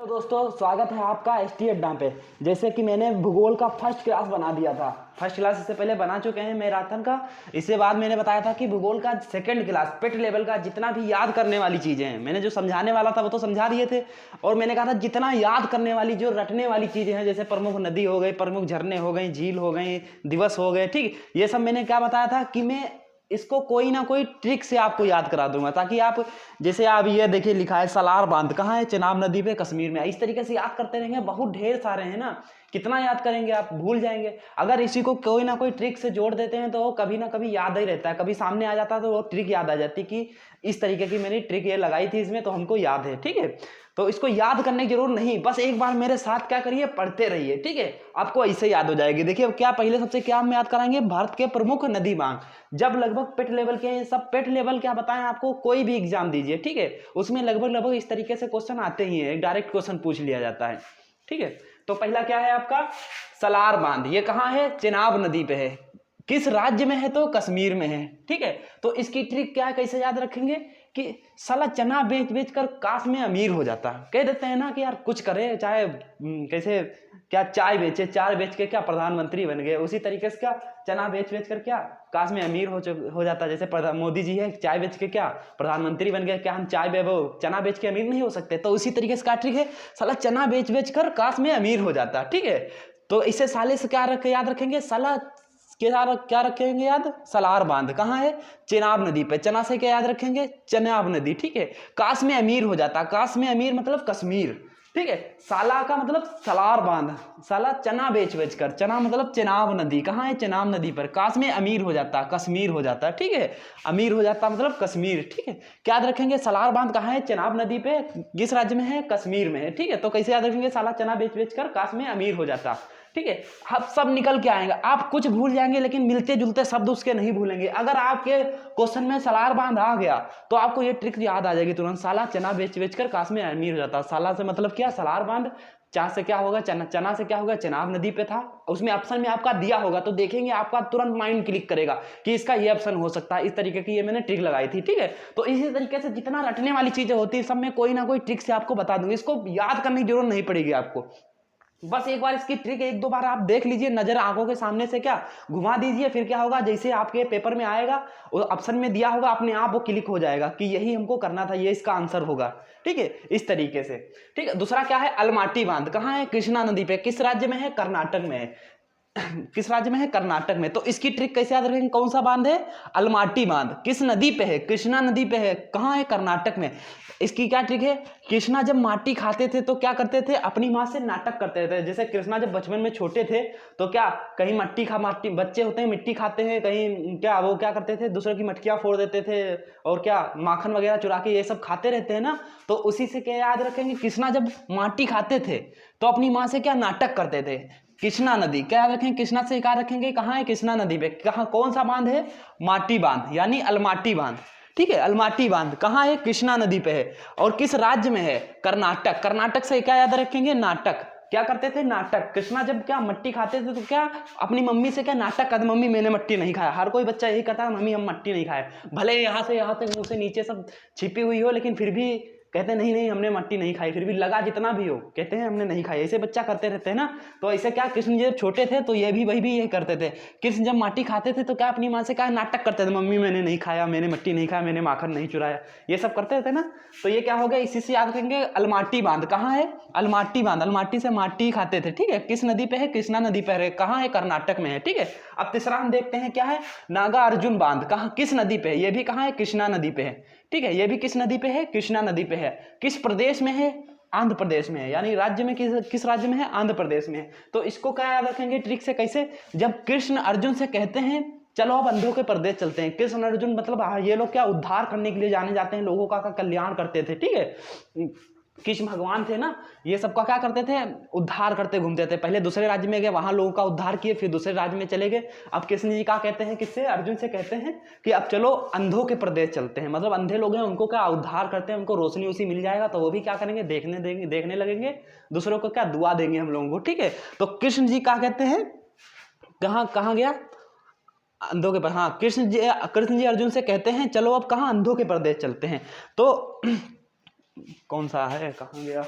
तो दोस्तों स्वागत है आपका एसटी अड्डा पे। जैसे कि मैंने भूगोल का फर्स्ट क्लास बना दिया था। फर्स्ट क्लास इससे पहले बना चुके हैं मैराथन का। इसके बाद मैंने बताया था कि भूगोल का सेकंड क्लास पेट लेवल का जितना भी याद करने वाली चीज़ें हैं, मैंने जो समझाने वाला था वो तो समझा दिए थे। और मैंने कहा था जितना याद करने वाली जो रटने वाली चीज़ें हैं, जैसे प्रमुख नदी हो गई, प्रमुख झरने हो गए, झील हो गई, दिवस हो गए, ठीक, ये सब मैंने क्या बताया था कि मैं इसको कोई ना कोई ट्रिक से आपको याद करा दूंगा, ताकि आप जैसे आप ये देखिए लिखा है सलार बांध कहाँ है, चिनाब नदी पे कश्मीर में। इस तरीके से याद करते रहेंगे, बहुत ढेर सारे हैं ना, कितना याद करेंगे आप, भूल जाएंगे। अगर इसी को कोई ना कोई ट्रिक से जोड़ देते हैं तो वो कभी ना कभी याद ही रहता है, कभी सामने आ जाता है तो वो ट्रिक याद आ जाती कि इस तरीके की मैंने ट्रिक ये लगाई थी इसमें, तो हमको याद है। ठीक है, तो इसको याद करने की जरूरत नहीं, बस एक बार मेरे साथ क्या करिए, पढ़ते रहिए। ठीक है, आपको ऐसे याद हो जाएगी। देखिए क्या पहले सबसे क्या हम याद कराएंगे, भारत के प्रमुख नदी बांध। जब लगभग पेट लेवल के सब पेट लेवल क्या बताएं आपको, कोई भी एग्जाम दीजिए, ठीक है, उसमें लगभग इस तरीके से क्वेश्चन आते ही हैं, डायरेक्ट क्वेश्चन पूछ लिया जाता है। ठीक है, तो पहला क्या है आपका, सलार बांध। ये कहाँ है, चिनाब नदी पे है। किस राज्य में है, तो कश्मीर में है। ठीक है, तो इसकी ट्रिक क्या है, कैसे याद रखेंगे कि साला चना बेच बेच कर काश में अमीर हो जाता। कह देते हैं ना कि यार कुछ करे, चाहे कैसे, क्या चाय बेचे, चाय बेच के क्या प्रधानमंत्री बन गए, उसी तरीके से क्या चना बेच बेच कर क्या काश में अमीर हो जाता। जैसे मोदी जी है, चाय बेच के क्या प्रधानमंत्री बन गए, क्या हम वो चना बेच के अमीर नहीं हो सकते। तो उसी तरीके से क्या ट्रिक है, साला चना बेच बेच कर काश में अमीर हो जाता। ठीक है, तो इसे साले से क्या याद रखेंगे, साला क्या रखेंगे याद, सलार बांध कहाँ है, चिनाब नदी पे। चना से क्या याद रखेंगे, चिनाब नदी। ठीक है, काश में अमीर हो जाता, काश में अमीर मतलब कश्मीर। ठीक है, साला का मतलब सलार बांध, साला चना बेच बेच कर, चना मतलब चिनाब नदी, कहाँ है, चिनाब नदी पर। काश में अमीर हो जाता, कश्मीर हो जाता। ठीक है, अमीर हो जाता मतलब कश्मीर। ठीक है, क्या याद रखेंगे, सलार बांध कहाँ है, चिनाब नदी पे, किस राज्य में है, कश्मीर में है। ठीक है, तो कैसे याद रखेंगे, साला चना बेच बेच कर काश में अमीर हो जाता। ठीक है, अब सब निकल के आएंगे, आप कुछ भूल जाएंगे लेकिन मिलते जुलते शब्द उसके नहीं भूलेंगे। अगर आपके क्वेश्चन में सलार बांध आ गया तो आपको ये ट्रिक याद आ जाएगी तुरंत, साला चना बेच बेच कर काश में अमीर हो जाता। साला से मतलब क्या, सलार बांध, चा से क्या होगा, चना, चना से क्या होगा, चिनाब नदी पे था। उसमें ऑप्शन में आपका दिया होगा तो देखेंगे आपका तुरंत माइंड क्लिक करेगा कि इसका ये ऑप्शन हो सकता है। इस तरीके की ये मैंने ट्रिक लगाई थी। ठीक है, तो इसी तरीके से जितना रटने वाली चीजें होती है सब में कोई ना कोई ट्रिक से आपको बता दूंगी, इसको याद करने की जरूरत नहीं पड़ेगी आपको। बस एक बार इसकी ट्रिक एक दो बार आप देख लीजिए, नजर आंखों के सामने से क्या घुमा दीजिए, फिर क्या होगा, जैसे आपके पेपर में आएगा वो ऑप्शन में दिया होगा, अपने आप वो क्लिक हो जाएगा कि यही हमको करना था, ये इसका आंसर होगा। ठीक है, इस तरीके से। ठीक है, दूसरा क्या है, अलमाटी बांध कहाँ है, कृष्णा नदी पे। किस राज्य में है, कर्नाटक में है। किस राज्य में है, कर्नाटक में। तो इसकी ट्रिक कैसे याद रखेंगे, कौन सा बांध है, अलमाटी बांध। किस नदी पे है, कृष्णा नदी पे है। कहाँ है, कर्नाटक में। इसकी क्या ट्रिक है, कृष्णा जब माटी खाते थे तो क्या करते थे, अपनी माँ से नाटक करते थे। जैसे कृष्णा जब बचपन में छोटे थे तो क्या कहीं माटी बच्चे होते हैं मिट्टी खाते हैं, कहीं क्या वो क्या करते थे, दूसरों की मटकियां फोड़ देते थे और क्या माखन वगैरह चुरा के ये सब खाते रहते हैं ना। तो उसी से क्या याद रखेंगे, कृष्णा जब माटी खाते थे तो अपनी माँ से क्या नाटक करते थे। कृष्णा नदी क्या रखेंगे, कृष्णा से क्या रखेंगे, कहाँ है, कृष्णा नदी पे। कहाँ, कौन सा बांध है, माटी बांध यानी अलमाटी बांध। ठीक है, अलमाटी बांध कहाँ है, कृष्णा नदी पे है। और किस राज्य में है, कर्नाटक। कर्नाटक से क्या याद रखेंगे, नाटक। क्या करते थे, नाटक। कृष्णा जब क्या मट्टी खाते थे तो क्या अपनी मम्मी से क्या नाटक करते, मम्मी मैंने मट्टी नहीं खाया। हर कोई बच्चा यही कहता है, मम्मी हम मट्टी नहीं खाए, भले यहाँ से यहाँ तक मुंह से नीचे सब छिपी हुई हो, लेकिन फिर भी कहते हैं नहीं नहीं हमने मट्टी नहीं खाई, फिर भी लगा जितना भी हो कहते हैं हमने नहीं खाई। ऐसे बच्चा करते रहते हैं ना। तो ऐसे क्या कृष्ण जब छोटे थे तो ये भी वही भी यही करते थे। कृष्ण जब माटी खाते थे तो क्या अपनी माँ से क्या नाटक करते थे, मम्मी मैंने नहीं खाया, मैंने मट्टी नहीं खाया, मैंने माखन नहीं चुराया, ये सब करते थे ना। तो ये क्या हो गया, इसी से याद रखेंगे, अलमाटी बांध कहाँ है, अलमाटी बांध। अलमाटी से माटी खाते थे। ठीक है, किस नदी पे है, कृष्णा नदी पे है। कहाँ है, कर्नाटक में है। ठीक है, अब तीसरा हम देखते हैं क्या है, नागा अर्जुन बांध। कहाँ, किस नदी पे है, ये भी कहाँ है, कृष्णा नदी पे है। ठीक है, ये भी किस नदी पे है, कृष्णा नदी पे है। किस प्रदेश में है, आंध्र प्रदेश में है, यानी राज्य में किस राज्य में है, आंध्र प्रदेश में है। तो इसको क्या याद रखेंगे ट्रिक से, कैसे, जब कृष्ण अर्जुन से कहते हैं चलो अब अंधों के प्रदेश चलते हैं। कृष्ण अर्जुन मतलब ये लोग क्या उद्धार करने के लिए जाने जाते हैं, लोगों का कल्याण करते थे। ठीक है, कृष्ण भगवान थे ना, ये सबका क्या करते थे, उद्धार करते घूमते थे। पहले दूसरे राज्य में गए, वहां लोगों का उद्धार किए, फिर दूसरे राज्य में चले गए। अब कृष्ण जी क्या कहते हैं, किससे, अर्जुन से कहते हैं कि अब चलो अंधों के प्रदेश चलते हैं। मतलब अंधे लोग हैं उनको क्या उद्धार करते हैं, उनको रोशनी उसी मिल जाएगा, तो वो भी क्या करेंगे, देखने लगेंगे, दूसरों को क्या दुआ देंगे हम लोगों को। ठीक है, तो कृष्ण जी क्या कहते हैं, कहाँ गया, अंधों के पर, हाँ, कृष्ण जी अर्जुन से कहते हैं चलो अब कहाँ, अंधों के प्रदेश चलते हैं। तो कौन सा है, कहाँ गया,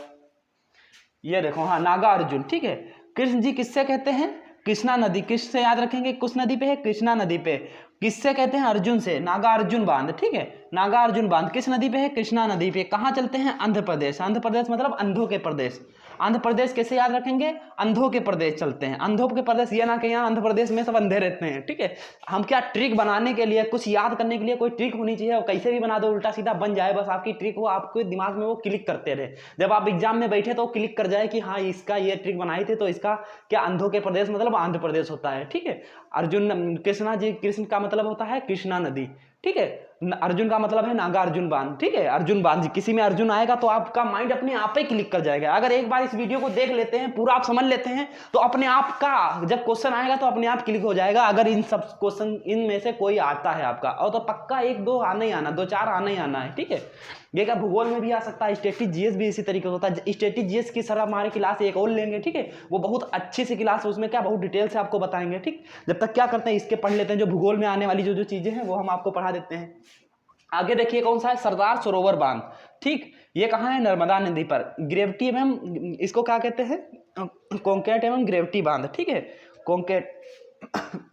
ये देखो, हाँ, नागा अर्जुन, ठीक है। कृष्ण जी किससे कहते हैं? कृष्णा नदी। किससे याद रखेंगे? किस नदी पे है? कृष्णा नदी पे। किससे कहते हैं? अर्जुन से, नागा अर्जुन बांध, ठीक है। नागा अर्जुन बांध किस नदी पे है? कृष्णा नदी पे। कहाँ चलते हैं? आंध्र प्रदेश। आंध्र प्रदेश मतलब अंधों के प्रदेश। आंध्र प्रदेश कैसे याद रखेंगे? अंधों के प्रदेश चलते हैं। अंधों के प्रदेश, ये ना कि यहाँ आंध्र प्रदेश में सब अंधे रहते हैं, ठीक है। हम क्या ट्रिक बनाने के लिए, कुछ याद करने के लिए कोई ट्रिक होनी चाहिए, और कैसे भी बना दो उल्टा सीधा बन जाए, बस आपकी ट्रिक हो, आपके दिमाग में वो क्लिक करते रहे। जब आप एग्जाम में बैठे तो क्लिक कर जाए कि हाँ इसका ये ट्रिक बनाई थी, तो इसका क्या, अंधों के प्रदेश मतलब आंध्र प्रदेश होता है, ठीक है। अर्जुन, कृष्णा जी, कृष्ण का मतलब होता है कृष्णा नदी, ठीक है। अर्जुन का मतलब है नागा अर्जुन बांध, ठीक है। अर्जुन बांध, किसी में अर्जुन आएगा तो आपका माइंड अपने आप ही क्लिक कर जाएगा। अगर एक बार इस वीडियो को देख लेते हैं, पूरा आप समझ लेते हैं, तो अपने आप का जब क्वेश्चन आएगा तो अपने आप क्लिक हो जाएगा। अगर इन सब क्वेश्चन इनमें से कोई आता है आपका, और तो पक्का 1-2 आना ही आना, 2-4 आना ही आना है, ठीक है। ये क्या भूगोल में भी आ सकता है, स्टैटिक जीएस भी इसी तरीके से होता है। स्टैटिक जीएस की सर हमारी क्लास एक और लेंगे, ठीक है। वो बहुत अच्छी सी क्लास है, उसमें क्या बहुत डिटेल से आपको बताएंगे, ठीक। जब तक क्या करते हैं, इसके पढ़ लेते हैं, जो भूगोल में आने वाली जो चीजें हैं वो हम आपको पढ़ा देते हैं। आगे देखिए कौन सा है? सरदार सरोवर बांध, ठीक। ये कहाँ है? नर्मदा नदी पर। ग्रेविटी एवं, इसको क्या कहते हैं? कॉन्क्रीट एवं ग्रेविटी बांध, ठीक है। कॉन्क्रीट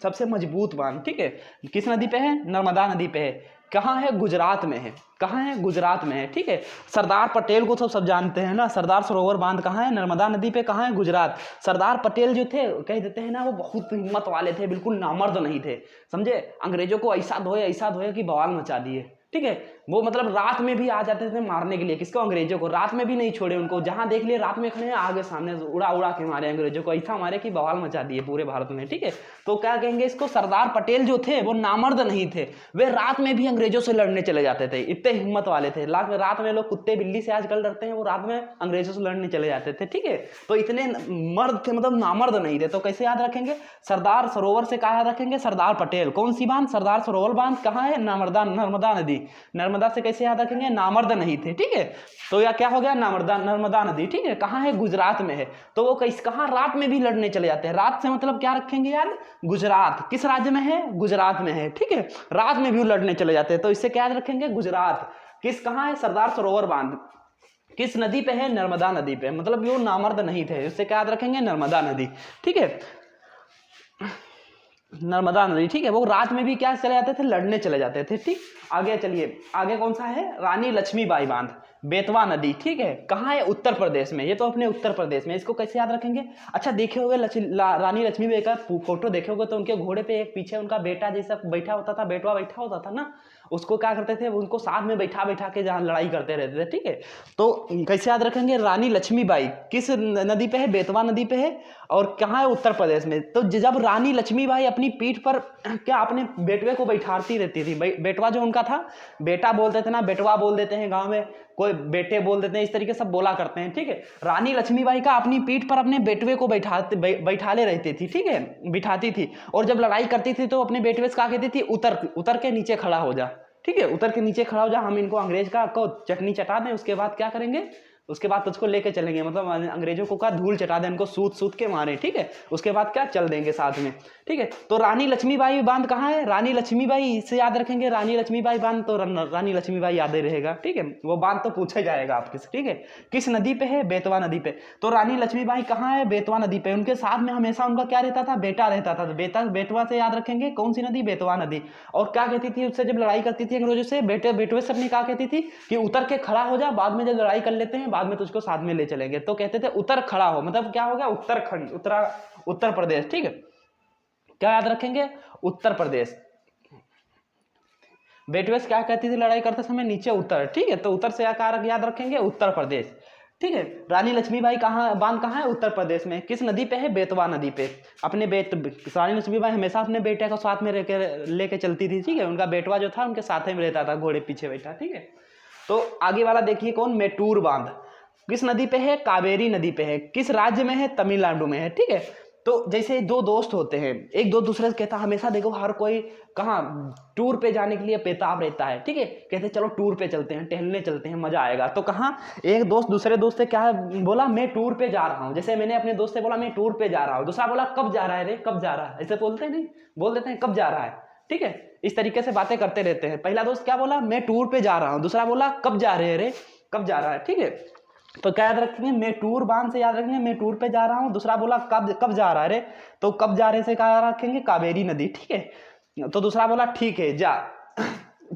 सबसे मजबूत बांध, ठीक है। किस नदी पे है? नर्मदा नदी पे है। कहाँ है? गुजरात में है। कहाँ है? गुजरात में है, ठीक है। सरदार पटेल को तो सब जानते हैं ना। सरदार सरोवर बांध कहाँ है? नर्मदा नदी पे। कहाँ है? गुजरात। सरदार पटेल जो थे, कह देते हैं ना, वो बहुत हिम्मत वाले थे, बिल्कुल नामर्द नहीं थे, समझे। अंग्रेजों को ऐसा धोए कि बवाल मचा दिए, ठीक है। वो मतलब रात में भी आ जाते थे मारने के लिए, किसको? अंग्रेजों को। रात में भी नहीं छोड़े उनको, जहां देख लिए रात में खड़े हैं, आगे सामने उड़ा उड़ा के मारे अंग्रेजों को, ऐसा मारे कि बवाल मचा दिए पूरे भारत में, ठीक है। तो क्या कहेंगे इसको? सरदार पटेल जो थे वो नामर्द नहीं थे, वे रात में भी अंग्रेजों से लड़ने चले जाते थे, इतने हिम्मत वाले थे। रात में लोग कुत्ते बिल्ली से आजकल डरते हैं, वो रात में अंग्रेजों से लड़ने चले जाते थे, ठीक है। तो इतने मर्द थे, मतलब नामर्द नहीं थे। तो कैसे याद रखेंगे? सरदार सरोवर से कहा याद रखेंगे? सरदार पटेल। कौन सी बांध? सरदार सरोवर बांध। कहाँ है? नर्मदा नदी। नर्मदा से कैसे याद रखेंगे? नामर्द नहीं थे, ठीक है। तो या क्या हो गया? नर्मदा नदी, ठीक है। कहाँ है? गुजरात में है। तो वो कहाँ? रात में भी लड़ने चले जाते हैं। रात से मतलब क्या रखेंगे याद? गुजरात। किस राज्य में है? गुजरात में है, ठीक है। रात में भी लड़ने चले जाते हैं, तो इससे क्या याद रखेंगे? गुजरात। कहाँ है? सरदार सरोवर बांध। किस नदी पे है? नर्मदा नदी पे। मतलब वो नामर्द नहीं थे, इससे क्या याद रखेंगे? नर्मदा नदी, ठीक है। नर्मदा नदी, ठीक है। वो रात में भी क्या चले जाते थे? लड़ने चले जाते थे, ठीक। आगे चलिए, आगे कौन सा है? रानी लक्ष्मीबाई बांध, बेतवा नदी, ठीक है। कहाँ है? उत्तर प्रदेश में। ये तो अपने उत्तर प्रदेश में। इसको कैसे याद रखेंगे? अच्छा, देखे होंगे रानी लक्ष्मीबाई का फोटो देखे होंगे, तो उनके घोड़े पे एक पीछे उनका बेटा जैसा बैठा होता था, बेटवा बैठा होता था ना, उसको क्या करते थे? उनको साथ में बैठा बैठा के जहाँ लड़ाई करते रहते थे, ठीक है। तो कैसे याद रखेंगे? रानी लक्ष्मीबाई किस नदी पे है? बेतवा नदी पे है। और कहाँ है? उत्तर प्रदेश में। तो जब रानी लक्ष्मीबाई अपनी पीठ पर क्या अपने बेटवे को बैठाती रहती थी, बेटवा जो उनका था, बेटा बोलते थे ना, बेटवा बोल देते हैं गांव में, कोई बेटे बोल देते हैं, इस तरीके सब बोला करते हैं, ठीक है। रानी लक्ष्मीबाई का अपनी पीठ पर अपने बेटवे को बैठाले रहती थी, ठीक है, बिठाती थी। और जब लड़ाई करती थी तो अपने बेटवे से कहा कहती थी, उतर के नीचे खड़ा हो जा, ठीक है। उतर के नीचे खड़ा हो जा, हम इनको अंग्रेज को चटनी चटा दें, उसके बाद क्या करेंगे? उसके बाद तुझको लेके चलेंगे, मतलब अंग्रेजों को का धूल चटा दें, उनको सूत के मारे, ठीक है। उसके बाद क्या? चल देंगे साथ में, ठीक है। तो रानी लक्ष्मीबाई बांध कहाँ है? रानी लक्ष्मीबाई से याद रखेंगे, रानी लक्ष्मीबाई बांध, तो रानी लक्ष्मीबाई याद ही रहेगा, ठीक है। वो बांध तो पूछा जाएगा आपके से, ठीक है। किस नदी पे है? बेतवा नदी पे। तो रानी लक्ष्मीबाई कहाँ है? बेतवा नदी पे। उनके साथ में हमेशा उनका क्या रहता था? बेटा रहता था। बेटवा से याद रखेंगे, कौन सी नदी? बेतवा नदी। और क्या कहती थी उससे जब लड़ाई करती थी अंग्रेजों से? बेटवे से अपनी क्या कहती थी कि उतर के खड़ा हो जा, बाद में जब लड़ाई कर लेते हैं, बाद में तुझको साथ में ले चलेंगे। तो कहते थे उतर खड़ा हो, मतलब क्या हो गया? उत्तराखंड, उत्तर प्रदेश, ठीक है। क्या याद रखेंगे? उत्तर प्रदेश। बेटवे से क्या कहती थी लड़ाई करते समय? नीचे उतर, ठीक है। तो उत्तर से क्या याद रखेंगे? उत्तर प्रदेश, ठीक है। रानी लक्ष्मीबाई बांध कहाँ है? उत्तर प्रदेश में। किस नदी पे है? बेतवा नदी पे। अपने रानी लक्ष्मीबाई हमेशा अपने बेटे को साथ में लेके चलती थी, ठीक है। उनका बेटवा जो था उनके साथ में रहता था, घोड़े पीछे बैठा, ठीक है। तो आगे वाला देखिए, कौन? मेटूर बांध किस नदी पे है? कावेरी नदी पे है। किस राज्य में है? तमिलनाडु में है, ठीक है। तो जैसे दो दोस्त होते हैं, एक दो दूसरे से कहता, हमेशा देखो हर कोई कहाँ टूर पे जाने के लिए बेताब रहता है, ठीक है। कहते चलो टूर पे चलते हैं, टहलने चलते हैं, मजा आएगा। तो कहाँ एक दोस्त दूसरे दोस्त से क्या बोला? मैं टूर पे जा रहा हूँ। जैसे मैंने अपने दोस्त से बोला मैं टूर पे जा रहा हूँ, दूसरा बोला कब जा रहा है रे? कब जा रहा है? ऐसे बोलते हैं नहीं, बोल देते हैं कब जा रहा है, ठीक है। इस तरीके से बातें करते रहते हैं। पहला दोस्त क्या बोला? मैं टूर पे जा रहा हूँ, दूसरा बोला कब जा रहे हैं रे? कब जा रहा है, ठीक है। तो क्या याद रखेंगे, मेटूर बांध से याद रखेंगे मेटूर पे जा रहा हूँ। दूसरा बोला कब कब जा रहा है रे, तो कब जा रहे से क्या रखेंगे, कावेरी नदी, ठीक है। तो दूसरा बोला ठीक है जा,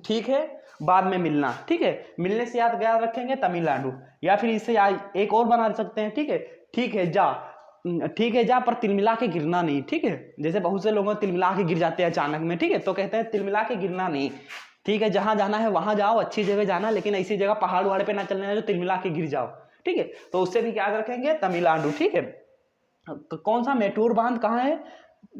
ठीक है बाद में मिलना, ठीक है। मिलने से याद क्या रखेंगे, तमिलनाडु। या फिर इससे एक और बना सकते हैं, ठीक है जा, ठीक है जा पर तिलमिला के गिरना नहीं, ठीक है। जैसे बहुत से लोगों तिलमिला के गिर जाते हैं अचानक में, ठीक है, तो कहते हैं तिलमिला के गिरना नहीं, ठीक है। जहां जाना है वहां जाओ, अच्छी जगह जाना, लेकिन ऐसी जगह पहाड़ वहाड़ पे ना चलने है जो तिलमिला के गिर जाओ, ठीक है। तो उससे भी क्या रखेंगे, तमिलनाडु, ठीक है। कौन सा मेटूर बांध कहाँ है,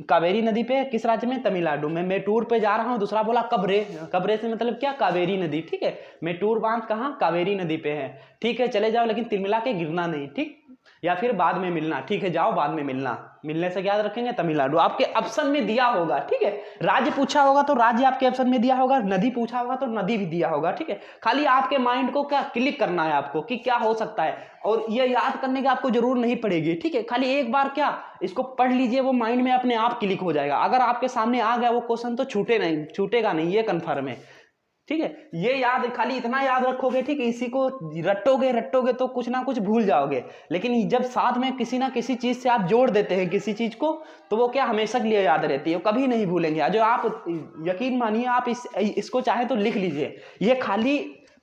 कावेरी नदी पे, किस राज्य में, तमिलनाडु में। मेटूर पे जा रहा हूँ, दूसरा बोला कब्रे, कब्रे से मतलब क्या, कावेरी नदी, ठीक है। मेटूर बांध कहाँ, कावेरी नदी पे है, ठीक है। चले जाओ लेकिन तिलमिला के गिरना नहीं, ठीक। या फिर बाद में मिलना, ठीक है जाओ बाद में मिलना। मिलने से याद रखेंगे तमिलनाडु। आपके ऑप्शन में दिया होगा, ठीक है। राज्य पूछा होगा तो राज्य आपके ऑप्शन में दिया होगा, नदी पूछा होगा तो नदी भी दिया होगा, ठीक है। खाली आपके माइंड को क्या क्लिक करना है आपको कि क्या हो सकता है, और ये याद करने की आपको जरूर नहीं पड़ेगी, ठीक है। खाली एक बार क्या इसको पढ़ लीजिए, वो माइंड में अपने आप क्लिक हो जाएगा। अगर आपके सामने आ गया वो क्वेश्चन तो छूटेगा नहीं, ये कन्फर्म है, ठीक है। ये याद, खाली इतना याद रखोगे, ठीक है। इसी को रटोगे तो कुछ ना कुछ भूल जाओगे, लेकिन जब साथ में किसी ना किसी चीज से आप जोड़ देते हैं किसी चीज को, तो वो क्या हमेशा के लिए याद रहती है, कभी नहीं भूलेंगे। जो आप यकीन मानिए, आप इसको चाहे तो लिख लीजिए। ये खाली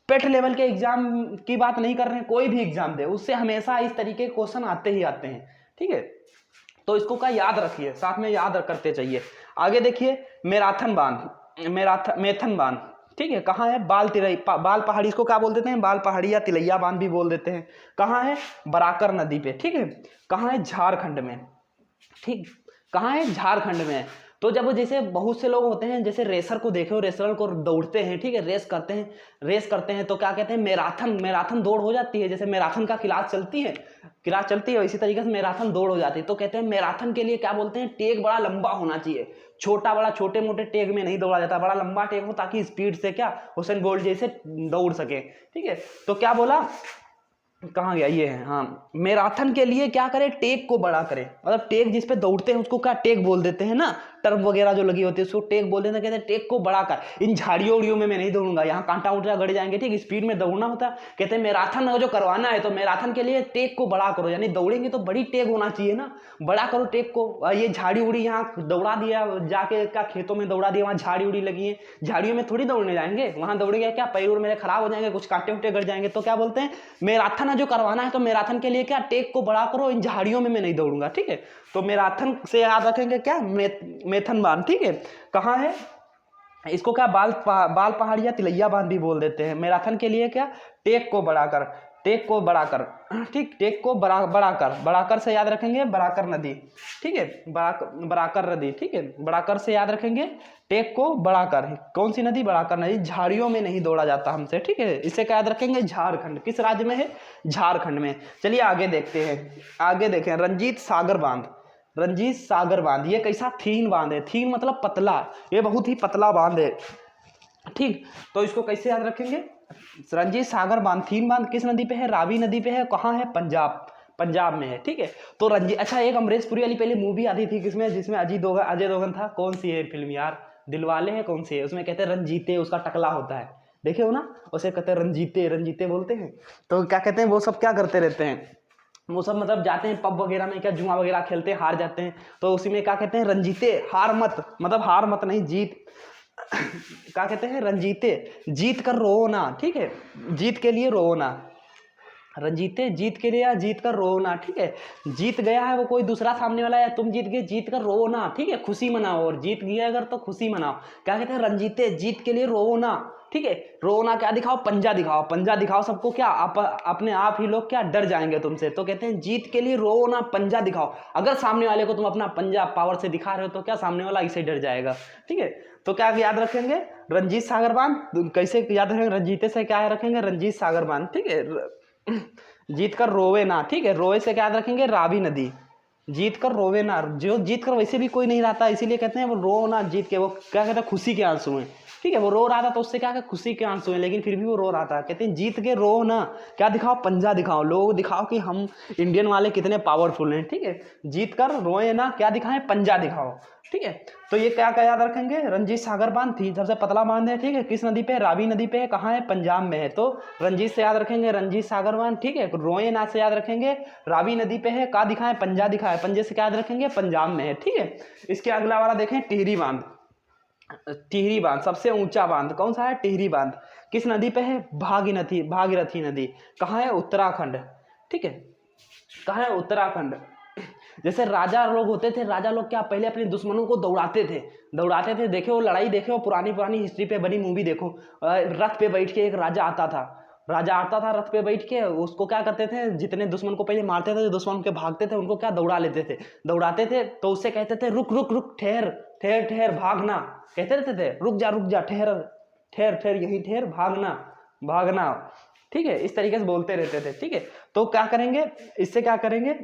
पेट लेवल के एग्जाम की बात नहीं कर रहे हैं, कोई भी एग्जाम दे उससे हमेशा इस तरीके के क्वेश्चन आते ही आते हैं, ठीक है। तो इसको का याद रखिए, साथ में याद करते चाहिए। आगे देखिए, मैराथन बांध, मैथन बांध, ठीक है। कहाँ है, बाल पहाड़ी, इसको क्या बोल देते हैं, बाल पहाड़ी या तिलैया बांध भी बोल देते हैं। कहाँ है, बराकर नदी पे, ठीक है। कहाँ है, झारखंड में, ठीक। कहाँ है, झारखंड में। तो जब जैसे बहुत से लोग होते हैं, जैसे रेसर को देखो, रेसर को दौड़ते हैं, ठीक है, रेस करते हैं तो क्या कहते हैं, मैराथन दौड़ हो जाती है। जैसे मैराथन का क्लास चलती है इसी तरीके से मैराथन दौड़ हो जाती है। तो कहते हैं मैराथन के लिए क्या बोलते हैं, टेक बड़ा लंबा होना चाहिए। छोटे मोटे टेक में नहीं दौड़ा जाता, बड़ा लंबा टेक हो ताकि स्पीड से क्या हुसैन बोल्ट जैसे दौड़ सके, ठीक है। तो क्या बोला, कहाँ गया, ये है, हाँ। मैराथन के लिए क्या करे, टेक को बड़ा करे, मतलब टेक जिस पे दौड़ते हैं उसको क्या टेक बोल देते हैं ना, टर्फ वगैरह जो लगी होती है उसको टेक बोल देते हैं। कहते हैं टेक को बड़ा कर, इन झाड़ियों उड़ियों में मैं नहीं दौड़ूंगा, यहाँ कांटा उठा गड़ जाएंगे, ठीक, स्पीड में दौड़ना होता है। कहते हैं मैराथन जो करवाना है तो मैराथन के लिए टेक को बड़ा करो, यानी दौड़ेंगे तो बड़ी टेक होना चाहिए ना, बड़ा करो टेक को। ये झाड़ी उड़ी यहाँ दौड़ा दिया, जाके क्या खेतों में दौड़ा दिया, वहाँ झाड़ी उड़ी लगी है, झाड़ियों में थोड़ी दौड़ने जाएंगे, वहाँ दौड़ेंगे क्या, पैर मेरे खराब हो जाएंगे, कुछ कांटे उठे गड़ जाएंगे। तो क्या बोलते हैं, मैराथन जो करवाना है तो मैराथन के लिए क्या, टेक को बड़ा करो, इन झाड़ियों में मैं नहीं दौड़ूंगा, ठीक है। तो मैराथन से याद रखेंगे क्या, मैथन बांध, ठीक है। कहाँ है, इसको क्या बाल पहाड़ी या तिलैया बांध भी बोल देते हैं। मैराथन के लिए क्या, टेक को बड़ा कर, ठीक, टेक को बड़ा कर से याद रखेंगे बराकर नदी, ठीक है। बराकर नदी, ठीक है, बराकर से याद रखेंगे टेक को बड़ा कर। कौन सी नदी, बराकर नदी। झाड़ियों में नहीं दौड़ा जाता हमसे, ठीक है। इसे क्या याद रखेंगे, झारखंड, किस राज्य में है, झारखंड में। चलिए आगे देखते हैं, आगे देखें, रंजीत सागर बांध, ये कैसा, थीन बांध है, थीन मतलब पतला, ये बहुत ही पतला बांध है, ठीक। तो इसको कैसे याद रखेंगे, रंजीत सागर बांध, थीन बांध किस नदी पे है, रावी नदी पे है। कहाँ है, पंजाब में है, ठीक है। तो रंजीत, अच्छा एक अमरीश पुरी वाली पहले मूवी आती थी किसमें, जिसमें अजय देवगन था, कौन सी है फिल्म यार, दिलवाले है, कौन सी है, उसमें कहते हैं रंजीते, उसका टकला होता है, देखे हो ना, उसे कहते हैं रंजीते बोलते हैं। तो क्या कहते हैं, वो सब क्या करते रहते हैं, वो सब मतलब जाते हैं पब वगैरह में, क्या जुआ वगैरह खेलते हैं, हार जाते हैं, तो उसी में क्या कहते हैं, रंजीते, हार मत, मतलब हार मत नहीं, जीत क्या कहते हैं, रंजीते, जीत कर रो ना, ठीक है, जीत के लिए रो ना, रंजीते जीत के लिए या जीत कर रो ना, ठीक है। जीत गया है वो कोई दूसरा सामने वाला, या तुम जीत गए, जीत कर रो ना, ठीक है, खुशी मनाओ, और जीत गया अगर तो खुशी मनाओ। क्या कहते हैं, रंजीते, जीत के लिए रो ना, ठीक है। रोना क्या दिखाओ, पंजा दिखाओ सबको, क्या अपने आप ही लोग क्या डर जाएंगे तुमसे। तो कहते हैं जीत के लिए रोना, पंजा दिखाओ। अगर सामने वाले को तुम अपना पंजा पावर से दिखा रहे हो तो क्या सामने वाला इसे डर जाएगा, ठीक है। तो क्या याद रखेंगे, रंजीत सागर बांध, कैसे याद रखेंगे, रंजीते से क्या रखेंगे, रंजीत सागर बांध, ठीक है। जीत कर रोवे ना, ठीक है, रोवे से क्या याद रखेंगे, रावी नदी, जीत कर रोवे ना, जो जीत कर वैसे भी कोई नहीं रहता, इसीलिए कहते हैं वो रो ना, जीत के, वो क्या कहते हैं, खुशी के आंसू हैं, ठीक है, वो रो रहा था तो उससे क्या है, खुशी के आंसू हैं, लेकिन फिर भी वो रो रहा था। कहते हैं जीत के रो ना, क्या दिखाओ, पंजा दिखाओ, लोग दिखाओ कि हम इंडियन वाले कितने पावरफुल हैं। ठीक है, जीत कर रोए ना, क्या दिखाएं, पंजा दिखाओ। ठीक है, तो ये क्या क्या याद रखेंगे, रंजीत सागर बांध थी, सबसे पतला बांध है। ठीक है, किस नदी पे, रावी नदी पे है, कहाँ है, पंजाब में है। तो रंजीत से याद रखेंगे, रंजीत सागर बांध। ठीक है, रोए ना से याद रखेंगे, रावी नदी पे है, का दिखाएं, पंजा दिखाए, पंजे से क्या याद रखेंगे, पंजाब में है। ठीक है, इसके अगला वाला देखें, टिहरी बांध। टिहरी बांध सबसे ऊंचा बांध कौन सा है, टिहरी बांध, किस नदी पे है, भागीरथी, भागीरथी नदी, कहाँ है, उत्तराखंड। ठीक है, कहाँ है, उत्तराखंड। जैसे राजा लोग होते थे, राजा लोग क्या पहले अपने दुश्मनों को दौड़ाते थे। देखे वो लड़ाई, देखे वो पुरानी पुरानी हिस्ट्री पे बनी मूवी देखो, रथ पे बैठ के एक राजा आता था रथ पे बैठ के, उसको क्या करते थे, जितने दुश्मन को पहले मारते थे, जो दुश्मन के भागते थे उनको क्या दौड़ा लेते थे, दौड़ाते थे। तो उससे कहते थे रुक रुक रुक, ठहर ठहर ठहर, भागना, कहते रहते थे रुक जा ठहर ठहर ठहर, यही ठहर, भागना भागना। ठीक है, इस तरीके से बोलते रहते थे। ठीक है, तो क्या करेंगे, इससे क्या करेंगे,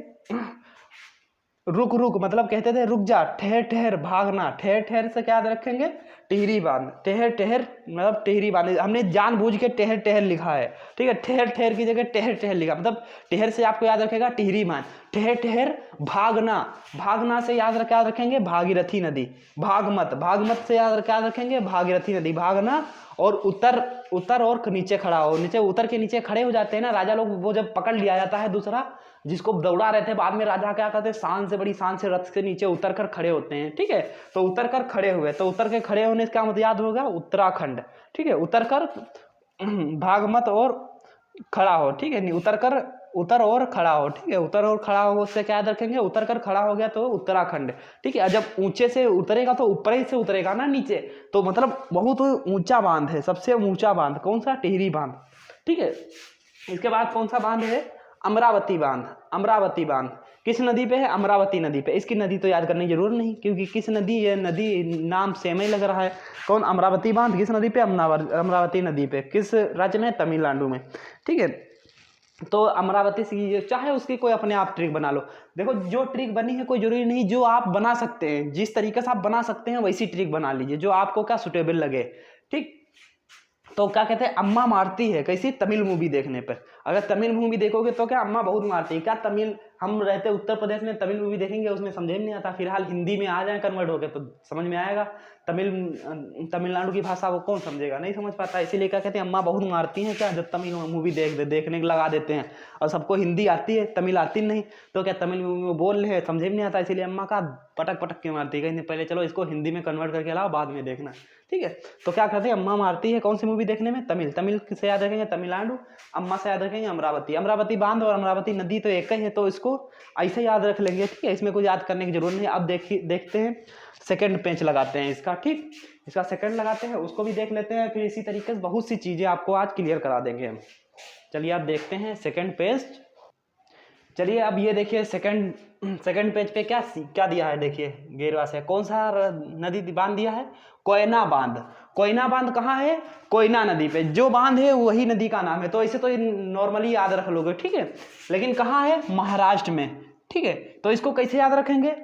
रुक रुक मतलब कहते थे रुक जा, ठहर ठहर, भागना, ठहर ठहर से क्या याद रखेंगे, टिहरी बांध, ठहर ठहर मतलब टिहरी बांध, हमने जानबूझ के ठहर ठहर लिखा है। ठीक है, ठहर ठहर की जगह ठहर ठहर लिखा, मतलब ठहर से आपको याद रखेगा टिहरी बांध, ठहर ठहर, भागना, भागना से याद रखेंगे भागीरथी नदी, भागमत से याद रखेंगे भागीरथी नदी, भागना। और उतर और नीचे खड़ा हो, नीचे उतर के नीचे खड़े हो जाते हैं ना राजा लोग, वो जब पकड़ लिया जाता है दूसरा जिसको दौड़ा रहे थे, बाद में राजा क्या करते हैं, शान से, बड़ी शान से रथ से नीचे उतर कर खड़े होते हैं। ठीक है, तो उतर कर खड़े हुए, तो उतर के खड़े होने से क्या मतलब याद होगा, उत्तराखंड। ठीक है, उतर कर भागमत और खड़ा हो। ठीक है, उतर और खड़ा हो। ठीक है, उतर और खड़ा हो उससे क्या याद रखेंगे, उतर कर खड़ा हो गया तो उत्तराखंड। ठीक है, जब ऊंचे से उतरेगा तो ऊपर ही से उतरेगा ना नीचे, तो मतलब बहुत ऊंचा बांध है, सबसे ऊंचा बांध कौन सा, टिहरी बांध। ठीक है, इसके बाद कौन सा बांध है, अमरावती बांध। अमरावती बांध किस नदी पे है, अमरावती नदी पे। इसकी नदी तो याद करने की जरूरत नहीं, क्योंकि किस नदी, ये नदी नाम सेम ही लग रहा है। कौन, अमरावती बांध किस नदी पे, अमरावती नदी पे, किस राज्य में, तमिलनाडु में। ठीक है, तो अमरावती से चाहे उसकी कोई अपने आप ट्रिक बना लो। देखो जो ट्रिक बनी है कोई जरूरी नहीं, जो आप बना सकते हैं, जिस तरीके से आप बना सकते हैं वैसी ट्रिक बना लीजिए जो आपको क्या सुटेबल लगे। ठीक, तो क्या कहते हैं, अम्मा मारती है, कैसी, तमिल मूवी देखने पर। अगर तमिल मूवी देखोगे तो क्या, अम्मा बहुत मारती है, क्या तमिल, हम रहते उत्तर प्रदेश में, तमिल मूवी देखेंगे उसमें समझ में नहीं आता, फिलहाल हिंदी में आ जाए कन्वर्ट होके तो समझ में आएगा। तमिलनाडु की भाषा वो कौन समझेगा, नहीं समझ पाता। इसीलिए क्या कहते हैं, अम्मा बहुत मारती हैं, क्या जब तमिल मूवी देखने लगा देते हैं, और सबको हिंदी आती है, तमिल आती नहीं, तो क्या तमिल मूवी में बोल रहे हैं, समझ में नहीं आता, इसीलिए अम्मा का पटक पटक के मारती है, कहीं पहले चलो इसको हिंदी में कन्वर्ट करके लाओ, बाद में देखना। ठीक है, तो क्या कहते हैं, अम्मा मारती है कौन सी मूवी देखने में, तमिल से याद रखेंगे तमिलनाडु, अम्मा से याद रखेंगे अमरावती। अमरावती बांध और अमरावती नदी तो एक ही है, तो इसको ऐसे याद रख लेंगे। ठीक है, इसमें कुछ याद करने की जरूरत नहीं। अब देखते हैं सेकंड पेंच लगाते हैं इसका। ठीक, इसका सेकंड लगाते हैं, उसको भी देख लेते हैं, फिर इसी तरीके से बहुत सी चीजें आपको आज क्लियर करा देंगे हम। चलिए आप देखते हैं सेकंड पेज। चलिए अब ये देखिए सेकंड पेज पे क्या दिया है, देखिए गेरवा से कौन सा नदी बांध दिया है, कोयना बांध। कोयना बांध कहाँ है, कोयना नदी पे, जो बांध है वही नदी का नाम है, तो इसे तो नॉर्मली याद रख लोगे। ठीक है, लेकिन कहाँ है, महाराष्ट्र में। ठीक है, तो इसको कैसे याद रखेंगे,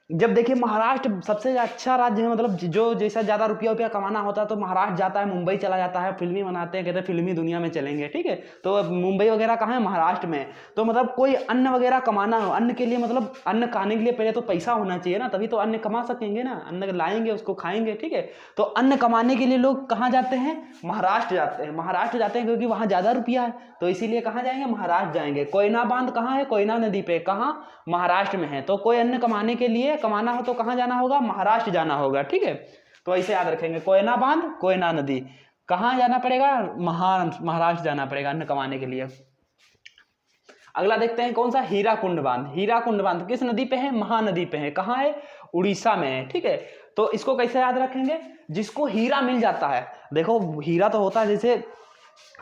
जब देखिए महाराष्ट्र सबसे अच्छा राज्य है, मतलब जो जैसा ज़्यादा रुपया कमाना होता है तो महाराष्ट्र जाता है, मुंबई चला जाता है, फिल्मी बनाते हैं, कहते हैं फिल्मी दुनिया में चलेंगे। ठीक है, तो मुंबई वगैरह कहाँ है, महाराष्ट्र में। तो मतलब कोई अन्न वगैरह कमाना हो, अन्न के लिए मतलब अन्न खाने के लिए पहले तो पैसा होना चाहिए ना, तभी तो अन्न कमा सकेंगे ना, अन्न लाएंगे उसको खाएंगे। ठीक है, तो अन्न कमाने के लिए लोग कहाँ जाते हैं, महाराष्ट्र जाते हैं। महाराष्ट्र जाते हैं क्योंकि वहाँ ज़्यादा रुपया है, तो इसीलिए कहाँ जाएंगे, महाराष्ट्र जाएंगे। कोयना बांध कहाँ है, कोयना नदी पे, कहाँ, महाराष्ट्र में है। तो कोई अन्न कमाने के लिए कमाना हो तो कहाँ जाना होगा, महाराष्ट्र जाना होगा। ठीक है, तो ऐसे याद रखेंगे, कोयना बांध, कोयना नदी, कहाँ जाना पड़ेगा, महाराष्ट्र जाना पड़ेगा अन्न कमाने के लिए। अगला देखते हैं कौन सा, हीराकुंड बांध। हीराकुंड बांध किस नदी पे है, महानदी पे है, कहाँ है, उड़ीसा में है। ठीक है, तो इसको कैसे याद रखेंगे, जिसको हीरा मिल जाता है। देखो हीरा तो होता है, जैसे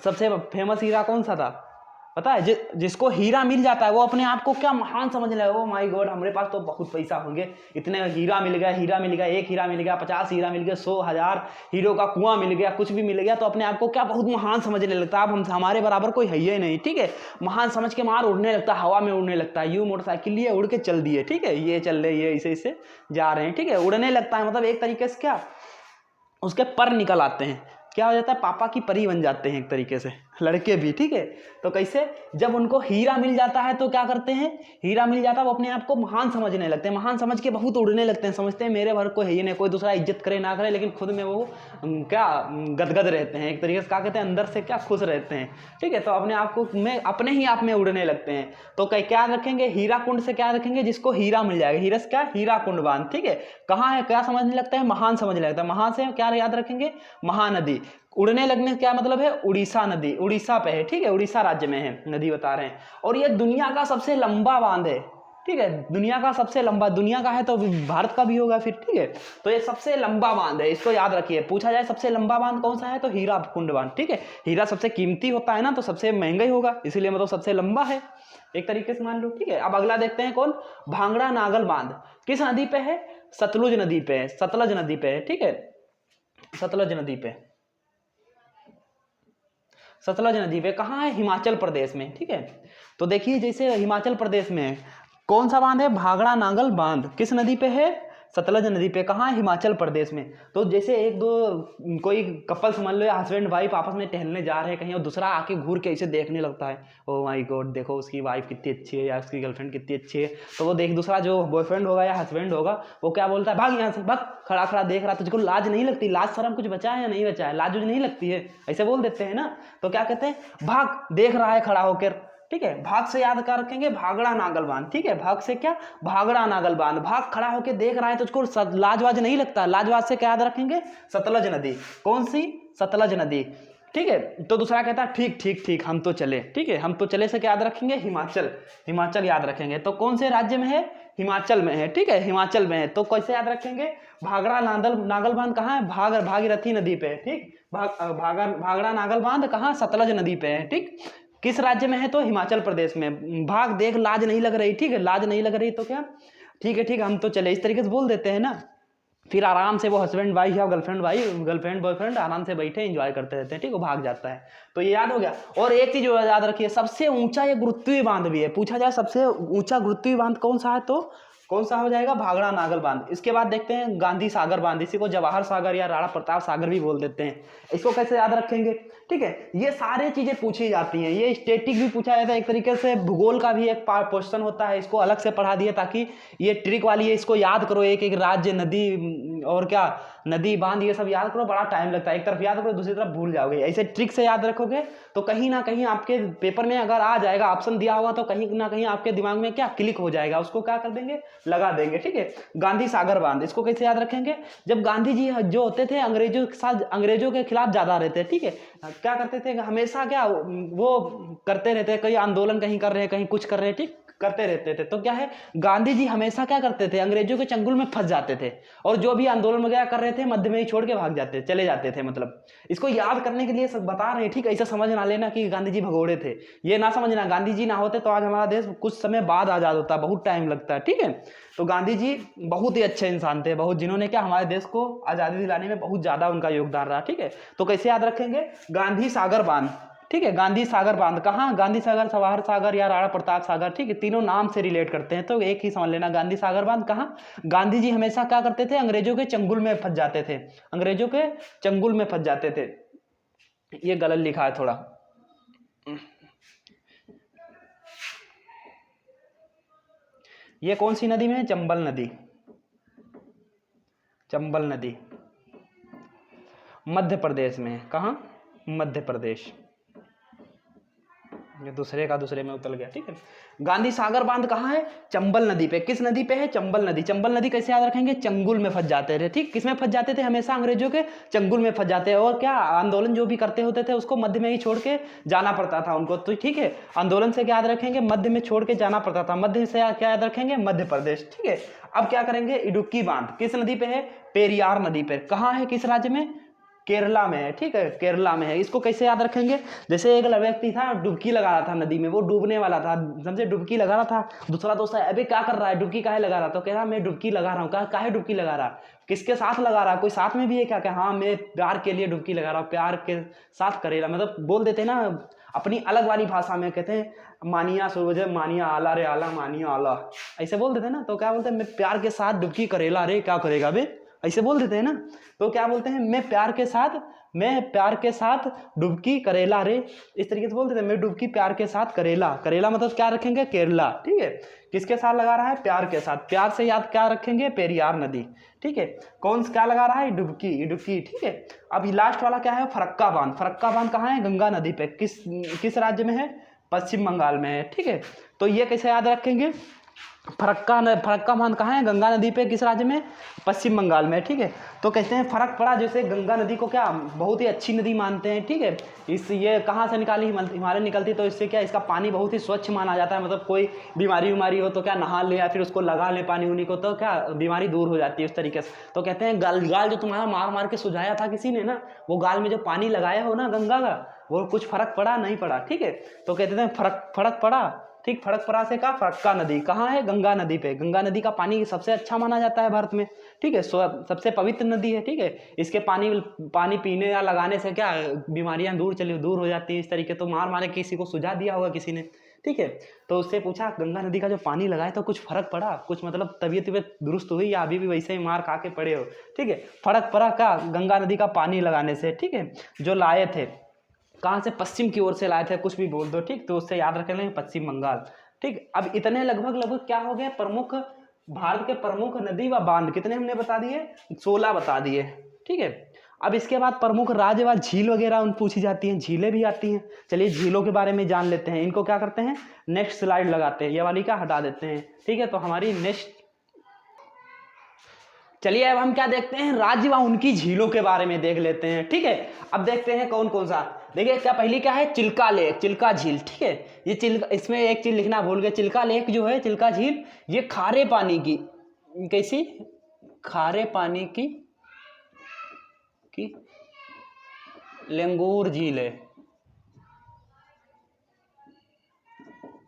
सबसे फेमस हीरा कौन सा था पता है, जिसको हीरा मिल जाता है वो अपने आप को क्या महान समझ ले, ओ माय गॉड हमारे पास तो बहुत पैसा होंगे, इतने हीरा मिल गया, एक हीरा मिल गया, 50 हीरा मिल गया, 100,000 हीरो का कुआं मिल गया, कुछ भी मिल गया, तो अपने आप को क्या बहुत महान समझने लगता है। अब हमारे बराबर कोई है ही नहीं। ठीक है, महान समझ के मार उड़ने लगता है, हवा में उड़ने लगता है, यूँ मोटरसाइकिल लिए उड़ के चल दिए। ठीक है, ये चल रहे, ये इसे जा रहे हैं। ठीक है, उड़ने लगता है, मतलब एक तरीके से क्या उसके पर निकल आते हैं, क्या हो जाता है, पापा की परी बन जाते हैं एक तरीके से लड़के भी, ठीक है। तो कैसे, जब उनको हीरा मिल जाता है तो क्या करते हैं, हीरा मिल जाता है वो अपने आप को महान समझने लगते हैं, महान समझ के बहुत उड़ने लगते हैं, समझते हैं मेरे भर को है ही नहीं, कोई दूसरा इज्जत करे ना करे, लेकिन खुद में वो क्या गदगद रहते हैं, एक तरीके से क्या कहते हैं, अंदर से क्या खुश रहते हैं, ठीक है। तो अपने आप को में अपने ही आप में उड़ने लगते हैं। तो क्या रखेंगे, हीरा कुंड से क्या रखेंगे, जिसको हीरा मिल जाएगा, हीरा से क्या, हीरा कुंड बांध, ठीक है। कहाँ है, क्या समझने लगता है, महान समझने लगता है, महान से क्या याद रखेंगे, महानदी। उड़ने लगने का क्या मतलब है, उड़ीसा नदी, उड़ीसा पे है, ठीक है, उड़ीसा राज्य में है नदी बता रहे हैं। और ये दुनिया का सबसे लंबा बांध है, ठीक है, दुनिया का सबसे लंबा, दुनिया का है तो भारत का भी होगा फिर, ठीक है। तो ये सबसे लंबा बांध है, इसको याद रखिए। पूछा जाए सबसे लंबा बांध कौन सा है, तो हीरा कुंड बांध, ठीक है। हीरा सबसे कीमती होता है ना, तो सबसे महंगा ही होगा, इसीलिए मतलब सबसे लंबा है एक तरीके से मान लो, ठीक है। अब अगला देखते हैं कौन, भांगड़ा नागल बांध किस नदी पे है, सतलुज नदी पे है, सतलज नदी पे है, ठीक है, सतलज नदी पे, सतलज नदी पे कहाँ है, हिमाचल प्रदेश में, ठीक है। तो देखिए जैसे हिमाचल प्रदेश में कौन सा बांध है, भांगड़ा नागल बांध किस नदी पे है, सतलज नदी पे, कहाँ है, हिमाचल प्रदेश में। तो जैसे एक दो कोई कपल समझ लो, हस्बैंड वाइफ आपस में टहलने जा रहे हैं कहीं, और दूसरा आके घूर के इसे देखने लगता है, ओ माय गॉड देखो उसकी वाइफ कितनी अच्छी है या उसकी गर्लफ्रेंड कितनी अच्छी है। तो वो देख, दूसरा जो बॉयफ्रेंड होगा या हस्बैंड होगा वो क्या बोलता है, भाग यहाँ से भाग, खड़ा खड़ा देख रहा, तुझको लाज नहीं लगती, लाज शर्म कुछ बचा है या नहीं बचा है, लाज नहीं लगती है, ऐसे बोल देते हैं ना। तो क्या कहते हैं, भाग, देख रहा है खड़ा होकर, ठीक है। भाग से याद कर रखेंगे, भागड़ा नागल बांध, ठीक है, भाग से क्या, भागड़ा नागल बांध, भाग खड़ा होके देख रहा है तो उसको लाजवाज नहीं लगता, लाजवाज से क्या याद रखेंगे, सतलज नदी, कौन सी, सतलज नदी, ठीक है। तो दूसरा कहता है ठीक ठीक ठीक हम तो चले, ठीक है, हम तो चले से क्या याद रखेंगे, हिमाचल, हिमाचल याद रखेंगे। तो कौन से राज्य में है, हिमाचल में है, ठीक है, हिमाचल में है। तो कैसे याद रखेंगे, भागड़ा नागल बांध कहाँ है, भागीरथी नदी पे है, ठीक, भागड़ा नागल बांध कहाँ, सतलज नदी पे है, ठीक। किस राज्य में है, तो हिमाचल प्रदेश में। भाग देख, लाज नहीं लग रही, ठीक है, लाज नहीं लग रही तो क्या, ठीक है ठीक हम तो चले, इस तरीके से बोल देते हैं ना। फिर आराम से वो हस्बैंड वाइफ या गर्लफ्रेंड बॉयफ्रेंड आराम से बैठे एंजॉय करते रहते हैं, ठीक, वो भाग जाता है। तो ये याद हो गया। और एक चीज याद रखिए, सबसे ऊंचा ये गुरुत्वीय बांध भी है, पूछा जाए सबसे ऊंचा गुरुत्वीय बांध कौन सा है, तो कौन सा हो जाएगा, भागड़ा नागल बांध। इसके बाद देखते हैं गांधी सागर बांध, इसी को जवाहर सागर या राणा प्रताप सागर भी बोल देते हैं। इसको कैसे याद रखेंगे, ठीक है। ये सारी चीजें पूछी जाती हैं, ये स्टैटिक भी पूछा जाता है, एक तरीके से भूगोल का भी एक क्वेश्चन होता है, इसको अलग से पढ़ा दिया ताकि ये ट्रिक वाली है, इसको याद करो, एक एक राज्य, नदी और क्या, नदी बांध, ये सब याद करो, बड़ा टाइम लगता है, एक तरफ याद करो दूसरी तरफ भूल जाओगे। ऐसे ट्रिक से याद रखोगे तो कहीं ना कहीं आपके पेपर में अगर आ जाएगा, ऑप्शन दिया होगा तो कहीं ना कहीं आपके दिमाग में क्या क्लिक हो जाएगा, उसको क्या कर देंगे, लगा देंगे, ठीक है। गांधी सागर बांध, इसको कैसे याद रखेंगे, जब गांधी जी जो होते थे अंग्रेजों के साथ, अंग्रेजों के खिलाफ ज्यादा रहते, ठीक है, क्या करते थे, हमेशा क्या वो करते रहते, कहीं आंदोलन कहीं कर रहे हैं, कहीं कुछ कर रहे हैं, ठीक, करते रहते थे। तो क्या है, गांधी जी हमेशा क्या करते थे, अंग्रेजों के चंगुल में फंस जाते थे, और जो भी आंदोलन वगैरह कर रहे थे मध्य में ही छोड़ के भाग जाते, चले जाते थे। मतलब इसको याद करने के लिए सब बता रहे हैं, ठीक, ऐसा समझ ना लेना कि गांधी जी भगोड़े थे, ये ना समझना, गांधी जी ना होते तो आज हमारा देश कुछ समय बाद आजाद होता, बहुत टाइम लगता है, ठीक है। तो गांधी जी बहुत ही अच्छे इंसान थे, बहुत, जिन्होंने क्या हमारे देश को आजादी दिलाने में बहुत ज्यादा उनका योगदान रहा, ठीक है। तो कैसे याद रखेंगे, गांधी सागर बांध, ठीक है, गांधी सागर बांध कहाँ, गांधी सागर, जवाहर सागर या राणा प्रताप सागर, ठीक है, तीनों नाम से रिलेट करते हैं, तो एक ही समझ लेना, गांधी सागर बांध कहाँ, गांधी जी हमेशा क्या करते थे, अंग्रेजों के चंगुल में फंस जाते थे, अंग्रेजों के चंगुल में फंस जाते थे। ये गलत लिखा है थोड़ा, ये कौन सी नदी में है, चंबल नदी, चंबल नदी मध्य प्रदेश में, कहाँ, मध्य प्रदेश, ये दूसरे का दूसरे में उतल गया, ठीक है। गांधी सागर बांध कहाँ है, चंबल नदी पे, किस नदी पे है, चंबल नदी। चंबल नदी कैसे याद रखेंगे, चंगुल में फंस जाते थे, ठीक, किसमें फंस जाते थे, हमेशा अंग्रेजों के चंगुल में फंस जाते हैं, और क्या आंदोलन जो भी करते होते थे उसको मध्य में ही छोड़ के जाना पड़ता था उनको, तो ठीक है, आंदोलन से क्या याद रखेंगे, मध्य में छोड़ के जाना पड़ता था, मध्य से क्या याद रखेंगे, मध्य प्रदेश, ठीक है। अब क्या करेंगे, इडुक्की बांध किस नदी पे है, पेरियार नदी पे, कहाँ है, किस राज्य में, केरला में है, ठीक है, केरला में है। इसको कैसे याद रखेंगे, जैसे एक व्यक्ति था डुबकी लगा रहा था नदी में, वो डूबने वाला था, समझे, डुबकी लगा रहा था, दूसरा दोस्त है, अबे क्या कर रहा है, डुबकी काहे लगा रहा, तो कह रहा मैं डुबकी लगा रहा हूँ, काहे डुबकी लगा रहा, किसके साथ लगा रहा, कोई साथ में भी है क्या, क्या, हाँ मैं प्यार के लिए डुबकी लगा रहा हूँ, प्यार के साथ करेला, मतलब बोल देते ना अपनी अलग वाली भाषा में, कहते हैं मानिया सूरज मानिया आला रे आला मानिया आला, ऐसे बोल देते ना। तो क्या बोलते हैं, मैं प्यार के साथ डुबकी करेला रे, क्या करेगा बे, ऐसे बोल देते हैं ना। तो क्या बोलते हैं, मैं प्यार के साथ डुबकी करेला रे, इस तरीके से बोल देते हैं, मैं डुबकी प्यार के साथ करेला। करेला मतलब क्या रखेंगे, केरला। ठीक है, किसके साथ लगा रहा है, प्यार के साथ। प्यार से याद क्या रखेंगे, पेरियार नदी। ठीक है, कौन क्या लगा रहा है, डुबकी, डुबकी। ठीक है, अब लास्ट वाला क्या है, फरक्का बांध। फरक्का बांध कहाँ है, गंगा नदी पे। किस राज्य में है, पश्चिम बंगाल में है। ठीक है, तो ये कैसे याद रखेंगे, फरक्का बांध कहाँ है, गंगा नदी पे, किस राज्य में, पश्चिम बंगाल में। ठीक है, तो कहते हैं फर्क पड़ा, जैसे गंगा नदी को क्या बहुत ही अच्छी नदी मानते हैं। ठीक है, ये कहाँ से निकाली, हिमालय निकलती, तो इससे क्या, इसका पानी बहुत ही स्वच्छ माना जाता है। मतलब कोई बीमारी हो तो क्या नहा ले या फिर उसको लगा ले पानी उन्हीं को, तो क्या बीमारी दूर हो जाती है उस तरीके से। तो कहते हैं गाल जो तुम्हारा मार मार के सुझाया था किसी ने ना, वो गाल में जो पानी लगाया हो ना गंगा का, वो कुछ फर्क पड़ा, नहीं पड़ा। ठीक है, तो कहते हैं फर्क पड़ा। ठीक, फर्क पड़ा से का, फरक्का नदी कहाँ है, गंगा नदी पे। गंगा नदी का पानी सबसे अच्छा माना जाता है भारत में। ठीक है, सबसे पवित्र नदी है। ठीक है, इसके पानी पीने या लगाने से क्या बीमारियां दूर हो जाती है इस तरीके। तो मार किसी को सुझा दिया होगा किसी ने। ठीक है, तो उससे पूछा गंगा नदी का जो पानी लगाए तो कुछ फर्क पड़ा, कुछ मतलब तबीयत दुरुस्त हुई या अभी भी वैसे ही मार खा के पड़े हो। ठीक है, फर्क पड़ा का, गंगा नदी का पानी लगाने से। ठीक है, जो लाए थे कहाँ से, पश्चिम की ओर से लाए थे, कुछ भी बोल दो। ठीक, तो उससे याद रख लेंगे पश्चिम बंगाल। ठीक, अब इतने लगभग क्या हो गए प्रमुख, भारत के प्रमुख नदी व बांध कितने हमने बता दिए, 16 बता दिए। ठीक है, अब इसके बाद प्रमुख राज्य व झील वगैरह उन पूछी जाती हैं, झीलें भी आती हैं। चलिए झीलों के बारे में जान लेते हैं। इनको क्या करते हैं, नेक्स्ट स्लाइड लगाते हैं, ये वाली क्या हटा देते हैं। ठीक है, तो हमारी नेक्स्ट, चलिए अब हम क्या देखते हैं, राज्य व उनकी झीलों के बारे में देख लेते हैं। ठीक है, अब देखते हैं कौन कौन सा। देखिए क्या, पहली क्या है, चिल्का लेक, चिल्का झील। ठीक है, ये चिल्का, इसमें एक चीज लिखना भूल गए, चिल्का लेक जो है, चिल्का झील, ये खारे पानी की, कैसी, खारे पानी की लेंगूर झील है।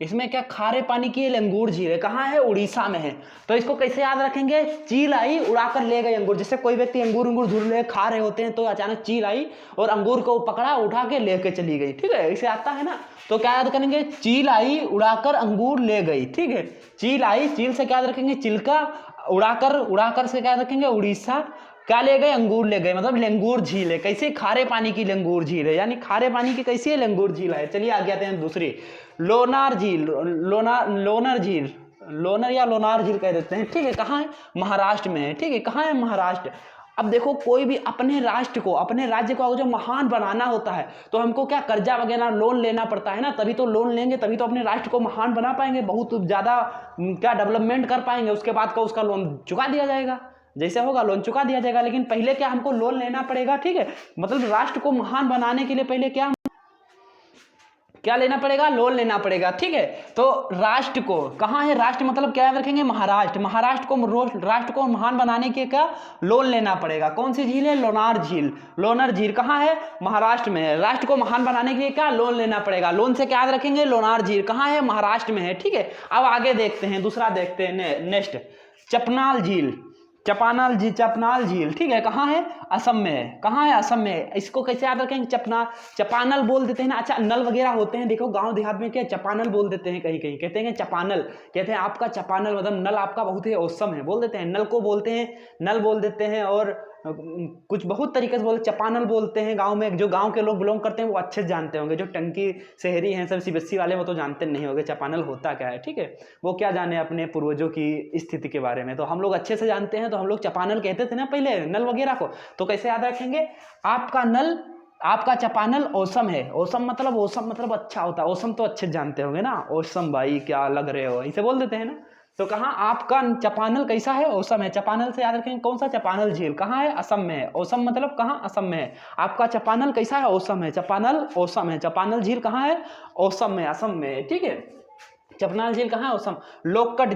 इसमें क्या, खारे पानी की लंगूर झील है, कहाँ है, उड़ीसा में है। तो इसको कैसे याद रखेंगे, चील आई उड़ाकर ले गई अंगूर। जैसे कोई व्यक्ति अंगूर झूल ले खा रहे होते हैं, तो अचानक चील आई और अंगूर को पकड़ा, उठा के लेके चली गई। ठीक है, इसे आता है ना, तो क्या याद करेंगे, चील आई उड़ाकर अंगूर ले गई। ठीक है, चील आई, चील से क्या याद रखेंगे, चिल्का, उड़ाकर से क्या याद रखेंगे, उड़ीसा, क्या ले गए, अंगूर ले गए, मतलब लेंगूर झील है। कैसे, खारे पानी की लेंगूर झील है, यानी खारे पानी की कैसी है, लेंगूर झील है। चलिए आगे आते हैं दूसरी, लोनार झील, लोनर झील, लोनर या लोनार झील कह देते हैं। ठीक है, कहाँ है, महाराष्ट्र में है। ठीक है, कहाँ है, महाराष्ट्र। अब देखो, कोई भी अपने राष्ट्र को, अपने राज्य को जो महान बनाना होता है, तो हमको क्या कर्जा वगैरह लोन लेना पड़ता है ना, तभी तो लोन लेंगे, तभी तो अपने राष्ट्र को महान बना पाएंगे, बहुत ज़्यादा क्या डेवलपमेंट कर पाएंगे। उसके बाद का उसका लोन चुका दिया जाएगा, जैसे होगा लोन चुका दिया जाएगा। लेकिन पहले क्या, हमको लोन लेना पड़ेगा। ठीक है, मतलब राष्ट्र को महान बनाने के लिए पहले क्या लेना पड़ेगा, लोन लेना पड़ेगा। ठीक है, तो राष्ट्र को, कहाँ है राष्ट्र, मतलब क्या याद रखेंगे, महाराष्ट्र। राष्ट्र को महान बनाने के क्या, लोन लेना पड़ेगा। कौन सी झील है, लोनार झील। लोनर झील कहाँ है, महाराष्ट्र में है। राष्ट्र को महान बनाने के लिए क्या, लोन लेना पड़ेगा। लोन से क्या याद रखेंगे, लोनार झील कहाँ है, महाराष्ट्र में है। ठीक है, अब आगे देखते हैं, दूसरा देखते हैं, नेक्स्ट, चपनाल झील, चपानल झील। ठीक है, कहाँ है, असम में है। कहाँ है, असम में। इसको कैसे याद रखेंगे, चपानल बोल देते हैं ना। अच्छा, नल वगैरह होते हैं, देखो गांव देहात में क्या चपानल बोल देते हैं, कहीं कहीं कहते हैं चपानल, कहते हैं आपका चपानल, मतलब नल आपका बहुत ही औसम है, बोल देते हैं। नल को बोलते हैं, नल बोल देते हैं, और कुछ बहुत तरीके से बोलते, चपानल बोलते हैं। गांव में जो गांव के लोग बिलोंग करते हैं वो अच्छे से जानते होंगे, जो टंकी शहरी हैं सब सीबीएसई वाले, वो तो जानते नहीं होंगे चपानल होता क्या है। ठीक है, वो क्या जाने अपने पूर्वजों की स्थिति के बारे में, तो हम लोग अच्छे से जानते हैं। तो हम लोग चपानल कहते थे ना पहले नल वगैरह को, तो कैसे याद रखेंगे, आपका नल, आपका चपानल औसम है। औसम मतलब अच्छा होता है। औसम तो अच्छे जानते होंगे ना, औसम भाई क्या लग रहे हो, इसे बोल देते हैं ना। तो कहाँ, आपका चपानल कैसा है, औसम है। चपानल से याद रखेंगे, कौन सा, चपानल झील कहाँ है, असम में है। औसम मतलब कहाँ, असम में है। आपका चपानल कैसा है, औसम है। चपानल औसम है। चपानल झील कहाँ है, औसम में, असम में है। ठीक है, चपनाल झील कहाँ है, असम। लोक्कट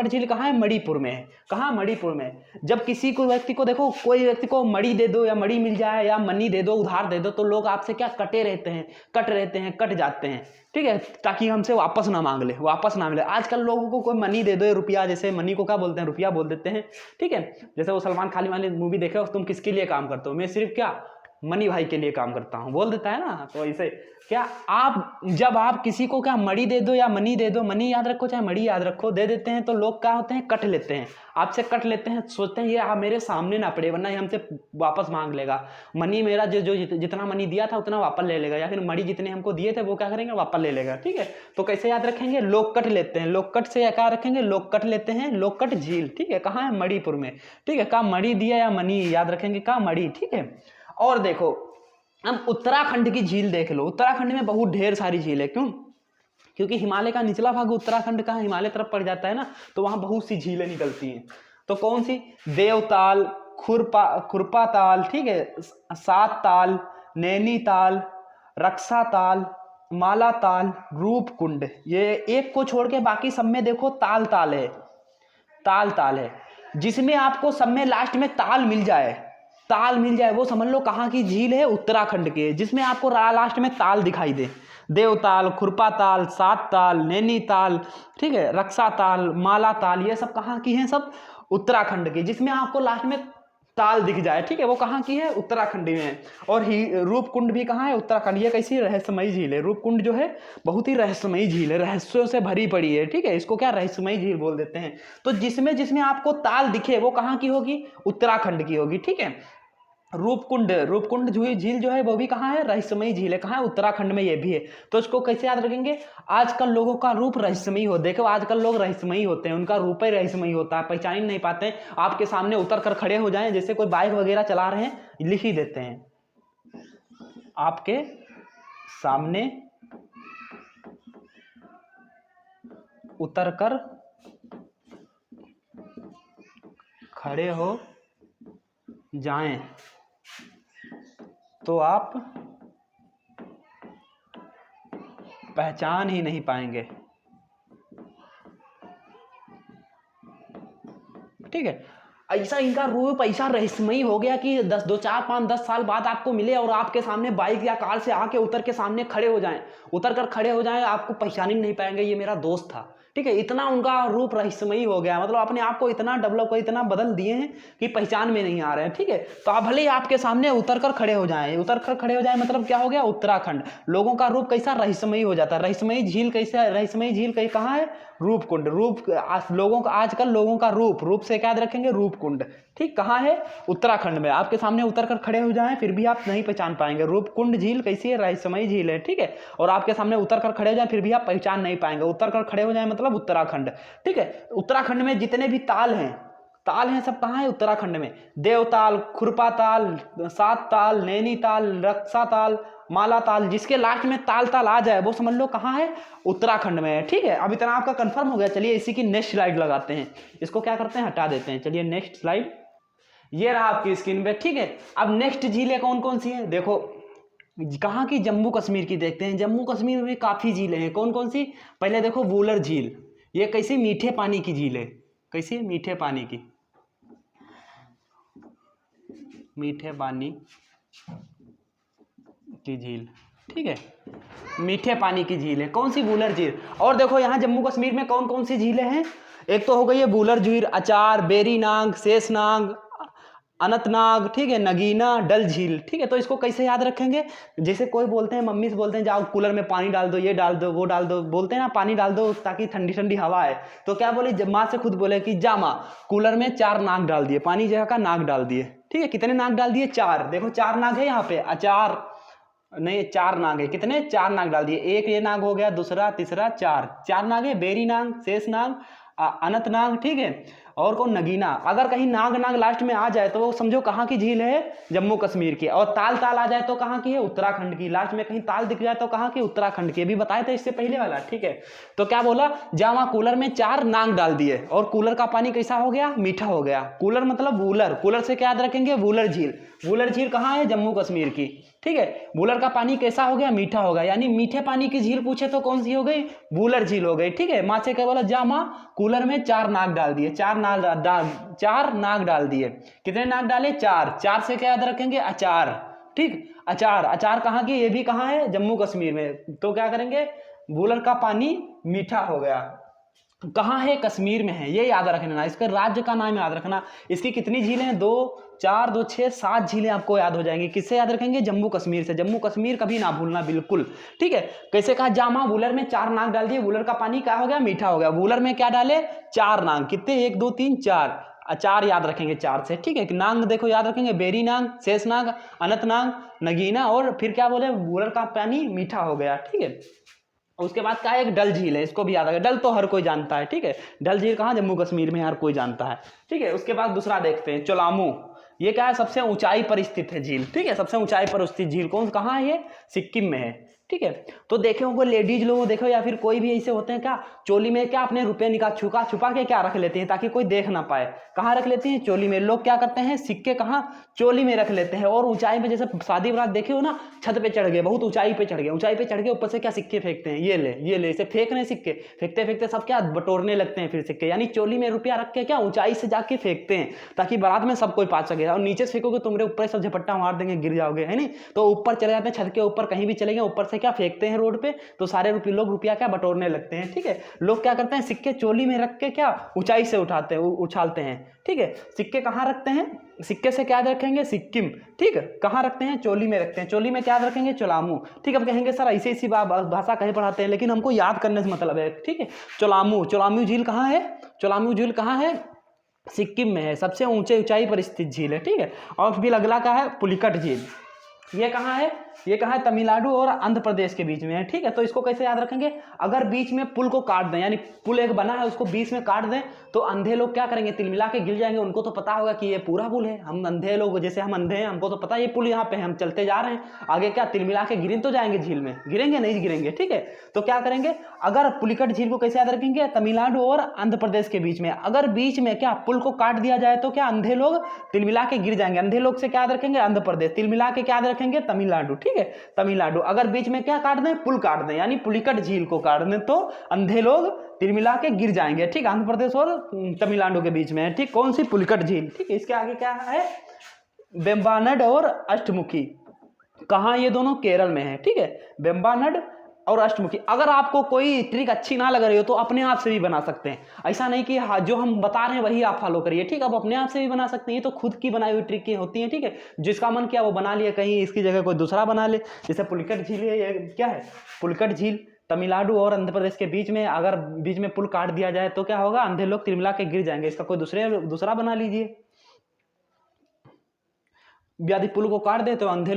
झील कहाँ है, मणिपुर में है। कहाँ, मणिपुर में। जब किसी को व्यक्ति को, देखो कोई व्यक्ति को मणि दे दो या मणि मिल जाए या मनी दे दो, उधार दे दो, तो लोग आपसे क्या, कट जाते हैं। ठीक है, ताकि हमसे वापस ना मिले। आजकल लोगों को कोई मनी दे दो, रुपया, जैसे मनी को क्या बोलते हैं, रुपया बोल देते हैं। ठीक है, जैसे वो सलमान खान वाली मूवी देखे हो, तुम किसके लिए काम करते हो, मैं सिर्फ क्या, मनी भाई के लिए काम करता हूँ, बोल देता है ना। तो ऐसे क्या आप जब आप किसी को क्या मड़ी दे दो या मनी दे दो, मनी याद रखो चाहे मड़ी याद रखो, दे देते हैं तो लोग क्या होते हैं, कट लेते हैं, आपसे कट लेते हैं, सोचते हैं ये आप मेरे सामने ना पड़े वरना ये हमसे वापस मांग लेगा। मनी मेरा जो जो जितना मनी दिया था उतना वापस ले लेगा, या फिर मड़ी जितने हमको दिए थे वो क्या करेंगे, वापस ले लेगा। ठीक है, तो कैसे याद रखेंगे, लोग कट लेते हैं, लोग कट से क्या रखेंगे, लोग कट लेते हैं, लोग कट झील। ठीक है, कहाँ है, मणिपुर में। ठीक है, कहाँ मड़ी दिया या मनी याद रखेंगे, कहाँ मड़ी। ठीक है, और देखो अब उत्तराखंड की झील देख लो। उत्तराखंड में बहुत ढेर सारी झील है, क्यों, क्योंकि हिमालय का निचला भाग उत्तराखंड का हिमालय तरफ पड़ जाता है ना, तो वहां बहुत सी झीलें निकलती हैं। तो कौन सी, देवताल, खुरपा ताल, ठीक है, सात ताल, नैनीताल, रक्षा ताल, माला ताल, रूप कुंड, ये एक को छोड़ के बाकी सब में देखो ताल ताल है, ताल ताल है। जिसमें आपको सब में लास्ट में ताल मिल जाए, ताल मिल जाए, वो समझ लो कहाँ की झील है, उत्तराखंड की है। जिसमें आपको लास्ट में ताल दिखाई दे, देवताल, खुरपा ताल, सात ताल, नैनीताल, ठीक है, रक्षा ताल, माला ताल, ये सब कहाँ की हैं, सब उत्तराखंड की। जिसमें आपको लास्ट में ताल दिख जाए, ठीक है, वो कहाँ की है, उत्तराखंड में है। और रूपकुंड भी कहाँ है, उत्तराखंड। ये कैसी रहस्यमयी झील है, रूपकुंड जो है बहुत ही रहस्यमयी झील है, रहस्यों से भरी पड़ी है। ठीक है, इसको क्या रहस्यमयी झील बोल देते हैं। तो जिसमें जिसमें आपको ताल दिखे वो कहाँ की होगी, उत्तराखंड की होगी। ठीक है, रूपकुंड झील जो है वो भी कहाँ है, रहस्यमयी झील है, कहाँ है, उत्तराखंड में ये भी है। तो इसको कैसे याद रखेंगे, आजकल लोगों का रूप रहस्यमयी हो, देखो आजकल लोग रहस्यमयी होते हैं, उनका रूप ही रहस्यमयी होता है, पहचान ही नहीं पाते हैं। आपके सामने उतर कर खड़े हो जाएं, जैसे कोई बाइक वगैरह चला रहे हैं, लिख ही देते हैं, आपके सामने उतर कर खड़े हो जाएं तो आप पहचान ही नहीं पाएंगे। ठीक है, ऐसा इनका रूप ऐसा रहस्यमयी हो गया कि 10 साल बाद आपको मिले और आपके सामने बाइक या कार से आके उतर के सामने खड़े हो जाएं, उतर कर खड़े हो जाएं, आपको पहचान ही नहीं पाएंगे ये मेरा दोस्त था। ठीक है, इतना उनका रूप रहस्यमयी हो गया, मतलब अपने आप को इतना डेवलप कर, इतना बदल दिए हैं कि पहचान में नहीं आ रहे हैं। ठीक है, तो आप भले ही आपके सामने उतर कर खड़े हो जाएं, उतर कर खड़े हो जाएं मतलब क्या हो गया, उत्तराखंड। लोगों का रूप कैसा रहस्यमयी हो जाता है। रहस्यमयी झील कैसा, रहस्यमयी झील कहीं कहाँ है, रूपकुंड। लोगों का आजकल लोगों का रूप से क्या याद रखेंगे, रूपकुंड। ठीक, कहाँ है, उत्तराखंड में। आपके सामने उतर कर खड़े हो जाएं फिर भी आप नहीं पहचान पाएंगे। रूपकुंड झील कैसी है, रहस्यमयी झील है। ठीक है, और आपके सामने उतर कर खड़े हो जाएं फिर भी आप पहचान नहीं पाएंगे। उतर कर खड़े हो जाएं मतलब उत्तराखंड। ठीक है, उत्तराखंड में जितने भी ताल हैं सब कहाँ है, उत्तराखंड में। देवताल, खुरपा ताल, सात ताल, नैनीताल, रक्षा ताल, माला ताल, जिसके लास्ट में ताल ताल आ जाए वो समझ लो कहाँ है, उत्तराखंड में है। ठीक है, अब इतना आपका कंफर्म हो गया। चलिए इसी की नेक्स्ट स्लाइड लगाते हैं, इसको क्या करते हैं, हटा देते हैं। चलिए नेक्स्ट स्लाइड, ये रहा आपकी स्क्रीन पे। ठीक है, अब नेक्स्ट झीलें कौन कौन सी हैं, देखो कहाँ की, जम्मू कश्मीर की देखते हैं। जम्मू कश्मीर में काफ़ी झीलें हैं, कौन कौन सी, पहले देखो वूलर झील, ये कैसी, मीठे पानी की झील है। कैसी है, मीठे पानी की, मीठे पानी की झील। ठीक है, मीठे पानी की झील है, कौन सी, वूलर झील। और देखो यहाँ जम्मू कश्मीर में कौन कौन सी झीलें हैं, एक तो हो गई है वूलर झील, अचार, बेरीनाग, शेषनाग, अनंतनाग, ठीक है, नगीना, डल झील। ठीक है, तो इसको कैसे याद रखेंगे, जैसे कोई बोलते हैं, मम्मी से बोलते हैं जाओ कूलर में पानी डाल दो, ये डाल दो, वो डाल दो, बोलते हैं ना पानी डाल दो ताकि ठंडी ठंडी हवा है। तो क्या बोले, जब माँ से खुद बोले कि जा माँ कूलर में 4 नाग डाल दिए, पानी जगह का नाग डाल दिए। ठीक है, कितने नाग डाल दिए, 4। देखो 4 नाग है यहाँ पे, अचार नहीं 4 नाग है, कितने, 4 नाग डाल दिए। एक ये नाग हो गया, दूसरा, तीसरा, 4 नाग है, बेरी नाग, शेष नाग, अनंतनाग। ठीक है, और कौन, नगीना। अगर कहीं नाग नाग लास्ट में आ जाए तो वो समझो कहाँ की झील है, जम्मू कश्मीर की। और ताल ताल आ जाए तो कहाँ की है, उत्तराखंड की। लास्ट में कहीं ताल दिख जाए तो कहाँ की, उत्तराखंड की। अभी बताए थे इससे पहले वाला। ठीक है, तो क्या बोला, जहाँ वहाँ कूलर में 4 नाग डाल दिए और कूलर का पानी कैसा हो गया, मीठा हो गया। कूलर मतलब वूलर, कूलर से क्या याद रखेंगे, वूलर झील। वूलर झील कहाँ है, जम्मू कश्मीर की। ठीक है, वूलर का पानी कैसा हो गया, मीठा हो गया। यानी मीठे पानी की झील पूछे तो कौन सी हो गई, वूलर झील हो गई। ठीक है, माँ से क्या बोला, जा माँ कूलर में 4 नाग डाल दिए, 4 नाग डाल दिए। कितने नाग डाले, 4 से क्या याद रखेंगे, अचार। ठीक, अचार कहाँ की, ये भी कहाँ है, जम्मू कश्मीर में। तो क्या करेंगे, वूलर का पानी मीठा हो गया। कहाँ है? कश्मीर में है, ये याद रखना। इसका राज्य का नाम याद रखना। इसकी कितनी झीलें हैं? 2 4 2 6 7 झीलें आपको याद हो जाएंगी। किससे याद रखेंगे? जम्मू कश्मीर से। जम्मू कश्मीर कभी ना भूलना, बिल्कुल, ठीक है। कैसे कहा? जामा वूलर में 4 नाग डाल दिए, वूलर का पानी क्या हो गया? मीठा हो गया। वूलर में क्या डाले? 4 नाग। कितने? 1 2 3 4। 4 याद रखेंगे 4 से, ठीक है। नाग देखो याद रखेंगे, बेरी नाग, शेष नाग, अनंत नाग, नगीना, और फिर क्या बोले? वूलर का पानी मीठा हो गया, ठीक है। उसके बाद क्या है? एक डल झील है, इसको भी याद रखें। डल तो हर कोई जानता है, ठीक है। डल झील कहाँ? जम्मू कश्मीर में, हर कोई जानता है, ठीक है। उसके बाद दूसरा देखते हैं, चोलामू। ये क्या है? सबसे ऊंचाई पर स्थित है झील, ठीक है। सबसे ऊंचाई पर स्थित झील कौन, कहाँ है ये? सिक्किम में है, ठीक है। तो देखे होंगे लेडीज लोग, देखो या फिर कोई भी ऐसे होते हैं क्या, चोली में क्या अपने रुपए निकाल छुपा छुपा के क्या रख लेते हैं ताकि कोई देख ना पाए। कहाँ रख लेते हैं? चोली में। लोग क्या करते हैं? सिक्के कहाँ? चोली में रख लेते हैं। और ऊंचाई में, जैसे शादी बारात देखे हो ना, छत पे चढ़ गए, बहुत ऊंचाई पे चढ़ गए, ऊंचाई पे चढ़ के ऊपर से क्या सिक्के फेंकते हैं, ये ले इसे फेंक रहे सिक्के, फेंकते फेंकते सब क्या बटोरने लगते हैं फिर सिक्के। यानी चोली में रुपया रख के क्या ऊंचाई से जाके फेंकते हैं ताकि बारात में सब कोई पा सके। और नीचे से फेंकोगे तुम्हारे ऊपर सब झपट्टा मार देंगे, गिर जाओगे, है नहीं। तो ऊपर चले जाते हैं, छत के ऊपर कहीं भी चले गए, ऊपर से क्या फेंकते हैं रोड पे, तो सारे लोग रुपया क्या बटोरने लगते हैं, ठीक है। लोग क्या करते हैं? सिक्के चोली में रख के क्या ऊंचाई से उठाते हैं, उछालते हैं, ठीक है। सिक्के कहाँ रखते हैं? सिक्के से क्या याद रखेंगे? सिक्किम, ठीक है। कहाँ रखते हैं? चोली में रखते हैं। चोली में क्या याद रखेंगे? चोलामू, ठीक है। अब कहेंगे सर ऐसी ऐसी भाषा कहीं पढ़ाते हैं, लेकिन हमको याद करने से मतलब है, ठीक है। चोलामू, चोलामू झील कहाँ है? चोलामू झील कहाँ है? सिक्किम में है, सबसे ऊंचाई पर स्थित झील है, ठीक है। और फिर अगला का है पुलिकट झील। ये कहाँ है? ये कहाँ है? तमिलनाडु और आंध्र प्रदेश के बीच में है, ठीक है। तो इसको कैसे याद रखेंगे? अगर बीच में पुल को काट दें, यानी पुल एक बना है उसको बीच में काट दें, तो अंधे लोग क्या करेंगे? तिलमिला के गिर जाएंगे। उनको तो पता होगा कि ये पूरा पुल है। हम अंधे लोग, जैसे हम अंधे हैं, हमको तो पता है ये पुल यहाँ पे है, हम चलते जा रहे हैं, आगे क्या तिलमिला के गिर तो जाएंगे झील में? गिरेंगे नहीं? गिरेंगे, ठीक है। तो क्या करेंगे? अगर पुलिकट झील को कैसे याद रखेंगे? तमिलनाडु और आंध्र प्रदेश के बीच में। अगर बीच में क्या पुल को काट दिया जाए तो क्या अंधे लोग तिलमिला के गिर जाएंगे। अंधे लोग से क्या याद रखेंगे? आंध्र प्रदेश। तिलमिला के क्या याद रखेंगे? तमिलनाडु, ठीक है। तमिलनाडु। अगर बीच में क्या काट दें? पुल काट दें, यानी पुलिकट झील को काट दें, तो अंधे लोग तिलमिला के गिर जाएंगे, ठीक। आंध्र प्रदेश और तमिलनाडु के बीच में है, ठीक। कौन सी? पुलिकट झील, ठीक है। इसके आगे क्या है? वेम्बानड और अष्टमुखी। कहाँ? ये दोनों केरल में है, ठीक है। वेम्बानड और अष्टमुखी। अगर आपको कोई ट्रिक अच्छी ना लग रही हो तो अपने आप से भी बना सकते हैं। ऐसा नहीं कि जो हम बता रहे हैं वही आप फॉलो करिए, ठीक है। आप अपने आप से भी बना सकते हैं, ये तो खुद की बनाई हुई ट्रिक होती हैं, ठीक है। जिसका मन किया वो बना लिया, कहीं इसकी जगह कोई दूसरा बना ले। जैसे पुलिकट झील है, ये क्या है? पुलिकट झील तमिलनाडु और आंध्र प्रदेश के बीच में, अगर बीच में पुल काट दिया जाए तो क्या होगा? अंधे लोग तिलमिला के गिर जाएंगे। इसका कोई दूसरा बना लीजिए। यदि पुल को काट दे तो अंधे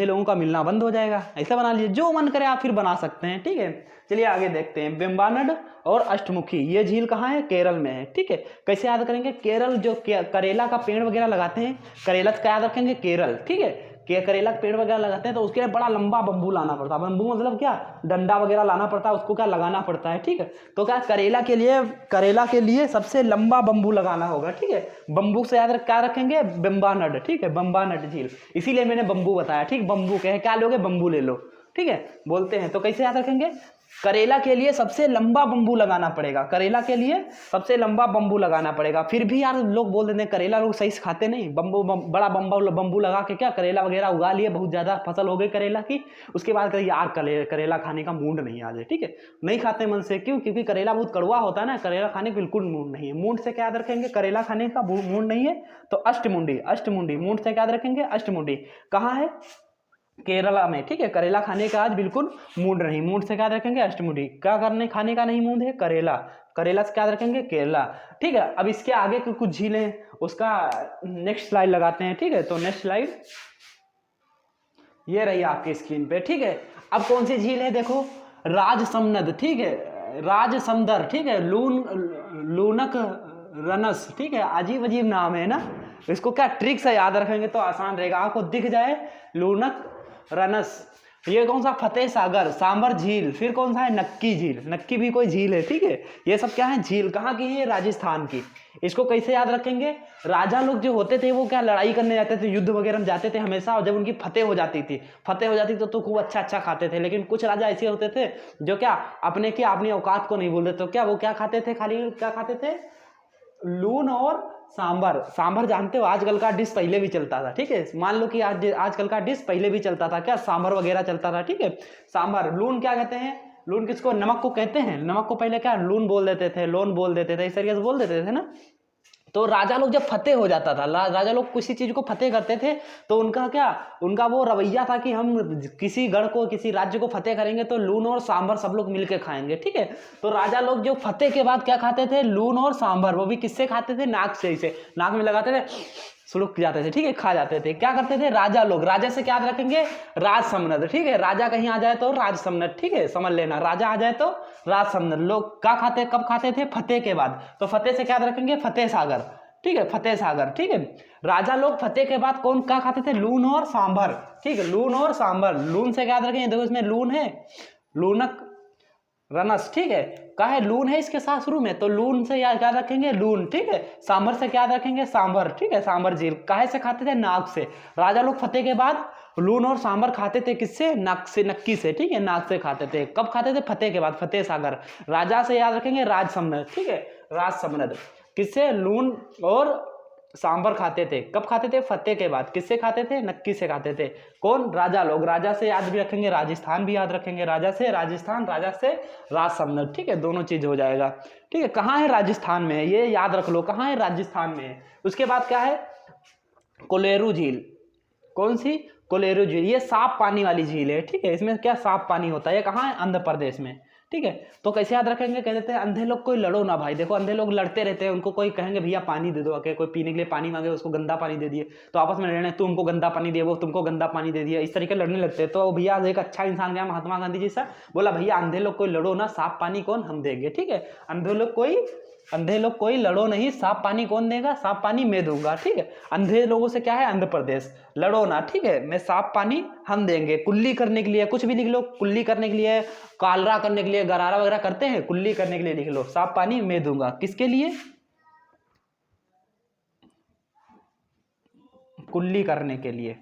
लोगों का मिलना बंद हो जाएगा। ऐसा बना लीजिए, जो मन करे आप फिर बना सकते हैं, ठीक है। चलिए आगे देखते हैं, वेम्बानड और अष्टमुखी। ये झील कहाँ है? केरल में है, ठीक है। कैसे याद करेंगे? केरल जो करेला का पेड़ वगैरह लगाते हैं, करेला का याद रखेंगे? केरल, ठीक है। करेला का पेड़ वगैरह लगाते हैं तो उसके लिए बड़ा लंबा बम्बू लाना पड़ता है। बम्बू मतलब क्या? डंडा वगैरह लाना पड़ता है, उसको क्या लगाना पड़ता है, ठीक है। तो क्या करेला के लिए सबसे लंबा बम्बू लगाना होगा, ठीक है। बम्बू से याद क्या रखेंगे? वेम्बानड, ठीक है। वेम्बानड झील, इसीलिए मैंने बम्बू बताया, ठीक। बम्बू कहे क्या लोगे? बम्बू ले लो, ठीक है। बोलते हैं तो कैसे याद रखेंगे? करेला के लिए सबसे लंबा बम्बू लगाना पड़ेगा। करेला के लिए सबसे लंबा बम्बू लगाना पड़ेगा। फिर भी यार लोग बोल देते हैं करेला लोग सही से खाते नहीं। बड़ा बम्बू लगा के क्या करेला वगैरह उगा लिए, बहुत ज़्यादा फसल हो गई करेला की। उसके बाद कहीं यार करेला खाने का मूड नहीं आ जाए, ठीक है। नहीं खाते मन से, क्यों? क्योंकि करेला बहुत कड़वा होता है ना, करेला खाने का बिल्कुल मूड नहीं है। मूड से क्या याद रखेंगे? करेला खाने का मूड नहीं है तो अष्टमुंडी मूड से क्या याद रखेंगे? अष्टमुंडी कहाँ है? केरला में, ठीक है। करेला खाने का आज बिल्कुल मूड नहीं। मूड से क्या रखेंगे? अष्टमुडी। क्या करने खाने का नहीं मूड है? करेला। करेला से क्या रखेंगे? केरला, ठीक है। अब इसके आगे की कुछ झीलें, उसका नेक्स्ट स्लाइड लगाते हैं, ठीक है। तो नेक्स्ट स्लाइड ये रही आपकी स्क्रीन पे, ठीक है। अब कौन सी झील है? देखो, राजसमंद, ठीक है। राजसमंदर, ठीक है। लूनक रनस, ठीक है। अजीब अजीब नाम है ना। इसको क्या ट्रिक से याद रखेंगे तो आसान रहेगा। आपको दिख जाए लूनक रनस। ये कौन सा? फतेह सागर, सांबर झील। फिर कौन सा है? नक्की झील। नक्की भी कोई झील है, ठीक है। ये सब क्या है? झील। कहाँ की है? राजस्थान की। इसको कैसे याद रखेंगे? राजा लोग जो होते थे वो क्या लड़ाई करने जाते थे, युद्ध वगैरह में जाते थे हमेशा, और जब उनकी फतेह हो जाती थी तो खूब अच्छा अच्छा खाते थे। लेकिन कुछ राजा ऐसे होते थे जो क्या अपनी औकात को नहीं बोलते, तो क्या वो क्या खाते थे? खाली क्या खाते थे? लून और सांभर जानते हो? आजकल का डिश पहले भी चलता था, ठीक है। मान लो कि आजकल का डिश पहले भी चलता था, क्या सांभर वगैरह चलता था, ठीक है। सांभर। लून क्या कहते हैं? लून किसको, नमक को कहते हैं। नमक को पहले क्या लून बोल देते थे, लोन बोल देते थे, इस तरीके से बोल देते थे ना। तो राजा लोग जब फतेह हो जाता था, राजा लोग किसी चीज को फतेह करते थे, तो उनका क्या, उनका वो रवैया था कि हम किसी गढ़ को, किसी राज्य को फतेह करेंगे तो लून और सांभर सब लोग मिलके खाएंगे, ठीक है। तो राजा लोग जो फतेह के बाद क्या खाते थे, लून और सांभर, वो भी किससे खाते थे, नाक से, इसे नाक में लगाते थे, सुलग जाते थे, ठीक है, खा जाते थे। क्या करते थे राजा लोग, राजा से क्या रखेंगे, राज समनद, ठीक है, राजा कहीं आ जाए तो राज समनद, ठीक है, समझ लेना, राजा आ जाए तो राज समनद। लोग क्या खाते, कब खाते थे, फतेह के बाद। तो फतेह से क्या रखेंगे, फतेह सागर, ठीक है, फतेह सागर, ठीक है। राजा लोग फतेह के बाद कौन क्या खाते थे, लून और सांभर, ठीक है, लून और सांभर। लून से क्या रखेंगे, देखो इसमें लून है, लूनक रनस, ठीक है, क्या है, लून है इसके साथ शुरू में, तो लून से याद क्या रखेंगे, लून, ठीक है। सांभर से क्या रखेंगे, सांभर, ठीक है, सांभर झील। काहे से खाते थे, नाक से। राजा लोग फतेह के बाद लून और सांभर खाते थे, किससे, नाक से, नक्की से, ठीक है, नाक से खाते थे। कब खाते थे, फतेह के बाद, फतेह सागर। राजा से याद रखेंगे राज समनद, ठीक है, राज समनद। किससे, लून और सांभर खाते थे, कब खाते थे, फतेह के बाद। किससे खाते थे, नक्की से खाते थे। कौन, राजा लोग। राजा से याद भी रखेंगे, राजस्थान भी याद रखेंगे, राजा से राजस्थान, राजा से राज समनद, ठीक है, दोनों चीज हो जाएगा, ठीक है। कहाँ है, राजस्थान में है, ये याद रख लो, कहाँ है, राजस्थान में है। उसके बाद क्या है, कोलेरू झील। कौन सी, कोलेरू झील, ये साफ पानी वाली झील है, ठीक है। इसमें क्या साफ पानी होता है, ये कहाँ है, आंध्र प्रदेश में, ठीक है। तो कैसे याद रखेंगे, कह देते हैं अंधे लोग कोई लड़ो ना भाई। देखो अंधे लोग लड़ते रहते हैं, उनको कोई कहेंगे भैया पानी दे दो, आके कोई पीने के लिए पानी मांगे, उसको गंदा पानी दे दिए, तो आपस में लड़ने, तू हमको गंदा पानी दे, वो तुमको गंदा पानी दे दिया, इस तरीके लड़ने लगते हैं। तो भैया एक अच्छा इंसान गया महात्मा गांधी जी से, बोला भैया अंधे लोग कोई लड़ो ना, साफ पानी कौन, हम देंगे, ठीक है। अंधे लोग कोई लड़ो नहीं, साफ पानी कौन देगा, साफ पानी मैं दूंगा, ठीक है। अंधे लोगों से क्या है, आंध्र प्रदेश, लड़ो ना, ठीक है, मैं साफ पानी हम देंगे। कुल्ली करने के लिए कुछ भी लिख लो, कुल्ली करने के लिए, कालरा करने के लिए, गरारा वगैरह करते हैं, कुल्ली करने के लिए लिख लो, साफ पानी मैं दूंगा। किसके लिए, कुल्ली करने के लिए,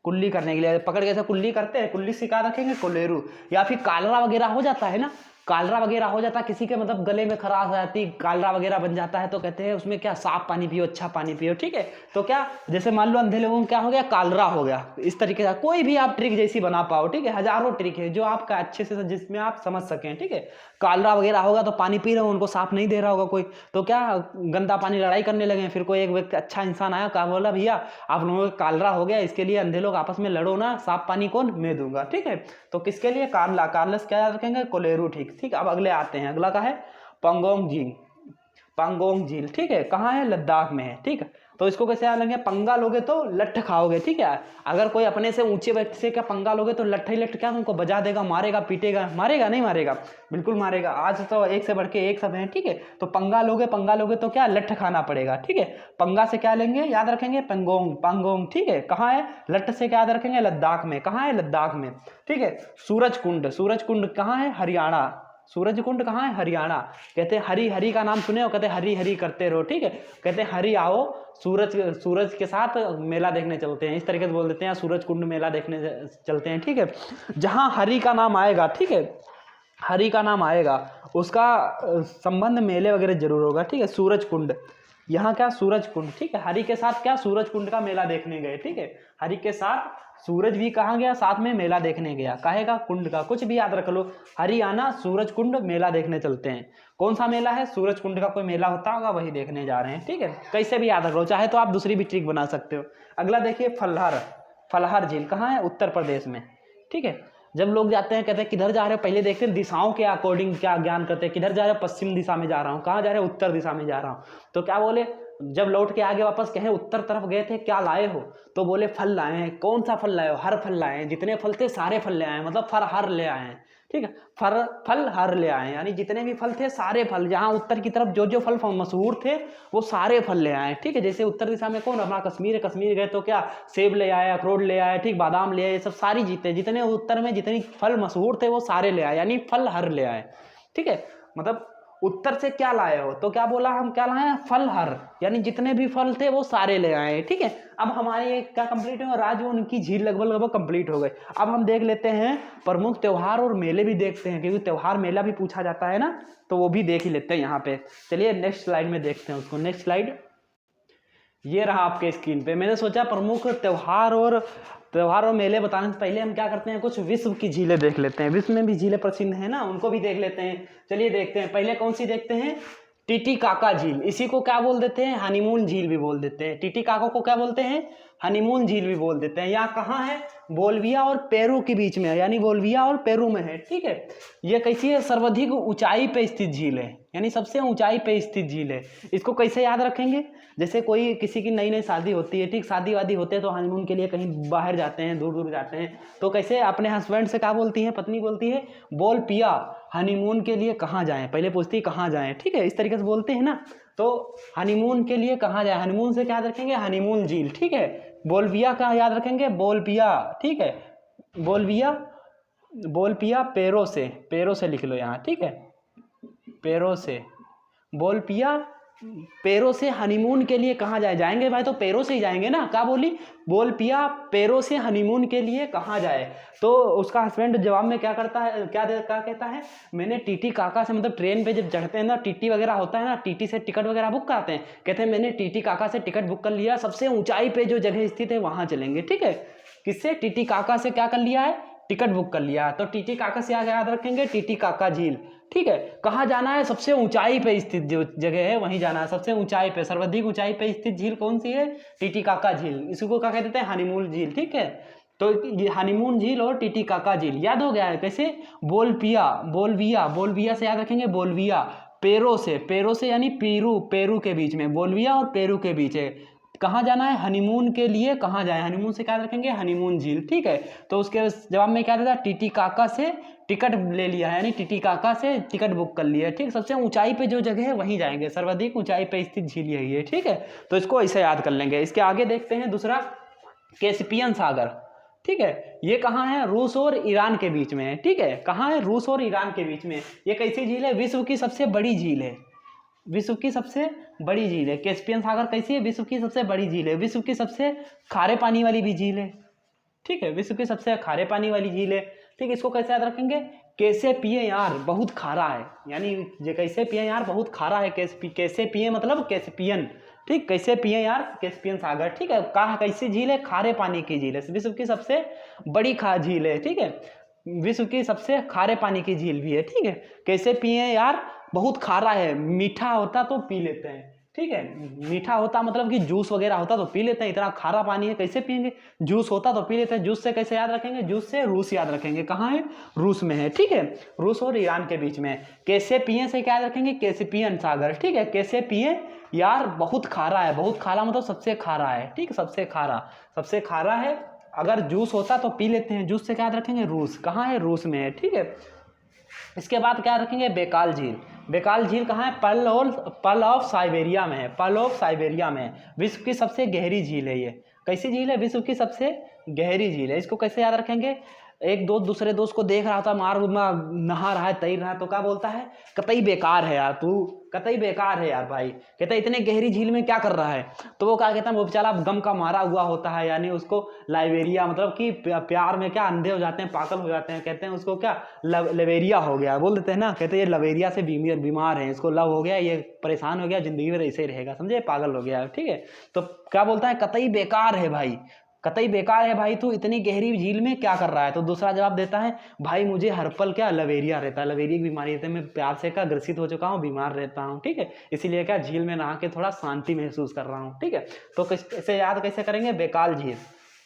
कुल्ली करने के लिए, पकड़ के ऐसे कुल्ली करते हैं, कुल्ली से क्या रखेंगे, कोलेरू। या फिर कालरा वगैरह हो जाता है ना, कालरा वगैरह हो जाता है, किसी के मतलब गले में खराश आ जाती, कालरा वगैरह बन जाता है, तो कहते हैं उसमें क्या, साफ पानी पियो, अच्छा पानी पियो, ठीक है। तो क्या, जैसे मान लो अंधे लोगों को क्या हो गया, कालरा हो गया, इस तरीके से कोई भी आप ट्रिक जैसी बना पाओ, ठीक है, हजारों ट्रिक है जो आपका अच्छे से जिसमें आप समझ सकें, ठीक है। कालरा वगैरह होगा तो पानी पी रहे हो, उनको साफ नहीं दे रहा होगा कोई, तो क्या गंदा पानी, लड़ाई करने लगे। फिर कोई एक व्यक्ति अच्छा इंसान आया, कहा, बोला भैया आप लोगों को कालरा हो गया, इसके लिए अंधे लोग आपस में लड़ो ना, साफ पानी कौन, मैं दूंगा, ठीक है। तो किसके लिए, कालरा, कालरा से क्या याद रखेंगे, कोलेरू, ठीक, ठीक। अब अगले आते हैं, अगला का है पंगोंग झील, पंगोंग झील, ठीक है, कहाँ है, लद्दाख में है, ठीक है। तो इसको कैसे याद रखेंगे, पंगा लोगे तो लठ खाओगे, ठीक है। अगर कोई अपने से ऊंचे व्यक्ति से क्या पंगा लोगे तो लठ ही लठ, क्या तुमको बजा देगा, मारेगा, पीटेगा, मारेगा नहीं मारेगा, बिल्कुल मारेगा। आज तो एक से बढ़ के एक सब है, ठीक है। तो पंगा लोगे तो क्या, लठ खाना पड़ेगा, ठीक है। पंगा से क्या लेंगे, याद रखेंगे, पंगोंग, पंगोंग, ठीक है, कहाँ है, लठ से क्या याद रखेंगे, लद्दाख में, कहाँ है, लद्दाख में, ठीक है। सूरज कुंड, सूरज कुंड कहाँ है, हरियाणा, सूरज कुंड कहाँ है, हरियाणा। कहते हैं हरी, हरी का नाम सुने हो, कहते हैं हरी हरी करते रहो, ठीक है। कहते हैं हरी आओ, सूरज के साथ मेला देखने चलते हैं, इस तरीके से बोल देते हैं, सूरज कुंड मेला देखने चलते हैं, ठीक है। जहाँ हरी का नाम आएगा, ठीक है, हरी का नाम आएगा, उसका संबंध मेले वगैरह जरूर होगा, ठीक है। सूरज कुंड, यहाँ क्या, सूरज कुंड, ठीक है, हरि के साथ क्या, सूरज कुंड का मेला देखने गए, ठीक है। हरि के साथ सूरज भी कहाँ गया, साथ में मेला देखने गया, काहे का, कुंड का, कुछ भी याद रख लो। हरियाणा सूरज कुंड मेला देखने चलते हैं। कौन सा मेला है, सूरज कुंड का कोई मेला होता होगा, वही देखने जा रहे हैं, ठीक है। कैसे भी याद रख लो, चाहे तो आप दूसरी भी ट्रिक बना सकते हो। अगला देखिए, फल्हार, फल्हार झील कहाँ है, उत्तर प्रदेश में, ठीक है। जब लोग जाते हैं, कहते हैं किधर जा रहे हो, पहले देखते हैं दिशाओं के अकॉर्डिंग क्या ज्ञान करते हैं, किधर जा रहे हो, पश्चिम दिशा में जा रहा हूँ, कहाँ जा रहे हो, उत्तर दिशा में जा रहा हूँ। तो क्या बोले, जब लौट के आगे वापस कहें उत्तर तरफ गए थे, क्या लाए हो, तो बोले फल लाए हैं। कौन सा फल लाए हो, हर फल लाए हैं, जितने फल थे सारे फल ले आए हैं, मतलब फल हर ले आए हैं, ठीक है। फल हर ले आए, यानी जितने भी फल थे सारे फल, जहाँ उत्तर की तरफ जो जो फल मशहूर थे वो सारे फल ले आए, ठीक है। जैसे उत्तर दिशा में कौन, अपना कश्मीर है, कश्मीर गए तो क्या, सेब ले आए, अखरोट ले आए, ठीक, बादाम ले आए, ये सब सारी जीते, जितने उत्तर में जितनी फल मशहूर थे वो सारे ले आए, यानी फल हर ले आए, ठीक है। मतलब उत्तर से क्या लाए हो, तो क्या बोला, हम क्या लाए हैं, फल हर, यानी जितने भी फल थे वो सारे ले आए, ठीक है। अब हमारे क्या कंप्लीट हो, राज्य उनकी झील लगभग कंप्लीट हो गए। अब हम देख लेते हैं प्रमुख त्योहार और मेले भी देखते हैं, क्योंकि त्योहार मेला भी पूछा जाता है ना, तो वो भी देख ही लेते हैं यहाँ पे। चलिए नेक्स्ट स्लाइड में देखते हैं उसको, नेक्स्ट स्लाइड। ये रहा आपके स्क्रीन पे। मैंने सोचा प्रमुख त्यौहार और मेले बताने से पहले हम क्या करते हैं, कुछ विश्व की झीलें देख लेते हैं। विश्व में भी झीलें प्रसिद्ध हैं ना, उनको भी देख लेते हैं। चलिए देखते हैं, पहले कौन सी देखते हैं, टीटीकाका झील। इसी को क्या बोल देते हैं, हनीमून झील भी बोल देते हैं। टीटीकाका को क्या बोलते हैं, हनीमून झील भी बोल देते हैं। यहाँ कहाँ है, बोल्विया और पेरू के बीच में है, यानी बोल्विया और पेरू में है। ठीक है, ये कैसी है, सर्वाधिक ऊंचाई पे स्थित झील है, यानी सबसे ऊंचाई पे स्थित झील है। इसको कैसे याद रखेंगे, जैसे कोई किसी की नई नई शादी होती है, ठीक, शादी वादी होते हैं तो हनीमून के लिए कहीं बाहर जाते हैं, दूर दूर जाते हैं, तो कैसे अपने हस्बैंड से क्या बोलती है, पत्नी बोलती है, बोल पिया हनीमून के लिए कहाँ जाएं, पहले पूछती है कहाँ जाएं। ठीक है, इस तरीके से बोलते हैं ना। तो हनीमून के लिए कहाँ जाए, हनीमून से क्या याद रखेंगे, हनीमून झील। ठीक है, बोल्विया का याद रखेंगे, बोलपिया। ठीक है, बोलपिया पेरो से लिख लो यहाँ। ठीक है, पेरो से, बोलपिया पेरो से हनीमून के लिए कहाँ जाएंगे भाई, तो पेरो से ही जाएंगे ना। क्या बोली, बोलपिया पेरो से हनीमून के लिए कहाँ जाए। तो उसका हस्बैंड जवाब में क्या करता है, क्या कहता है, मैंने टीटीकाका से, मतलब ट्रेन पे जब चढ़ते हैं ना, टीटी वगैरह होता है ना, टीटी से टिकट वगैरह बुक कराते हैं, कहते हैं मैंने टीटीकाका से टिकट बुक कर लिया, सबसे ऊंचाई पे जो जगह स्थित है वहां चलेंगे। ठीक है, किससे, टीटीकाका से क्या कर लिया है, टिकट बुक कर लिया। तो टीटीकाका से याद रखेंगे, टीटीकाका झील। ठीक है, कहाँ जाना है, सबसे ऊंचाई पे स्थित जो जगह है वहीं जाना है, सबसे ऊंचाई पे, सर्वाधिक ऊंचाई पे स्थित झील कौन सी है, टीटीकाका झील। इसको क्या कहते हैं, हनीमून झील। ठीक है, तो ये हनीमून झील और टीटीकाका झील याद हो गया है। कैसे, बोल्विया से याद रखेंगे, बोल्विया पेरो से यानी पेरू के बीच में, बोल्विया और पेरू के बीच है। कहाँ जाना है, हनीमून के लिए कहाँ जाए, हनीमून से क्या रखेंगे, हनीमून झील। ठीक है, तो उसके जवाब में क्या देता, टीटीकाका से टिकट ले लिया है, यानी टीटीकाका से टिकट बुक कर लिया है। ठीक, सबसे ऊंचाई पे जो जगह है वहीं जाएंगे, सर्वाधिक ऊंचाई पे स्थित झील यही है। ठीक है, तो इसको ऐसे याद कर लेंगे। इसके आगे देखते हैं दूसरा, कैस्पियन सागर। ठीक है, ये कहाँ है, रूस और ईरान के बीच में है। ठीक है, कहाँ है, रूस और ईरान के बीच में। ये कैसी झील है, विश्व की सबसे बड़ी झील है, विश्व की सबसे बड़ी झील है। कैस्पियन सागर कैसी है, विश्व की सबसे बड़ी झील है, विश्व की सबसे खारे पानी वाली भी झील है। ठीक है, विश्व की सबसे खारे पानी वाली झील है। ठीक, इसको कैसे याद रखेंगे, कैसे पिए यार बहुत खारा है, यानी ये कैसे पिए यार बहुत खारा है, कैसे पिए मतलब कैस्पियन। ठीक, कैसे पिए यार, कैस्पियन सागर। ठीक है, कहाँ कैसी झील है, खारे पानी की झील है, विश्व की सबसे बड़ी झील है। ठीक है, विश्व की सबसे खारे पानी की झील भी है। ठीक है, कैसे पिए यार बहुत खारा है, मीठा होता तो पी लेते हैं। ठीक है, मीठा होता मतलब कि जूस वगैरह होता तो पी लेते हैं, इतना खारा पानी है कैसे पिएंगे, जूस होता तो पी लेते हैं। जूस से कैसे याद रखेंगे, जूस से रूस याद रखेंगे, कहाँ है, रूस में है। ठीक है, रूस और ईरान के बीच में। कैसे पिए से क्या याद रखेंगे, कैस्पियन सागर। ठीक है, कैसे पिए यार बहुत खारा है, बहुत खारा मतलब सबसे खारा है। ठीक, सबसे खारा है, अगर जूस होता तो पी लेते हैं, जूस से क्या याद रखेंगे, रूस, कहाँ है, रूस में है। ठीक है, इसके बाद क्या रखेंगे, बेकाल झील। बेकाल झील कहाँ है, पर्ल ऑफ साइबेरिया में है, पर्ल ऑफ साइबेरिया में है। विश्व की सबसे गहरी झील है ये। कैसी झील है, विश्व की सबसे गहरी झील है। इसको कैसे याद रखेंगे, एक दोस्त दूसरे दोस्त को देख रहा था नहा रहा है, तैर रहा है, तो क्या बोलता है, कतई बेकार है यार तू, कतई बेकार है यार भाई। कहता है इतने गहरी झील में क्या कर रहा है, तो वो क्या कहता है, वो बेचारा गम का मारा हुआ होता है, यानी उसको लाइबेरिया मतलब कि प्यार में क्या अंधे हो जाते हैं, पागल हो जाते हैं, कहते हैं उसको क्या लवेरिया हो गया, बोल देते हैं ना, कहते हैं ये लवेरिया से बीमार है, इसको लव हो गया, ये परेशान हो गया, जिंदगी में ऐसे ही रहेगा, समझे, पागल हो गया। ठीक है, तो क्या बोलता है, कतई बेकार है भाई, कतई बेकार है भाई, तू इतनी गहरी झील में क्या कर रहा है। तो दूसरा जवाब देता है, भाई मुझे हर पल क्या लवेरिया रहता है, लवेरिया की बीमारी रहती है, मैं प्यार से क्या ग्रसित हो चुका हूँ, बीमार रहता हूँ। ठीक है, इसीलिए क्या झील में नहा के थोड़ा शांति महसूस कर रहा हूँ। ठीक है, तो इसे याद कैसे करेंगे, बेकाल झील।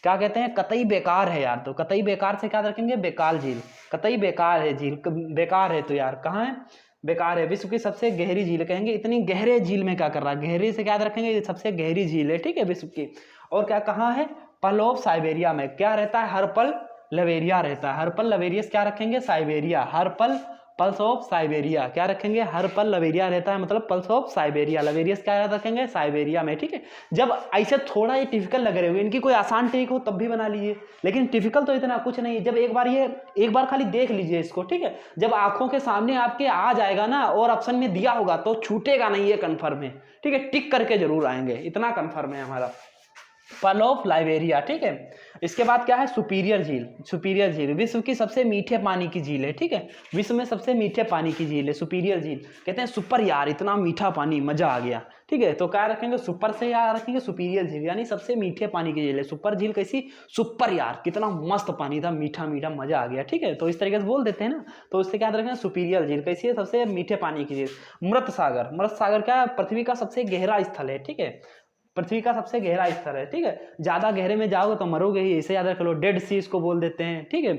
क्या कहते हैं, कतई बेकार है यार, तो कतई बेकार से क्या रखेंगे, बेकाल झील। कतई बेकार है झील, बेकार है तो यार कहाँ है, बेकार है। विश्व की सबसे गहरी झील कहेंगे, इतनी गहरे झील में क्या कर रहा है, गहरे से क्या रखेंगे, ये सबसे गहरी झील है। ठीक है, विश्व की। और क्या कहाँ है, पर्ल ऑफ साइबेरिया में। क्या रहता है, हर पल लवेरिया रहता है, हर पल लवेरियस क्या रखेंगे, साइबेरिया, हर पल पल्स ऑफ साइबेरिया, क्या रखेंगे, हर पल लवेरिया रहता है, मतलब पल्स ऑफ साइबेरिया, लवेरियस क्या रखेंगे, साइबेरिया में। ठीक है, जब ऐसे थोड़ा ये टिपिकल लग रहे हो, इनकी कोई आसान ट्रिक हो तब भी बना लीजिए, लेकिन टिपिकल तो इतना कुछ नहीं है। जब एक बार खाली देख लीजिए इसको। ठीक है, जब आंखों के सामने आपके आ जाएगा ना और ऑप्शन में दिया होगा तो छूटेगा नहीं, ये कन्फर्म है। ठीक है, टिक करके जरूर आएंगे, इतना कन्फर्म है हमारा, पर्ल ऑफ लाइबेरिया। ठीक है, इसके बाद क्या है, सुपीरियर झील। सुपीरियर झील विश्व की सबसे मीठे पानी की झील है। ठीक है, विश्व में सबसे मीठे पानी की झील है सुपीरियर झील। कहते हैं सुपर यार, इतना मीठा पानी, मजा आ गया। ठीक है, तो क्या रखेंगे सुपर से या रखेंगे सुपीरियर झील, यानी सबसे मीठे पानी की झील है। सुपर झील कैसी, सुपर यार कितना मस्त पानी था, मीठा मीठा मजा आ गया। ठीक है, तो इस तरीके से बोल देते हैं ना, तो उससे क्या रखेंगे सुपीरियर झील कैसी है, सबसे मीठे पानी की झील। मृत सागर, मृत सागर क्या है, पृथ्वी का सबसे गहरा स्थल है। ठीक है, पृथ्वी का सबसे गहरा स्तर है। ठीक है, ज्यादा गहरे में जाओगे तो मरोगे ही, इसे याद रख लो। डेड सी इसको बोल देते हैं। ठीक है,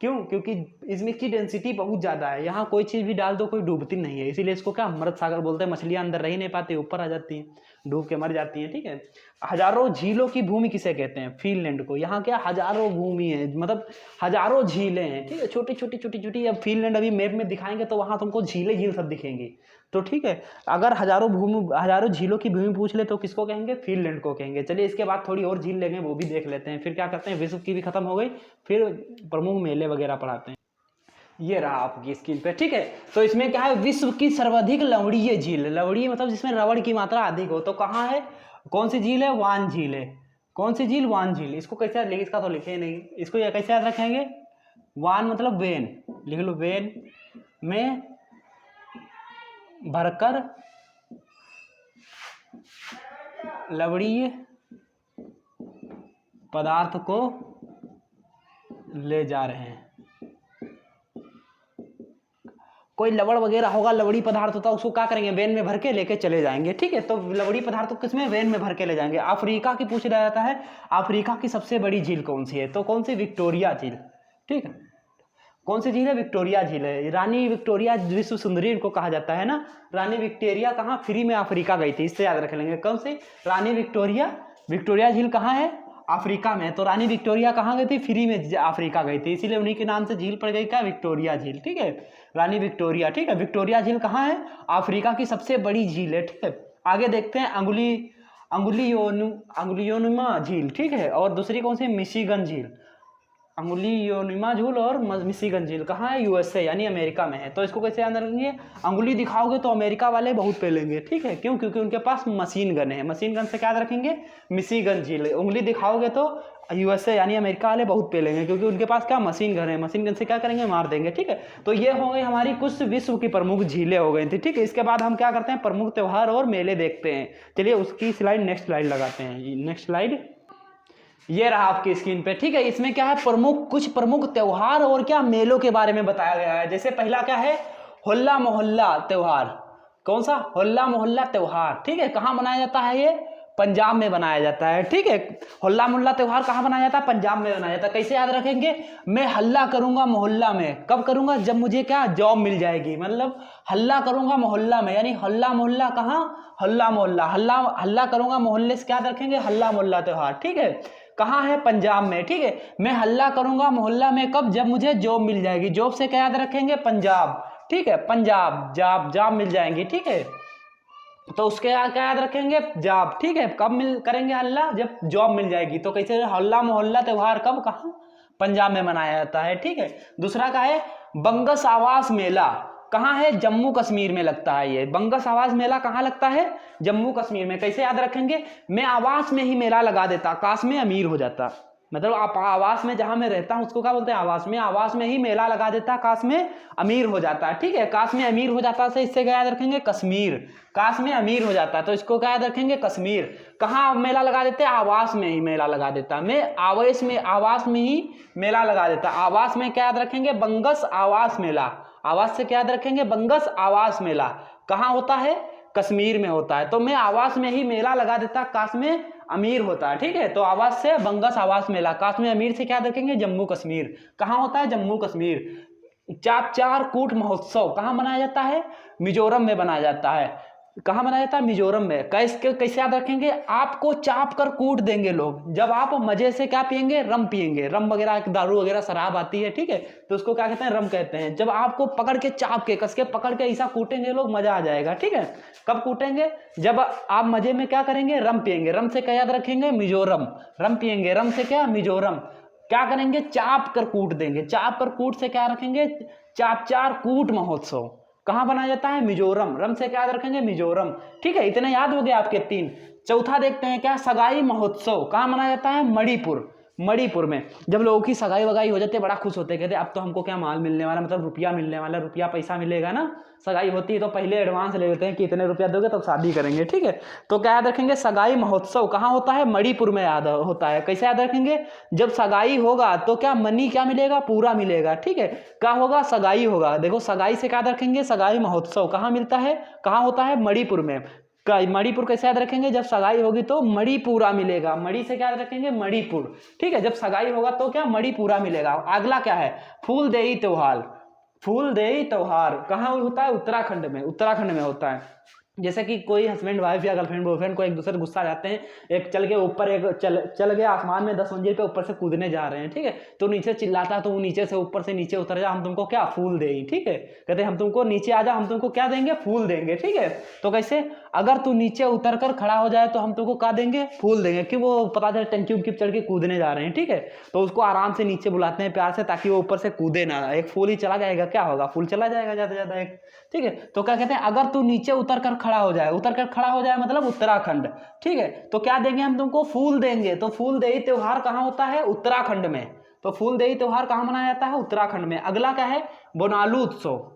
क्यों, क्योंकि इसमें की डेंसिटी बहुत ज्यादा है, यहाँ कोई चीज भी डाल दो कोई डूबती नहीं है, इसीलिए इसको क्या मृत सागर बोलते हैं। मछलियां अंदर रह नहीं पाती, ऊपर आ जाती हैं, डूब के मर जाती हैं। ठीक है, हजारों झीलों की भूमि किसे कहते हैं, फिनलैंड को। यहाँ क्या हजारों भूमि है, मतलब हजारों झीलें हैं। ठीक है, छोटी छोटी छोटी छोटी। अब फिनलैंड अभी मैप में दिखाएंगे तो वहां तुमको झीलें झील सब दिखेंगी। तो ठीक है, अगर हजारों झीलों की भूमि पूछ ले तो किसको कहेंगे, फिनलैंड को कहेंगे। चलिए इसके बाद थोड़ी और झील लेंगे, वो भी देख लेते हैं, फिर क्या करते हैं, विश्व की भी खत्म हो गई, फिर प्रमुख मेले वगैरह पढ़ाते हैं। ये रहा आपकी स्क्रीन पे। ठीक है, तो इसमें क्या है, विश्व की सर्वाधिक लवणीय झील, लवणीय मतलब जिसमें रबड़ की मात्रा अधिक हो, तो कहाँ है, कौन सी झील है, वान झील है। कौन सी झील, वान झील। इसको कैसे याद, इसका तो लिखे नहीं, इसको ये कैसे याद रखेंगे, वान मतलब वेन, लिख लो, वेन में भरकर लवणीय पदार्थ को ले जा रहे हैं। कोई लवड़ वगैरह होगा, लवड़ी पदार्थ होता है, उसको क्या करेंगे, वेन में भर के लेके चले जाएंगे। ठीक है, तो लवड़ी पदार्थ को किसमें, वेन में भर के ले जाएंगे। अफ्रीका की पूछ रहा जाता है, अफ्रीका की सबसे बड़ी झील कौन सी है, तो कौन सी, विक्टोरिया झील। ठीक है, कौन सी झील है, विक्टोरिया झील है। रानी विक्टोरिया विश्व सुंदरी इनको कहा जाता है ना। रानी विक्टोरिया कहाँ, फ्री में अफ्रीका गई थी, इससे याद रख लेंगे। कौन सी, रानी विक्टोरिया, विक्टोरिया झील कहाँ है, अफ्रीका में। तो रानी विक्टोरिया कहाँ गई थी, फ्री में अफ्रीका गई थी, इसीलिए उन्हीं के नाम से झील पड़ गई क्या, विक्टोरिया झील। ठीक है, रानी विक्टोरिया। ठीक है, विक्टोरिया झील कहाँ है, अफ्रीका की सबसे बड़ी झील है। ठीक है, आगे देखते हैं, अंगुलियोनुमा झील। ठीक है, और दूसरी कौन सी, मिशिगन झील। अंगुलियोनिमा झील और मिशिगन झील कहाँ है, यूएसए यानी अमेरिका में है। तो इसको कैसे याद रखेंगे, अंगुली दिखाओगे तो अमेरिका वाले बहुत पेलेंगे। ठीक है, क्यों, क्योंकि उनके पास मशीन गन है, मशीन गन से क्या याद रखेंगे, मिशिगन झील। उंगली दिखाओगे तो यूएसए यानी अमेरिका वाले बहुत पेलेंगे, क्योंकि उनके पास क्या, मशीन गन है, मशीन गन से क्या करेंगे, मार देंगे। ठीक है, तो ये हो गई हमारी कुछ विश्व की प्रमुख झीलें हो गई थी। ठीक है, इसके बाद हम क्या करते हैं, प्रमुख त्योहार और मेले देखते हैं। चलिए उसकी स्लाइड, नेक्स्ट स्लाइड लगाते हैं, नेक्स्ट स्लाइड। ये रहा आपकी स्क्रीन पे। ठीक है, इसमें क्या है, कुछ प्रमुख त्योहार और क्या मेलों के बारे में बताया गया है। जैसे पहला क्या है, होला मोहल्ला त्योहार। कौन सा, होला मोहल्ला त्योहार। ठीक है, कहाँ मनाया जाता है, ये पंजाब में बनाया जाता है। ठीक है, होला मोहल्ला त्योहार कहाँ बनाया जाता है, पंजाब में बनाया जाता है। कैसे याद रखेंगे, मैं हल्ला करूंगा मोहल्ला में, कब करूंगा, जब मुझे क्या, जॉब मिल जाएगी। मतलब हल्ला करूंगा मोहल्ला में, यानी हल्ला मोहल्ला कहाँ, हल्ला मोहल्ला, हल्ला करूंगा मोहल्ले से क्या याद रखेंगे, हल्ला मोहल्ला त्योहार। ठीक है, कहाँ है, पंजाब में। ठीक है, मैं हल्ला करूंगा मोहल्ला में कब, जब मुझे जॉब मिल जाएगी। जॉब से क्या याद रखेंगे, पंजाब। ठीक है, पंजाब, जॉब मिल जाएंगी। ठीक है, तो उसके क्या याद रखेंगे, जॉब। ठीक है, कब करेंगे हल्ला, जब जॉब मिल जाएगी। तो कैसे, हल्ला मोहल्ला त्योहार कब, कहाँ, पंजाब में मनाया जाता है। ठीक है, दूसरा का है बंगस आवास मेला, कहाँ है, जम्मू कश्मीर में लगता है। ये बंगस आवास मेला कहाँ लगता है, जम्मू कश्मीर में। कैसे याद रखेंगे, मैं आवास में ही मेला लगा देता, काश में अमीर हो जाता। मतलब आप आवास में, जहां मैं रहता हूं उसको क्या बोलते हैं, आवास में ही मेला लगा देता, काश में अमीर हो जाता। ठीक है, काश में अमीर हो जाता से इससे क्या याद रखेंगे, कश्मीर। काश में अमीर हो जाता तो इसको क्या याद रखेंगे, कश्मीर। कहाँ मेला लगा देते, आवास में ही मेला लगा देता, मैं आवास में ही मेला लगा देता। आवास में क्या याद रखेंगे, बंगस आवास मेला। आवास से क्या याद रखेंगे, बंगस आवास मेला। कहाँ होता है, कश्मीर में होता है। तो मैं आवास में ही मेला लगा देता, काश में अमीर होता है। ठीक है, तो आवास से बंगस आवास मेला, काश में अमीर से क्या रखेंगे, जम्मू कश्मीर। कहाँ होता है, जम्मू कश्मीर। चापचार कूट महोत्सव कहाँ मनाया जाता है, मिजोरम में बनाया जाता है। कहाँ मनाया जाता है, मिजोरम में। कैसे याद रखेंगे, आपको चाप कर कूट देंगे लोग, जब आप मजे से क्या पियेंगे, रम पियेंगे। रम वगैरह, दारू वगैरह, शराब आती है। ठीक है, तो उसको क्या कहते हैं, रम कहते हैं। जब आपको पकड़ के, चाप के, कस के पकड़ के ऐसा कूटेंगे लोग, मजा आ जाएगा। ठीक है, कब कूटेंगे, जब आप मजे में क्या करेंगे, रम पियेंगे। रम से क्या याद रखेंगे, मिजोरम। रम पियेंगे, रम से क्या, मिजोरम। क्या करेंगे, चाप कर कूट देंगे। चाप कर कूट से क्या रखेंगे, चापचार कूट महोत्सव। कहाँ बनाया जाता है, मिजोरम। रम से क्या याद रखेंगे, मिजोरम। ठीक है, इतने याद हो गए आपके तीन। चौथा देखते हैं क्या, सगाई महोत्सव कहाँ मनाया जाता है, मणिपुर। मणिपुर में। जब लोगों की सगाई वगाई हो जाती है बड़ा खुश होते हैं, कहते हैं अब तो हमको क्या माल मिलने वाला, मतलब रुपया मिलने वाला, रुपया पैसा मिलेगा ना। सगाई होती है तो पहले एडवांस ले लेते हैं कि इतने रुपया दोगे तब शादी करेंगे, ठीक है। तो क्या याद रखेंगे, सगाई महोत्सव कहाँ होता है, मणिपुर में याद होता है। कैसे याद रखेंगे, जब सगाई होगा तो क्या मनी क्या मिलेगा, पूरा मिलेगा, ठीक है। क्या होगा, सगाई होगा। देखो सगाई से क्या याद रखेंगे, सगाई महोत्सव कहाँ मिलता है, कहाँ होता है, मणिपुर में। मणिपुर कैसे याद रखेंगे, जब सगाई होगी तो मणिपूरा मिलेगा। मणि से क्या याद रखेंगे, मणिपुर, ठीक है। जब सगाई होगा तो क्या, मणिपूरा मिलेगा। अगला क्या है, फूलदेई त्योहार। फूलदेई त्योहार कहाँ होता है, उत्तराखंड में, उत्तराखंड में होता है। जैसे कि कोई हस्बैंड वाइफ या गर्लफ्रेंड बॉयफ्रेंड को एक दूसरे गुस्सा जाते हैं, एक चल के ऊपर, एक चल गए आसमान में 10 मंजिल पे ऊपर से कूदने जा रहे हैं, ठीक है। तो नीचे चिल्लाता है तो वो नीचे से ऊपर से नीचे उतर जा, हम तुमको क्या फूल देंगे, ठीक है। कहते हैं हम तुमको नीचे आ जा, हम तुमको क्या देंगे, फूल देंगे, ठीक है। तो कैसे, अगर तू नीचे उतर कर खड़ा हो जाए तो हम तुमको क्या देंगे, फूल देंगे। कि वो पता चले टंकी उनकी चढ़ के कूदने जा रहे हैं, ठीक है। तो उसको आराम से नीचे बुलाते हैं प्यार से, ताकि वो ऊपर से कूदे ना। एक फूल ही चला जाएगा, क्या होगा, फूल चला जाएगा ज्यादा ज्यादा एक, ठीक है। तो क्या कहते हैं, अगर तू नीचे उतर कर खड़ा हो जाए, उतर कर खड़ा हो जाए मतलब उत्तराखंड, ठीक है। तो क्या देंगे, हम तुमको फूल देंगे। तो फूलदेई त्योहार कहाँ होता है, उत्तराखंड में। तो फूलदेई त्योहार कहाँ मनाया जाता है, उत्तराखंड में। अगला क्या है, बोनालू उत्सव।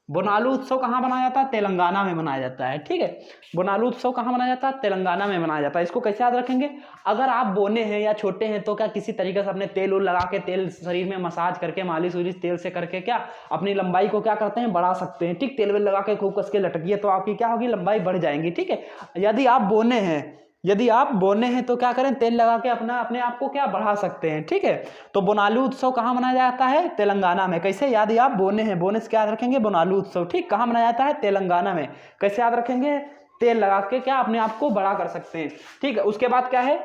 बोनालू उत्सव कहाँ मनाया जाता है, तेलंगाना में मनाया जाता है, ठीक है। बोनालू उत्सव कहाँ मनाया जाता है, तेलंगाना में मनाया जाता है। इसको कैसे याद रखेंगे, अगर आप बोने हैं या छोटे हैं तो क्या किसी तरीके से अपने तेल उल लगा के, तेल शरीर में मसाज करके, मालिश उलिश तेल से करके क्या अपनी लंबाई को क्या करते हैं, बढ़ा सकते हैं, ठीक। तेल वेल लगा के खूब कस के लटकिए तो आपकी क्या होगी, लंबाई बढ़ जाएंगी, ठीक है। यदि आप बोने हैं, यदि आप बोने हैं तो क्या करें, तेल लगा के अपने आप को क्या बढ़ा सकते हैं, ठीक है। तो बोनालू उत्सव कहाँ मनाया जाता है, तेलंगाना में। कैसे, यदि आप बोने हैं, बोने से क्या याद रखेंगे, बोनालू उत्सव, ठीक। कहाँ मनाया जाता है, तेलंगाना में। कैसे याद रखेंगे, तेल लगा के क्या अपने आप को बड़ा कर सकते हैं, ठीक है। उसके बाद क्या है,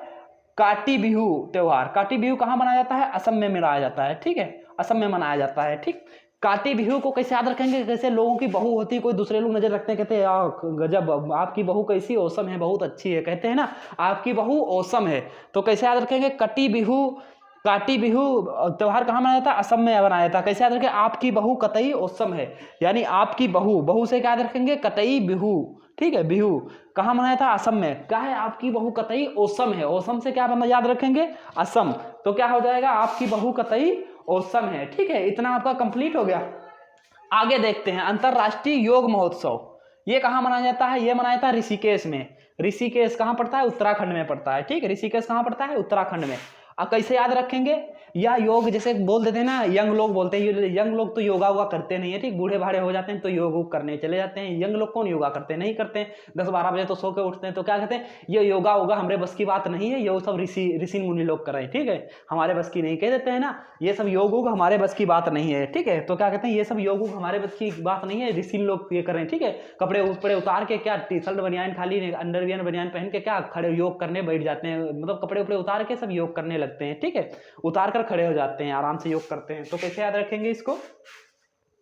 काटी बिहू त्योहार। काटी बिहू कहाँ मनाया जाता है, असम में मनाया जाता है, ठीक है। असम में मनाया जाता है, ठीक। काटी बिहू को कैसे याद रखेंगे, कैसे लोगों की बहू होती है, कोई दूसरे लोग नजर रखते हैं, कहते हैं यार गजब आपकी बहू कैसी औसम है, बहुत अच्छी है, कहते हैं ना आपकी बहू औसम है। तो कैसे याद रखेंगे, कटी बिहू, काटी बिहू त्योहार कहाँ मनाया जाता है, असम में बनाया था। कैसे याद रखें, आपकी बहू कतई औसम है, यानी आपकी बहू, बहू से क्या याद रखेंगे, कतई बिहू, ठीक है। बिहू कहाँ मनाया था, असम में। क्या है, आपकी बहू कतई औसम है, औसम से क्या बना याद रखेंगे, असम। तो क्या हो जाएगा, आपकी बहू कतई औसम है, ठीक है। इतना आपका कंप्लीट हो गया। आगे देखते हैं, अंतरराष्ट्रीय योग महोत्सव। ये कहाँ मनाया जाता है, ये मनाया जाता है ऋषिकेश में। ऋषिकेश कहाँ पड़ता है, उत्तराखंड में पड़ता है, ठीक है। ऋषिकेश कहाँ पड़ता है, उत्तराखंड में। अब कैसे याद रखेंगे, या योग जैसे बोल देते हैं ना, यंग लोग बोलते हैं, यंग लोग तो योगा वोगा करते नहीं है, ठीक। बूढ़े भाड़े हो जाते हैं तो योग करने चले जाते हैं। यंग लोग कौन योगा करते हैं, नहीं करते हैं। 10-12 बजे तो सो के उठते हैं, तो क्या कहते हैं, ये योगा होगा हमारे बस की बात नहीं है, ये सब ऋषि ऋषि मुनि लोग कर रहे हैं, ठीक है। हमारे बस की नहीं, कह देते हैं ना, ये सब योग वोग हमारे बस की बात नहीं है, ठीक है। तो क्या कहते हैं, ये सब योग वोग हमारे बस की बात नहीं है, ऋषि लोग ये कर रहे हैं, ठीक है। कपड़े उपड़े उतार के क्या, टी शर्ट बनियान, खाली अंडरवियर बनियान पहन के क्या खड़े योग करने बैठ जाते हैं, मतलब कपड़े उपड़े उतार के सब योग करने लगते हैं, ठीक है। उतार कर खड़े हो जाते हैं, आराम से योग करते हैं। तो कैसे याद रखेंगे इसको,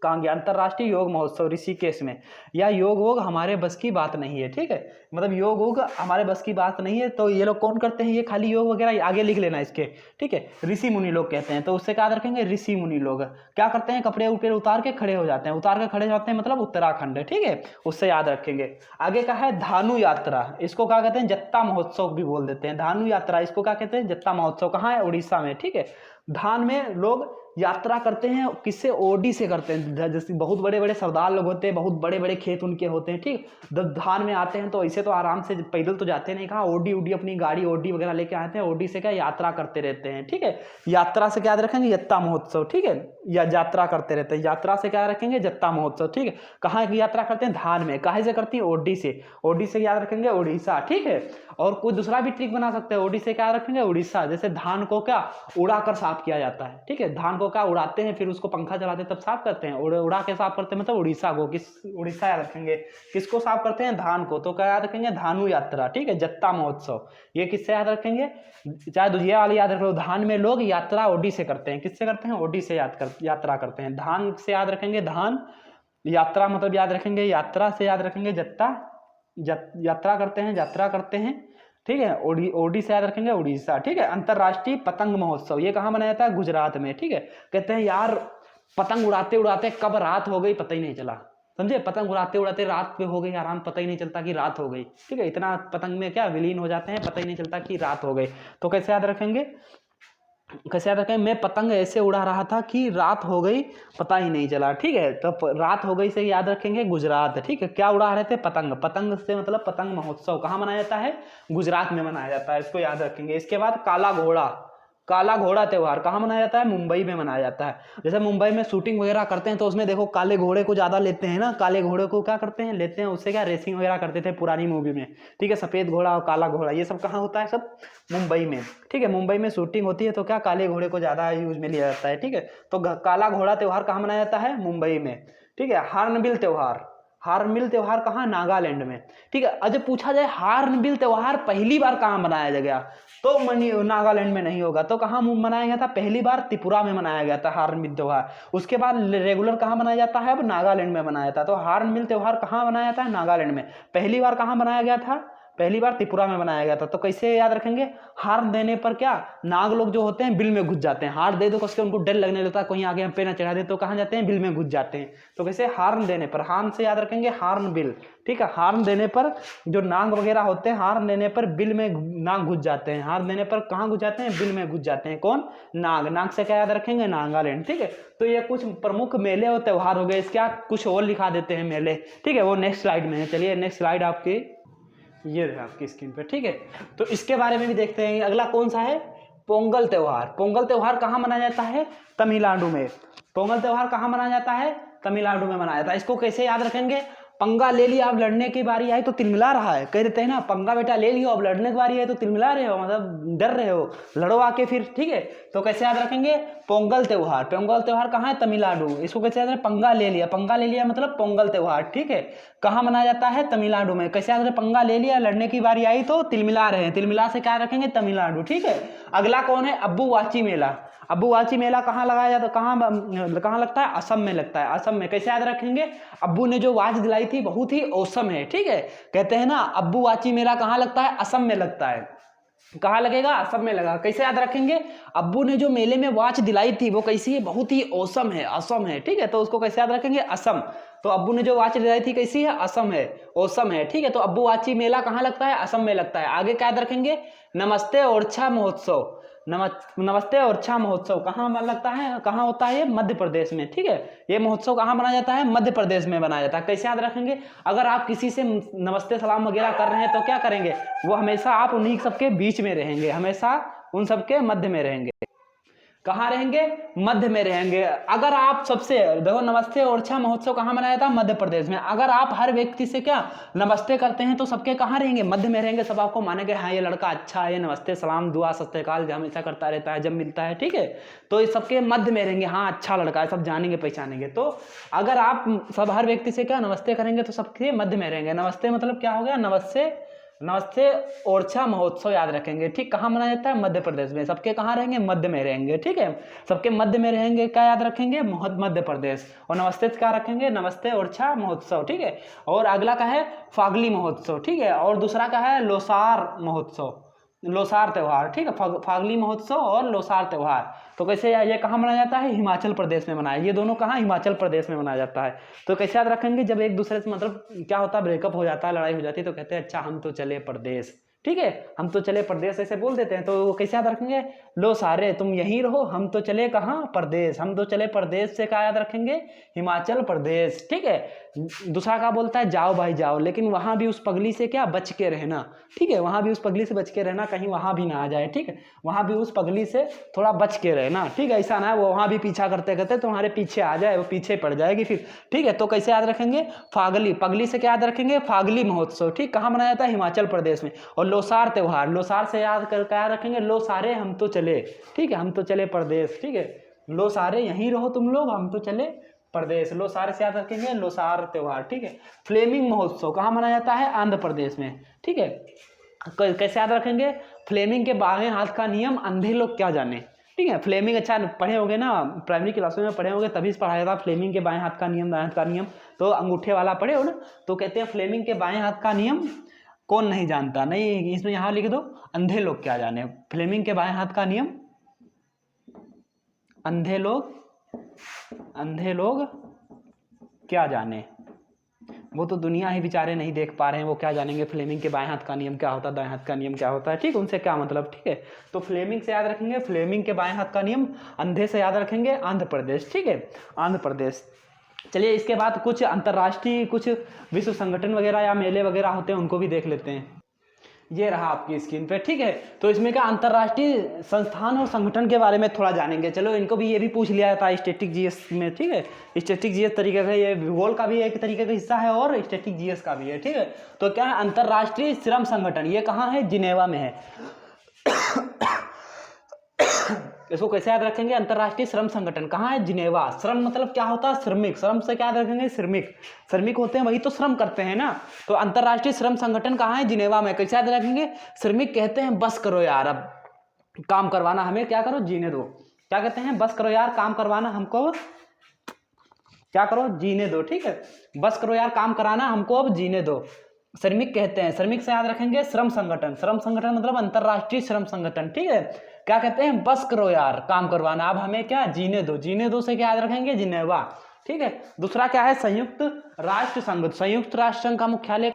कहाँ गया, अंतरराष्ट्रीय योग महोत्सव ऋषिकेश में। या योग वोग हमारे बस की बात नहीं है, ठीक है। मतलब योग वोग हमारे बस की बात नहीं है। तो ये लोग कौन करते हैं, ये खाली योग वगैरह आगे लिख लेना इसके, ठीक है। ऋषि मुनि लोग कहते हैं, तो उससे क्या याद रखेंगे, ऋषि मुनि लोग क्या करते हैं, कपड़े उपड़े उतार के खड़े हो जाते हैं, उतार के खड़े हो जाते हैं मतलब उत्तराखंड, ठीक है। उससे याद रखेंगे। आगे का है धानु यात्रा। इसको क्या कहते हैं, जत्ता महोत्सव भी बोल देते हैं। धानु यात्रा इसको क्या कहते हैं, जत्ता महोत्सव। कहाँ है, उड़ीसा में, ठीक है। धान में लोग यात्रा करते हैं, किससे, ओडी से करते हैं। जैसे बहुत बड़े बड़े सरदार लोग होते हैं, बहुत बड़े बड़े खेत उनके होते हैं, ठीक। जब धान में आते हैं तो ऐसे तो आराम से पैदल तो जाते नहीं, कहाँ ओडी उडी अपनी गाड़ी ओडी वगैरह लेके आते हैं, ओडी से क्या यात्रा करते रहते हैं, ठीक है। यात्रा से क्या याद रखेंगे, जत्ता महोत्सव, ठीक है। या यात्रा करते रहते हैं, यात्रा से क्या रखेंगे, जत्ता महोत्सव, ठीक है। कहाँ की यात्रा करते हैं, धान में। कहाँ से करती है, ओडी से। ओडी से याद रखेंगे उड़ीसा, ठीक है। और कोई दूसरा भी ट्रिक बना सकते हैं, ओडी से क्या रखेंगे, उड़ीसा। जैसे धान को क्या उड़ा कर साफ किया जाता है, ठीक है। धान को क्या उड़ाते हैं, फिर उसको पंखा चलाते हैं तब साफ करते हैं, उड़ा के साफ करते हैं, मतलब उड़ीसा को। किस उड़ीसा याद रखेंगे, किसको साफ करते हैं, धान को। तो क्या याद रखेंगे, धानु यात्रा, ठीक है। जत्ता महोत्सव ये किससे याद रखेंगे, चाहे दूसरी वाली याद रखो। धान में लोग यात्रा ओडी से करते हैं, किससे करते हैं, ओडी से यात्रा करते हैं। धान से याद रखेंगे, धान यात्रा मतलब याद रखेंगे, यात्रा से याद रखेंगे, जत्ता यात्रा करते हैं, यात्रा करते हैं, ठीक है। ओडी से याद रखेंगे, उड़ीसा, ठीक है। अंतरराष्ट्रीय पतंग महोत्सव ये कहाँ मनाया जाता है, गुजरात में, ठीक है। कहते हैं यार पतंग उड़ाते उड़ाते कब रात हो गई पता ही नहीं चला, समझे। पतंग उड़ाते उड़ाते रात पे हो गई आराम, पता ही नहीं चलता कि रात हो गई, ठीक है। इतना पतंग में क्या विलीन हो जाते हैं, पता ही नहीं चलता कि रात हो गई। तो कैसे याद रखेंगे, कैसे याद रखें, मैं पतंग ऐसे उड़ा रहा था कि रात हो गई पता ही नहीं चला। ठीक है, तो रात हो गई से याद रखेंगे गुजरात। ठीक है, क्या उड़ा रहे थे, पतंग। पतंग से मतलब पतंग महोत्सव कहाँ मनाया जाता है, गुजरात में मनाया जाता है, इसको याद रखेंगे। इसके बाद काला घोड़ा, काला घोड़ा त्योहार कहाँ मनाया जाता है, मुंबई में मनाया जाता है। जैसे मुंबई में शूटिंग वगैरह करते हैं तो उसमें देखो काले घोड़े को ज़्यादा लेते हैं ना, काले घोड़े को क्या करते हैं, लेते हैं, उससे क्या रेसिंग वगैरह करते थे पुरानी मूवी में। ठीक है, सफ़ेद घोड़ा और काला घोड़ा ये सब कहाँ होता है, सब मुंबई में। ठीक है, मुंबई में शूटिंग होती है तो क्या काले घोड़े को ज़्यादा यूज में लिया जाता है। ठीक है, तो काला घोड़ा त्योहार कहाँ मनाया जाता है, मुंबई में। ठीक है, हार्नबिल त्योहार, हार्नबिल त्योहार कहाँ, नागालैंड में। ठीक है, अगर पूछा जाए हार्नबिल त्योहार पहली बार कहाँ मनाया गया, तो नागालैंड में नहीं होगा, तो कहाँ मनाया गया था, पहली बार त्रिपुरा में मनाया गया था हार्नबिल त्योहार। उसके बाद रेगुलर कहाँ मनाया जाता है, अब नागालैंड में मनाया जाता है। तो हार्नबिल त्योहार कहाँ मनाया जाता है, नागालैंड में। पहली बार कहाँ मनाया गया था, पहली बार त्रिपुरा में मनाया गया था। तो कैसे याद रखेंगे, हार देने पर क्या, नाग लोग जो होते हैं बिल में घुस जाते हैं। हार दे दो कसके, उनको डर लगने लगता है कहीं आगे हम पे ना चढ़ा दे, तो कहाँ जाते हैं, बिल में घुस जाते हैं। तो कैसे, हार्न देने पर, हार्न से याद रखेंगे हार्न बिल। ठीक है, हार्न देने पर जो नाग वगैरह होते हैं, हार्न देने पर बिल में नाग घुस जाते हैं। हार्न देने पर कहाँ घुस जाते हैं, बिल में घुस जाते हैं। कौन, नाग। नाग से क्या याद रखेंगे, नागालैंड। ठीक है, तो ये कुछ प्रमुख मेले और त्योहार हो गए। इसके कुछ और लिखा देते हैं मेले। ठीक है, वो नेक्स्ट स्लाइड में है। चलिए नेक्स्ट स्लाइड आपकी ये रहा आपकी स्क्रीन पे। ठीक है, तो इसके बारे में भी देखते हैं। अगला कौन सा है, पोंगल त्योहार। पोंगल त्योहार कहाँ मनाया जाता है, तमिलनाडु में। पोंगल त्योहार कहाँ मनाया जाता है, तमिलनाडु में मनाया जाता है। इसको कैसे याद रखेंगे, पंगा ले लिया, अब लड़ने की बारी आई तो तिलमिला रहा है, कह देते हैं ना, पंगा बेटा ले लियो, अब लड़ने की बारी आई तो तिलमिला रहे हो, मतलब डर रहे हो, लड़ो आके फिर। ठीक है, तो कैसे याद रखेंगे, पोंगल त्योहार। पोंगल त्योहार कहाँ है, तमिलनाडु। इसको कैसे याद रखें, पंगा ले लिया, पंगा ले लिया मतलब पोंगल त्योहार। ठीक है, कहाँ मनाया जाता है, तमिलनाडु में। कैसे याद रखें, पंगा ले लिया, लड़ने की बारी आई तो तिलमिला रहे हैं, तिलमिला से क्या रखेंगे, तमिलनाडु। ठीक है, अगला कौन है, अब्बू-वाची मेला। अब्बू-वाची मेला कहाँ लगाया जाता, कहाँ लगता है, असम में लगता है, असम में। कैसे याद रखेंगे, अब्बू ने जो वाच दिलाई थी बहुत ही औसम है। ठीक है, कहते हैं ना, अब्बू-वाची मेला कहाँ लगता है, असम में लगता है। कहाँ लगेगा, असम में लगा। कैसे याद रखेंगे, अब्बू ने जो मेले में वॉच दिलाई थी वो कैसी है, बहुत ही औसम है, असम है। ठीक है, तो उसको कैसे याद रखेंगे, असम। तो अब्बू ने जो वॉच दिलाई थी कैसी है, असम है, औसम है। ठीक है, तो अब्बू वाची मेला कहाँ लगता है, असम में लगता है। आगे क्या याद रखेंगे, नमस्ते ओरछा महोत्सव। नमस्ते ओरछा महोत्सव कहाँ लगता है, कहाँ होता है ये, मध्य प्रदेश में। ठीक है, ये महोत्सव कहाँ मनाया जाता है, मध्य प्रदेश में मनाया जाता है। कैसे याद रखेंगे, अगर आप किसी से नमस्ते सलाम वगैरह कर रहे हैं तो क्या करेंगे, वो हमेशा आप उन्हीं सबके बीच में रहेंगे, हमेशा उन सबके मध्य में रहेंगे। कहाँ रहेंगे, मध्य में रहेंगे। अगर आप सबसे देखो, नमस्ते ओरछा महोत्सव कहाँ मनाया था, मध्य प्रदेश में। अगर आप हर व्यक्ति से क्या नमस्ते करते हैं तो सबके कहाँ रहेंगे, मध्य में रहेंगे। सब आपको मानेंगे, हाँ ये लड़का अच्छा है, ये नमस्ते सलाम दुआ सत श्री अकाल हमेशा करता रहता है जब मिलता है। ठीक है, तो ये सबके मध्य में रहेंगे, हाँ अच्छा लड़का है, सब जानेंगे पहचानेंगे। तो अगर आप सब हर व्यक्ति से क्या नमस्ते करेंगे तो सबके मध्य में रहेंगे। नमस्ते मतलब क्या हो गया, नमस्ते ओरछा महोत्सव याद रखेंगे। ठीक, कहाँ मनाया जाता है, मध्य प्रदेश में। सबके कहाँ रहेंगे, मध्य में रहेंगे। ठीक है, सबके मध्य में रहेंगे, क्या याद रखेंगे, मध्य प्रदेश। और नमस्ते क्या रखेंगे, नमस्ते ओरछा महोत्सव। ठीक है, और अगला का है फागली महोत्सव। ठीक है, और दूसरा का है लोसार महोत्सव, लोसार त्योहार। ठीक है, फागली महोत्सव और लोसार त्योहार। तो कैसे ये कहाँ मनाया जाता है, हिमाचल प्रदेश में मनाया। ये दोनों कहाँ, हिमाचल प्रदेश में मनाया जाता है। तो कैसे याद रखेंगे, जब एक दूसरे से मतलब क्या होता है, ब्रेकअप हो जाता है, लड़ाई हो जाती है, तो कहते हैं अच्छा हम तो चले परदेश। ठीक है, हम तो चले परदेश ऐसे बोल देते हैं। तो कैसे याद रखेंगे, लो सारे तुम यहीं रहो, हम तो चले कहाँ, परदेश। हम तो चले परदेश से क्या याद रखेंगे, हिमाचल प्रदेश। ठीक है, दूसरा क्या बोलता है, जाओ भाई जाओ, लेकिन वहां भी उस पगली से क्या बच के रहना। ठीक है, वहां भी उस पगली से बच के रहना, कहीं वहां भी ना आ जाए। ठीक है, वहां भी उस पगली से थोड़ा बच के रहना। ठीक है, ऐसा ना है वो वहां भी पीछा करते करते तुम्हारे पीछे आ जाए, वो पीछे पड़ जाएगी फिर। ठीक है, तो कैसे याद रखेंगे, फागली, पगली से क्या याद रखेंगे, फागली महोत्सव। ठीक, कहाँ मनाया जाता है, हिमाचल प्रदेश में। और लोसार त्योहार, लोसार से याद कर क्या रखेंगे, लो सारे हम तो चले। ठीक है, हम तो चले प्रदेश। ठीक है, लो सारे यहीं रहो तुम लोग, हम तो चले प्रदेश। लो सारे से याद रखेंगे, लोसार त्योहार। ठीक है, फ्लेमिंग महोत्सव कहाँ मनाया जाता है, आंध्र प्रदेश में। ठीक है, कैसे याद रखेंगे, फ्लेमिंग के बाएं हाथ का नियम अंधे लोग क्या जाने। ठीक है, फ्लेमिंग अच्छा पढ़े होंगे ना, प्राइमरी क्लासों में पढ़े होंगे, तभी पढ़ाया था फ्लेमिंग के बाएं हाथ का नियम, दाएं हाथ का नियम। तो अंगूठे वाला पढ़े हो ना, तो कहते हैं फ्लेमिंग के बाएं हाथ का नियम कौन नहीं जानता। नहीं, इसमें यहाँ लिख दो, अंधे लोग क्या जाने। फ्लेमिंग के बाएं हाथ का नियम अंधे लोग क्या जाने। वो तो दुनिया ही बेचारे नहीं देख पा रहे हैं, वो क्या जानेंगे फ्लेमिंग के बाएं हाथ का नियम क्या होता है, दाएं हाथ का नियम क्या होता है, ठीक, उनसे क्या मतलब, ठीक है। तो फ्लेमिंग से याद रखेंगे, फ्लेमिंग के बाएं हाथ का नियम, अंधे से याद रखेंगे आंध्र प्रदेश, ठीक है, आंध्र प्रदेश। चलिए इसके बाद कुछ अंतर्राष्ट्रीय कुछ विश्व संगठन वगैरह या मेले वगैरह होते हैं उनको भी देख लेते हैं। ये रहा आपकी स्क्रीन पे, ठीक है। तो इसमें क्या अंतर्राष्ट्रीय संस्थान और संगठन के बारे में थोड़ा जानेंगे। चलो इनको भी ये भी पूछ लिया जाता है स्टैटिक जीएस में, ठीक है। स्टैटिक जीएस तरीके का, ये भूगोल का भी एक तरीके का हिस्सा है और स्टैटिक जीएस का भी है, ठीक है। तो क्या है अंतर्राष्ट्रीय श्रम संगठन, ये कहाँ है, जिनेवा में है। इसको कैसे याद रखेंगे, अंतर्राष्ट्रीय श्रम संगठन कहाँ है, जिनेवा। श्रम मतलब क्या होता है, श्रमिक, श्रम से क्या याद रखेंगे, श्रमिक, श्रमिक होते हैं वही तो श्रम करते हैं ना। तो अंतर्राष्ट्रीय श्रम संगठन कहाँ है, जिनेवा में। कैसे याद रखेंगे, श्रमिक कहते हैं बस करो यार, अब काम करवाना हमें, क्या करो, जीने दो। क्या कहते हैं, बस करो यार, काम करवाना हमको, क्या करो, जीने दो, ठीक है। बस करो यार, काम कराना हमको, अब जीने दो, श्रमिक कहते हैं। श्रमिक से याद रखेंगे श्रम संगठन, श्रम संगठन मतलब अंतर्राष्ट्रीय श्रम संगठन, ठीक है। क्या कहते हैं, बस करो यार, काम करवाना, अब हमें क्या, जीने दो। जीने दो से क्या याद रखेंगे, जिनेवा, ठीक है। दूसरा क्या है, संयुक्त राष्ट्र संघ। संयुक्त राष्ट्र संघ का मुख्यालय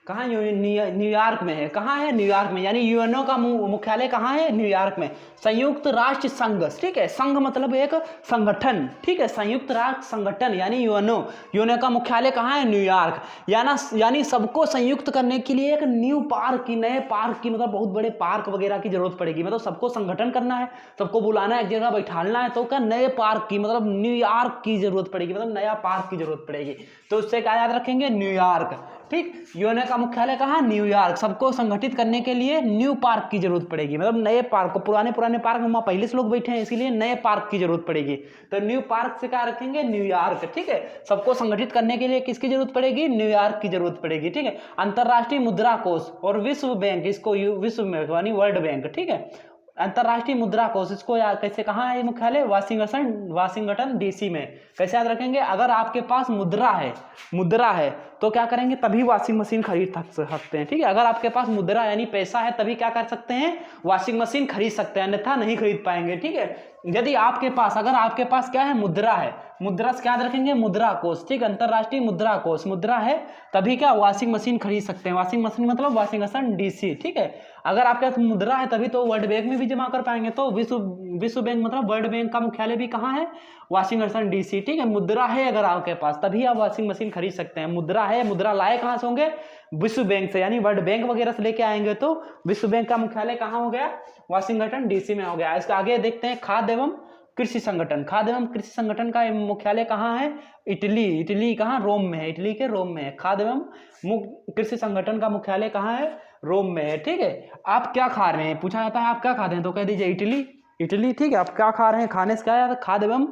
कहाँ, न्यूयॉर्क में है। कहाँ है, न्यूयॉर्क में, यानी यूएनओ का मुख्यालय कहाँ है, न्यूयॉर्क में। संयुक्त राष्ट्र संघ, ठीक है, संघ मतलब एक संगठन, ठीक है। संयुक्त राष्ट्र संगठन यानी यूएनओ, यूएनओ का मुख्यालय कहाँ है, न्यूयॉर्क। यानी सबको संयुक्त करने के लिए एक न्यू पार्क की, नए पार्क की, मतलब बहुत बड़े पार्क वगैरह की जरूरत पड़ेगी। मतलब सबको संगठन करना है, सबको बुलाना है, एक जगह बैठाना है, तो क्या नए पार्क की, मतलब न्यूयॉर्क की जरूरत पड़ेगी, मतलब नया पार्क की जरूरत पड़ेगी। तो उससे क्या याद रखेंगे, न्यूयॉर्क, ठीक। यूएनओ का मुख्यालय कहाँ, न्यूयॉर्क। सबको संगठित करने के लिए न्यू पार्क की जरूरत पड़ेगी, मतलब नए पार्क को, पुराने पार्क में पहले से लोग बैठे हैं, इसीलिए नए पार्क की जरूरत पड़ेगी। तो न्यू पार्क से क्या रखेंगे, न्यूयॉर्क, ठीक है। सबको संगठित करने के लिए किसकी जरूरत पड़ेगी, न्यूयॉर्क की जरूरत पड़ेगी, ठीक है। अंतर्राष्ट्रीय मुद्रा कोष और विश्व बैंक, इसको विश्व में यानी वर्ल्ड बैंक, ठीक है। अंतर्राष्ट्रीय मुद्रा कोष, इसको याद कैसे, कहाँ है मुख्यालय, वाशिंगटन डीसी में। कैसे याद रखेंगे, अगर आपके पास मुद्रा है तो क्या करेंगे, तभी वॉशिंग मशीन खरीद सकते हैं, ठीक है। अगर आपके पास मुद्रा यानी पैसा है तभी क्या कर सकते हैं, वॉशिंग मशीन खरीद सकते हैं, अन्यथा नहीं खरीद पाएंगे, ठीक है। यदि आपके पास, अगर आपके पास क्या है, मुद्रा है, मुद्रा से क्या याद रखेंगे, मुद्रा कोष, ठीक। अंतर्राष्ट्रीय मुद्रा कोष, मुद्रा है तभी क्या वॉशिंग मशीन खरीद सकते हैं। वॉशिंग मशीन मतलब वाशिंगटन डीसी, ठीक है। अगर आपके पास मुद्रा है तभी तो वर्ल्ड बैंक में भी जमा कर पाएंगे। तो विश्व बैंक मतलब वर्ल्ड बैंक का मुख्यालय भी कहाँ है, वाशिंगटन डीसी, ठीक है। मुद्रा है अगर आपके पास तभी आप वॉशिंग मशीन खरीद सकते हैं। मुद्रा है, मुद्रा लाए कहाँ से होंगे, विश्व बैंक से, यानी वर्ल्ड बैंक वगैरह से लेके आएंगे। तो विश्व बैंक का मुख्यालय कहाँ हो गया, वाशिंगटन डीसी में हो गया। इसका आगे देखते हैं, खाद्य एवं कृषि संगठन। खाद्य एवं कृषि संगठन का मुख्यालय कहाँ है, इटली कहाँ, रोम में है, इटली के रोम में है। खाद्य एवं कृषि संगठन का मुख्यालय कहाँ है, रोम में है, ठीक है। आप क्या खा रहे हैं, पूछा जाता है आप क्या खाते हैं, तो कह दीजिए इटली, ठीक है। आप क्या खा रहे हैं, खाने से क्या याद, खाद्य एवं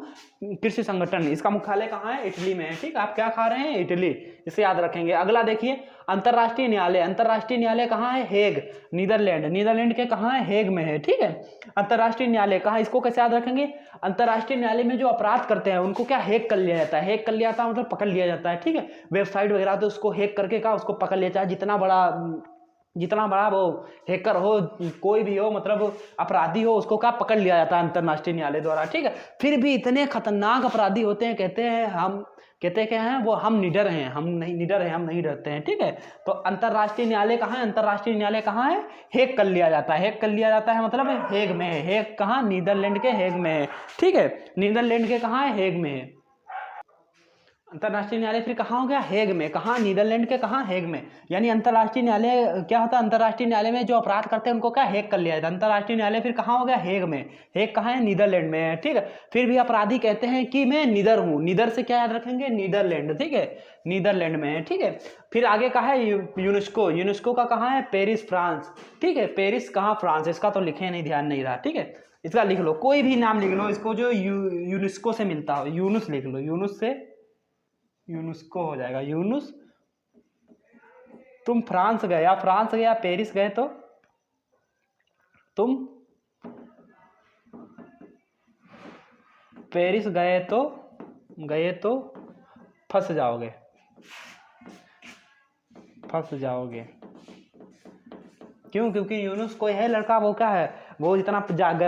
कृषि संगठन, इसका मुख्यालय कहाँ है, इटली में है, ठीक है। आप क्या खा रहे हैं, इटली, इसे याद रखेंगे। अगला देखिए, अंतर्राष्ट्रीय न्यायालय। अंतर्राष्ट्रीय न्यायालय कहाँ है, हेग, नीदरलैंड के कहाँ है, हेग में है, ठीक है। अंतर्राष्ट्रीय न्यायालय कहाँ, इसको कैसे याद रखेंगे, अंतर्राष्ट्रीय न्यायालय में जो अपराध करते हैं उनको क्या हेग कर लिया जाता है। हेग कर लिया जाता है मतलब पकड़ लिया जाता है, ठीक है। वेबसाइट वगैरह तो उसको हेग करके क्या उसको पकड़ लिया जाता है। जितना बड़ा वो हैकर हो, कोई भी हो, मतलब अपराधी हो, उसको क्या पकड़ लिया जाता है अंतर्राष्ट्रीय न्यायालय द्वारा, ठीक है। फिर भी इतने खतरनाक अपराधी होते हैं, कहते क्या हैं वो, हम निडर हैं, हम नहीं डरते हैं, ठीक है। तो अंतर्राष्ट्रीय न्यायालय कहाँ है, अंतर्राष्ट्रीय न्यायालय कहाँ है, हेग कर लिया जाता है, मतलब हेग में है। हेग कहाँ, नीदरलैंड के हेग में है, ठीक है। नीदरलैंड के कहाँ है, हेग में है। अंतर्राष्ट्रीय न्यायालय फिर कहाँ हो गया, हेग में। कहाँ, नीदरलैंड के कहाँ, हेग में। यानी अंतर्राष्ट्रीय न्यायालय क्या होता है, अंतर्राष्ट्रीय न्यायालय में जो अपराध करते हैं उनको क्या हेग कर लिया जाता है। अंतर्राष्ट्रीय न्यायालय फिर कहाँ हो गया, हेग में। हेग कहाँ है, नीदरलैंड में है, ठीक है। फिर भी अपराधी कहते हैं कि मैं निडर हूँ, निडर से क्या याद रखेंगे, नीदरलैंड, ठीक है, नीदरलैंड में है, ठीक है। फिर आगे कहा है यूनेस्को का कहाँ है, पेरिस, फ्रांस, ठीक है। पेरिस कहाँ, फ्रांस, इसका तो लिखे नहीं, ध्यान नहीं रहा, ठीक है। इसका लिख लो, कोई भी नाम लिख लो, इसको जो यूनेस्को से मिलता हो, यूनुस लिख लो, यूनुस से यूनेस्को हो जाएगा, यूनुस। तुम फ्रांस गया पेरिस गए तो तुम पेरिस गए तो फंस जाओगे, क्यों, क्योंकि यूनुस कोई है लड़का, वो क्या है, वो इतना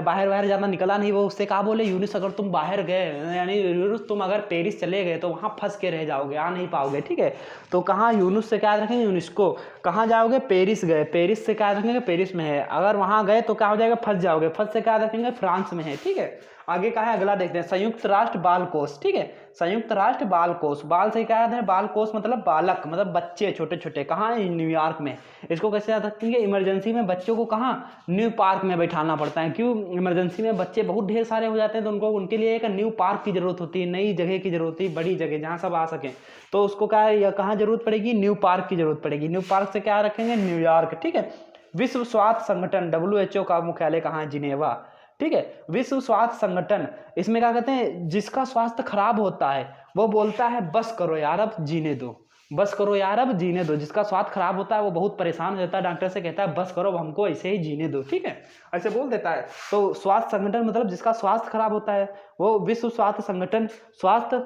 बाहर ज़्यादा निकला नहीं, वो उससे कहा बोले यूनुस अगर तुम बाहर गए, यानी यूनुस तुम अगर पेरिस चले गए तो वहाँ फंस के रह जाओगे, आ नहीं पाओगे, ठीक है। तो कहाँ यूनुस से क्या याद रखेंगे, यूनेस्को, कहाँ जाओगे, पेरिस गए, पेरिस से क्या याद रखेंगे, पेरिस में है, अगर वहाँ गए तो क्या हो जाएगा, फंस जाओगे, फंस से क्या याद रखेंगे, फ्रांस में है, ठीक है। आगे का है अगला देखते हैं, संयुक्त राष्ट्र बाल कोष, ठीक है। संयुक्त राष्ट्र बाल कोष, बाल से क्या याद है, बाल कोष मतलब बालक, मतलब बच्चे छोटे छोटे, कहाँ है, न्यूयॉर्क में। इसको कैसे याद रखेंगे, इमरजेंसी में बच्चों को कहाँ, न्यू पार्क में बैठाना पड़ता है, क्यों, इमरजेंसी में बच्चे बहुत ढेर सारे हो जाते हैं तो उनको, उनके लिए एक न्यू पार्क की जरूरत होती है, नई जगह की जरूरत होती है, बड़ी जगह जहाँ सब आ सकें, तो उसको क्या है, कहाँ जरूरत पड़ेगी, न्यू पार्क की जरूरत पड़ेगी। न्यू पार्क से क्या रखेंगे, न्यूयॉर्क, ठीक है। विश्व स्वास्थ्य संगठन WHO का मुख्यालय कहाँ है, जिनेवा, ठीक है। विश्व स्वास्थ्य संगठन, इसमें क्या कहते हैं, जिसका स्वास्थ्य खराब होता है वो बोलता है बस करो यार अब जीने दो, बस करो यार अब जीने दो। जिसका स्वास्थ्य खराब होता है वो बहुत परेशान हो जाता है, डॉक्टर से कहता है बस करो अब हमको ऐसे ही जीने दो, ठीक है, ऐसे बोल देता है। तो स्वास्थ्य संगठन मतलब जिसका स्वास्थ्य खराब होता है वो विश्व स्वास्थ्य संगठन, स्वास्थ्य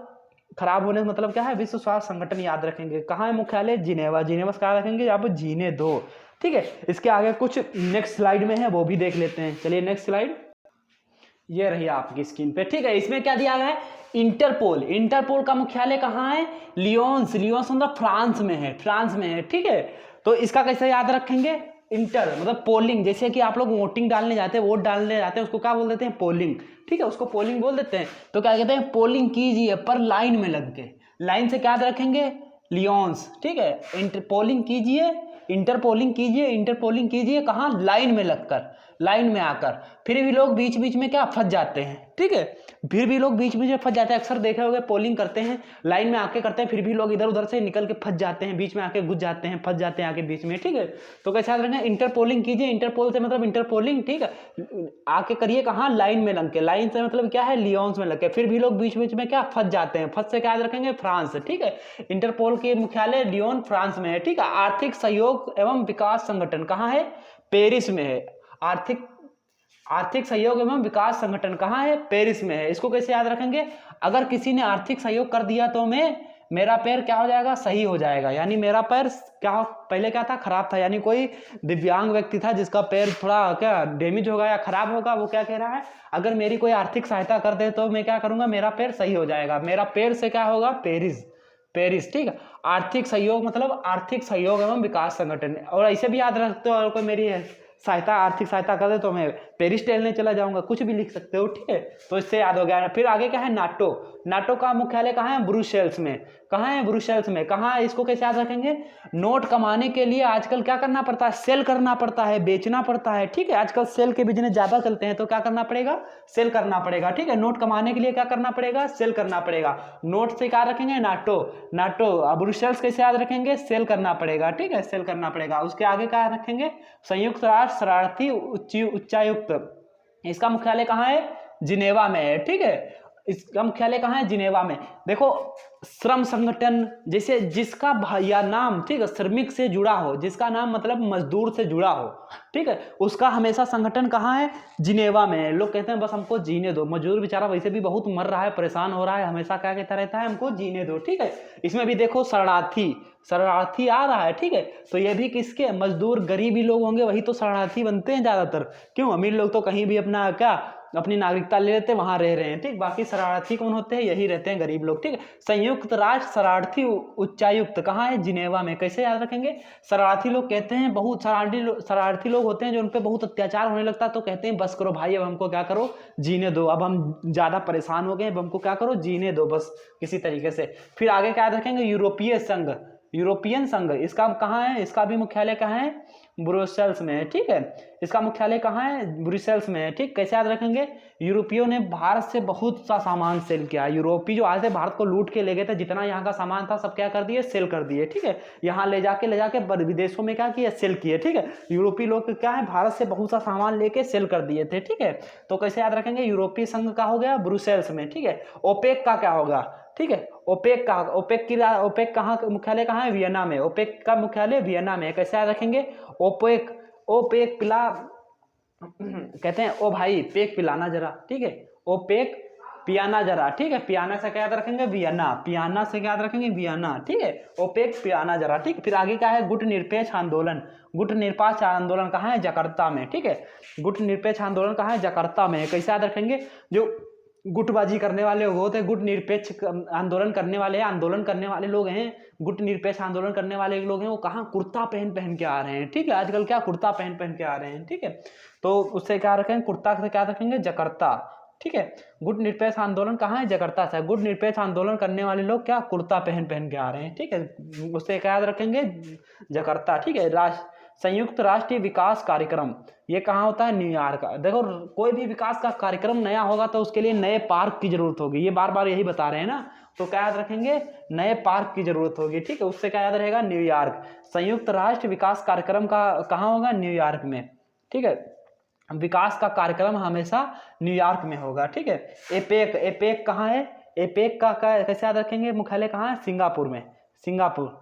खराब होने का मतलब क्या है, विश्व स्वास्थ्य संगठन याद रखेंगे। कहाँ है मुख्यालय, जिनेवा, जिनेवा से क्या रखेंगे, अब जीने दो, ठीक है। इसके आगे कुछ नेक्स्ट स्लाइड में है वो भी देख लेते हैं, चलिए नेक्स्ट स्लाइड, ये रही आपकी स्क्रीन पे, ठीक है। इसमें क्या दिया गया है, इंटरपोल, इंटरपोल का मुख्यालय कहाँ है, लियोन्स, लियोन्स मतलब फ्रांस में है, फ्रांस में है, ठीक है। तो इसका कैसे याद रखेंगे, इंटर मतलब पोलिंग, जैसे कि आप लोग वोटिंग डालने जाते हैं, वोट डालने जाते हैं, उसको क्या बोल देते हैं, पोलिंग, ठीक है, उसको पोलिंग बोल देते हैं। तो क्या कहते हैं, पोलिंग कीजिए पर लाइन में लग के, लाइन से क्या याद रखेंगे, लियोन्स, ठीक है। इंटर पोलिंग कीजिए, इंटर पोलिंग कीजिए, इंटर पोलिंग कीजिए, कहाँ, लाइन में लगकर, लाइन में आकर। फिर भी लोग बीच बीच में क्या फंस जाते हैं, ठीक है, फिर भी लोग बीच बीच में फंस जाते हैं। अक्सर देखे होंगे पोलिंग करते हैं, लाइन में आके करते हैं, फिर भी लोग इधर उधर से निकल के फंस जाते हैं, बीच में आके घुस जाते हैं, फंस जाते हैं आके बीच में, ठीक है। तो कैसे याद रखना, इंटर पोलिंग कीजिए, इंटरपोल से मतलब इंटर पोलिंग, ठीक है, आके करिए कहाँ, लाइन में लग के, लाइन से मतलब क्या है, लियोन्स में लग के, फिर भी लोग बीच बीच में क्या फंस जाते हैं, फंस से क्या याद रखेंगे, फ्रांस, ठीक है। इंटरपोल के मुख्यालय लियोन फ्रांस में है, ठीक है। आर्थिक सहयोग एवं विकास संगठन कहाँ है, पेरिस में है। आर्थिक सहयोग एवं विकास संगठन कहाँ है, पेरिस में है। इसको कैसे याद रखेंगे, अगर किसी ने आर्थिक सहयोग कर दिया तो मेरा पैर क्या हो जाएगा, सही हो जाएगा, यानी मेरा पैर क्या, पहले क्या था, खराब था, यानी कोई दिव्यांग व्यक्ति था जिसका पैर थोड़ा क्या डैमेज होगा या खराब होगा, वो क्या कह रहा है, अगर मेरी कोई आर्थिक सहायता कर दे तो मैं क्या करूंगा, मेरा पैर सही हो जाएगा, मेरा पैर से क्या होगा, पेरिस, पेरिस, ठीक है। आर्थिक सहयोग मतलब आर्थिक सहयोग एवं विकास संगठन, और ऐसे भी याद रखते हो, कोई मेरी सहायता, आर्थिक सहायता कर दे तो मैं पेरिस टहलने चला जाऊंगा, कुछ भी लिख सकते हो, ठीक है। तो इससे याद हो गया। फिर आगे क्या है, नाटो, नाटो का मुख्यालय कहाँ है, ब्रुसेल्स में, कहाँ है, ब्रुसेल्स में। कहाँ है, इसको कैसे याद रखेंगे, नोट कमाने के लिए आजकल क्या करना पड़ता है, सेल करना पड़ता है, बेचना पड़ता है, ठीक है। आजकल सेल के बिजनेस ज्यादा चलते हैं तो क्या करना पड़ेगा, सेल करना पड़ेगा, ठीक है। नोट कमाने के लिए क्या करना पड़ेगा, सेल करना पड़ेगा। नोट से क्या रखेंगे, नाटो, नाटो। ब्रुसेल्स कैसे याद रखेंगे, सेल करना पड़ेगा, ठीक है, सेल करना पड़ेगा। उसके आगे क्या रखेंगे, संयुक्त राष्ट्र शरणार्थी उच्चायुक्त, इसका मुख्यालय कहाँ है, जिनेवा में है, ठीक है। इसका मुख्यालय कहाँ है, जिनेवा में। देखो श्रम संगठन, जैसे जिसका या नाम, ठीक है, श्रमिक से जुड़ा हो, जिसका नाम मतलब मजदूर से जुड़ा हो, ठीक है, उसका हमेशा संगठन कहाँ है, जिनेवा में है। लोग कहते हैं बस हमको जीने दो, मजदूर बेचारा वैसे भी बहुत मर रहा है, परेशान हो रहा है, हमेशा क्या कहता रहता है, हमको जीने दो, ठीक है। इसमें भी देखो शरणार्थी, शरणार्थी आ रहा है, ठीक है। तो ये भी किसके, मजदूर, गरीबी लोग होंगे वही तो शरणार्थी बनते हैं ज्यादातर, क्यों, अमीर लोग तो कहीं भी अपना क्या अपनी नागरिकता ले लेते हैं, वहां रह रहे हैं, ठीक। बाकी शरणार्थी कौन होते हैं, यही रहते हैं, गरीब लोग, ठीक है। संयुक्त राष्ट्र शरणार्थी उच्चायुक्त कहाँ है, जिनेवा में। कैसे याद रखेंगे, शरणार्थी लोग कहते हैं, बहुत शरारती लोग होते हैं जो उन पर बहुत अत्याचार होने लगता है तो कहते हैं बस करो भाई, अब हमको क्या करो, जीने दो, अब हम ज्यादा परेशान हो गए, अब हमको क्या करो, जीने दो बस किसी तरीके से। फिर आगे क्या याद रखेंगे, यूरोपीय संघ, यूरोपियन संघ, इसका कहाँ है, इसका भी मुख्यालय कहाँ है, ब्रुसेल्स में है, ठीक है। इसका मुख्यालय कहाँ है, ब्रुसेल्स में है, ठीक। कैसे याद रखेंगे, यूरोपियों ने भारत से बहुत सा सामान सेल किया। यूरोपी जो आए थे भारत को लूट के ले गए थे, जितना यहाँ का सामान था सब क्या कर दिए, सेल कर दिए, ठीक है। यहाँ ले जाके विदेशों में क्या किया, सेल किए, ठीक है। यूरोपीय लोग क्या है, भारत से बहुत सा सामान लेके सेल कर दिए थे, ठीक है। तो कैसे याद रखेंगे, यूरोपीय संघ का हो गया ब्रुसेल्स में, ठीक है। ओपेक का क्या होगा, ठीक है, ओपेक का, ओपेक कहाँ मुख्यालय कहाँ है, वियना में। ओपेक का मुख्यालय वियना में। कैसे याद रखेंगे, ओपेक, ओपेक पिला कहते हैं, ओ भाई पेक पिलाना जरा, ठीक है, ओपेक पियाना जरा, ठीक है, पियाना से क्या याद रखेंगे, वियना, पियाना से क्या याद रखेंगे, वियना, ठीक है, ओपेक पियाना जरा, ठीक। फिर आगे क्या है, गुट निरपेक्ष आंदोलन, गुट निरपेक्ष आंदोलन कहाँ है, जकार्ता में, ठीक है, गुट निरपेक्ष आंदोलन कहाँ है, जकार्ता में। कैसे याद रखेंगे, जो गुटबाजी करने वाले लोग होते हैं, गुट निरपेक्ष आंदोलन करने वाले हैं, आंदोलन करने वाले लोग हैं, गुट निरपेक्ष आंदोलन करने वाले लोग हैं, वो कहाँ, कुर्ता पहन पहन के आ रहे हैं, ठीक है, आजकल क्या कुर्ता पहन पहन के आ रहे हैं, ठीक है, तो उससे क्या रखेंगे, कुर्ता से क्या रखेंगे, जकार्ता, ठीक है। गुट निरपेक्ष आंदोलन कहाँ है, जकार्ता से। गुट निरपेक्ष आंदोलन करने वाले लोग क्या, कुर्ता पहन पहन के आ रहे हैं, ठीक है, उससे क्या याद रखेंगे, जकार्ता, ठीक है। संयुक्त राष्ट्रीय विकास कार्यक्रम, ये कहाँ होता है, न्यूयॉर्क। देखो कोई भी विकास का कार्यक्रम नया होगा तो उसके लिए नए पार्क की जरूरत होगी, ये बार बार यही बता रहे हैं ना, तो क्या याद रखेंगे, नए पार्क की जरूरत होगी, ठीक है, उससे क्या याद रहेगा, न्यूयॉर्क। संयुक्त राष्ट्र विकास कार्यक्रम का कहाँ होगा, न्यूयॉर्क में, ठीक है, विकास का कार्यक्रम हमेशा न्यूयॉर्क में होगा, ठीक है। एपेक, एपेक कहाँ है, एपेक का कैसे याद रखेंगे, मुख्यालय कहाँ है, सिंगापुर में, सिंगापुर।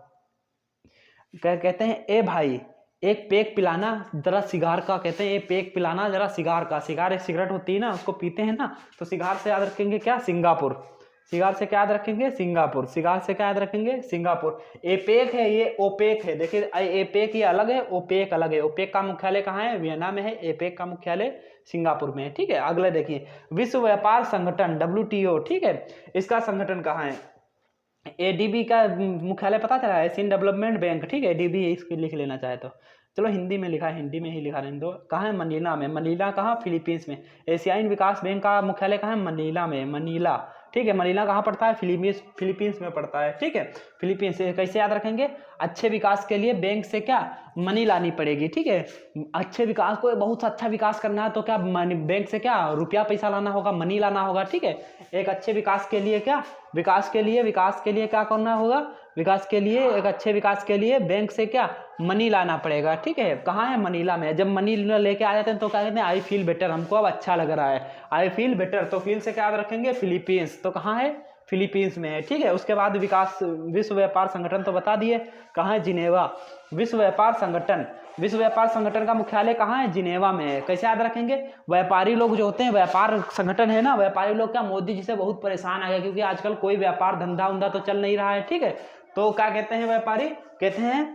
कहते हैं ए भाई एक पेक पिलाना जरा सिगार का, कहते हैं ये पेक पिलाना जरा सिगार का, सिगार एक सिगरेट होती है ना, उसको पीते हैं ना, तो सिगार से याद रखेंगे क्या, सिंगापुर, सिगार से क्या याद रखेंगे, सिंगापुर, सिगार से क्या याद रखेंगे, सिंगापुर। एपेक है, ये ओपेक है, देखिए एपेक ये अलग है, ओपेक अलग है। ओपेक का मुख्यालय कहाँ है, वियना में है, एपेक का मुख्यालय सिंगापुर में है, ठीक है। अगले देखिए, विश्व व्यापार संगठन WTO, ठीक है, इसका संगठन कहाँ है, ADB का मुख्यालय पता चला है, एशियन डेवलपमेंट बैंक, ठीक है, ADB इसको लिख लेना चाहे तो, चलो हिंदी में लिखा है, हिंदी में ही लिखा रहने दो। कहाँ है, मनीला में, मनीला कहाँ, फिलीपींस में। एशियाई विकास बैंक का मुख्यालय कहाँ है, मनीला में, मनीला, ठीक है, मनीला कहाँ पड़ता है, फिलीपींस में पड़ता है, ठीक है, फिलीपींस। कैसे याद रखेंगे, अच्छे विकास के लिए बैंक से क्या, मनी लानी पड़ेगी, ठीक है, अच्छे विकास को बहुत अच्छा विकास करना है तो क्या बैंक से क्या रुपया पैसा लाना होगा, मनी लाना होगा, ठीक है। एक अच्छे विकास के लिए क्या, विकास के लिए क्या करना होगा, विकास के लिए, एक अच्छे विकास के लिए बैंक से क्या, मनी लाना पड़ेगा, ठीक है। कहाँ है, मनीला में। जब मनी लेके आ जाते हैं तो क्या कहते हैं, आई फील बेटर, हमको अब अच्छा लग रहा है, आई फील बेटर, तो फील से क्या याद रखेंगे, फिलीपींस, तो कहाँ है, फिलीपींस में है, ठीक है। उसके बाद विकास, विश्व व्यापार संगठन तो बता दिए, कहाँ है, जिनेवा। विश्व व्यापार संगठन, विश्व व्यापार संगठन का मुख्यालय कहाँ है, जिनेवा में है। कैसे याद रखेंगे, व्यापारी लोग जो होते हैं, व्यापार संगठन है ना, व्यापारी लोग क्या मोदी जी से बहुत परेशान आ गए, क्योंकि आजकल कोई व्यापार धंधा उंधा तो चल नहीं रहा है, ठीक है। तो क्या कहते हैं व्यापारी, कहते हैं,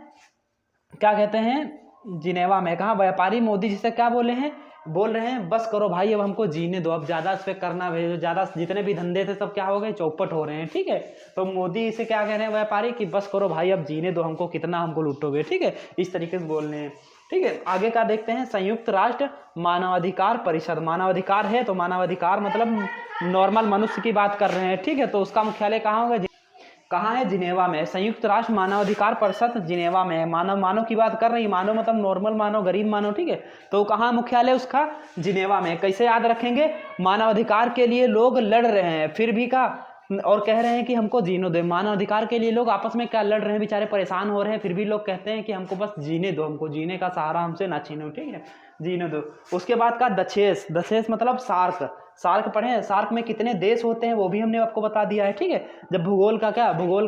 क्या कहते हैं, जिनेवा में। कहा व्यापारी मोदी जी से क्या बोल रहे हैं, बस करो भाई अब हमको जीने दो, अब ज्यादा इस पे करना भेजो, ज्यादा जितने भी धंधे थे सब क्या हो गए, चौपट हो रहे हैं, ठीक है। तो मोदी से क्या कह रहे हैं व्यापारी कि बस करो भाई अब जीने दो हमको, कितना हमको लूटोगे, ठीक है, इस तरीके से बोल रहे हैं, ठीक है। आगे का देखते हैं, संयुक्त राष्ट्र मानवाधिकार परिषद। मानवाधिकार है तो मानवाधिकार मतलब नॉर्मल मनुष्य की बात कर रहे हैं, ठीक है, तो उसका मुख्यालय कहाँ होगा, कहाँ है, जिनेवा में। संयुक्त राष्ट्र मानवाधिकार परिषद जिनेवा में है। मानव की बात कर रही है, मानव मतलब नॉर्मल मानव, गरीब मानव, ठीक है, तो कहाँ मुख्यालय उसका, जिनेवा में। कैसे याद रखेंगे, मानवाधिकार के लिए लोग लड़ रहे हैं फिर भी का, और कह रहे हैं कि हमको जीने दो। मानवाधिकार के लिए लोग आपस में क्या लड़ रहे हैं, बेचारे परेशान हो रहे हैं, फिर भी लोग कहते हैं कि हमको बस जीने दो, हमको जीने का सहारा हमसे ना छीनो, ठीक है, जीने दो। उसके बाद का दशेस, दशेस मतलब सार्क, सार्क पढ़े हैं, सार्क में कितने देश होते हैं वो भी हमने आपको बता दिया है, ठीक है। जब भूगोल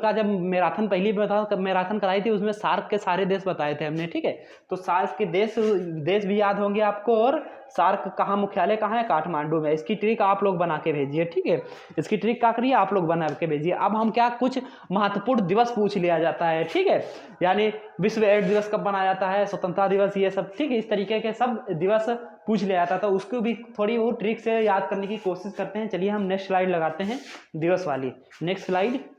का जब मैराथन पहली मैराथन कराई थी उसमें सार्क के सारे देश बताए थे हमने, ठीक है। तो सार्क के देश भी याद होंगे आपको, और सार्क कहाँ मुख्यालय कहाँ है, काठमांडू में। इसकी ट्रिक आप लोग बना के भेजिए, ठीक है, इसकी ट्रिक क्या करिए, आप लोग बना के भेजिए। अब हम क्या, कुछ महत्वपूर्ण दिवस पूछ लिया जाता है, ठीक है, यानी विश्व एड्स दिवस कब मनाया जाता है, स्वतंत्रता दिवस, ये सब, ठीक है, इस तरीके के सब दिवस पूछ लिया जाता है, तो उसको भी थोड़ी वो ट्रिक से याद करने की कोशिश करते हैं। चलिए हम नेक्स्ट स्लाइड लगाते हैं, दिवस वाली, नेक्स्ट स्लाइड।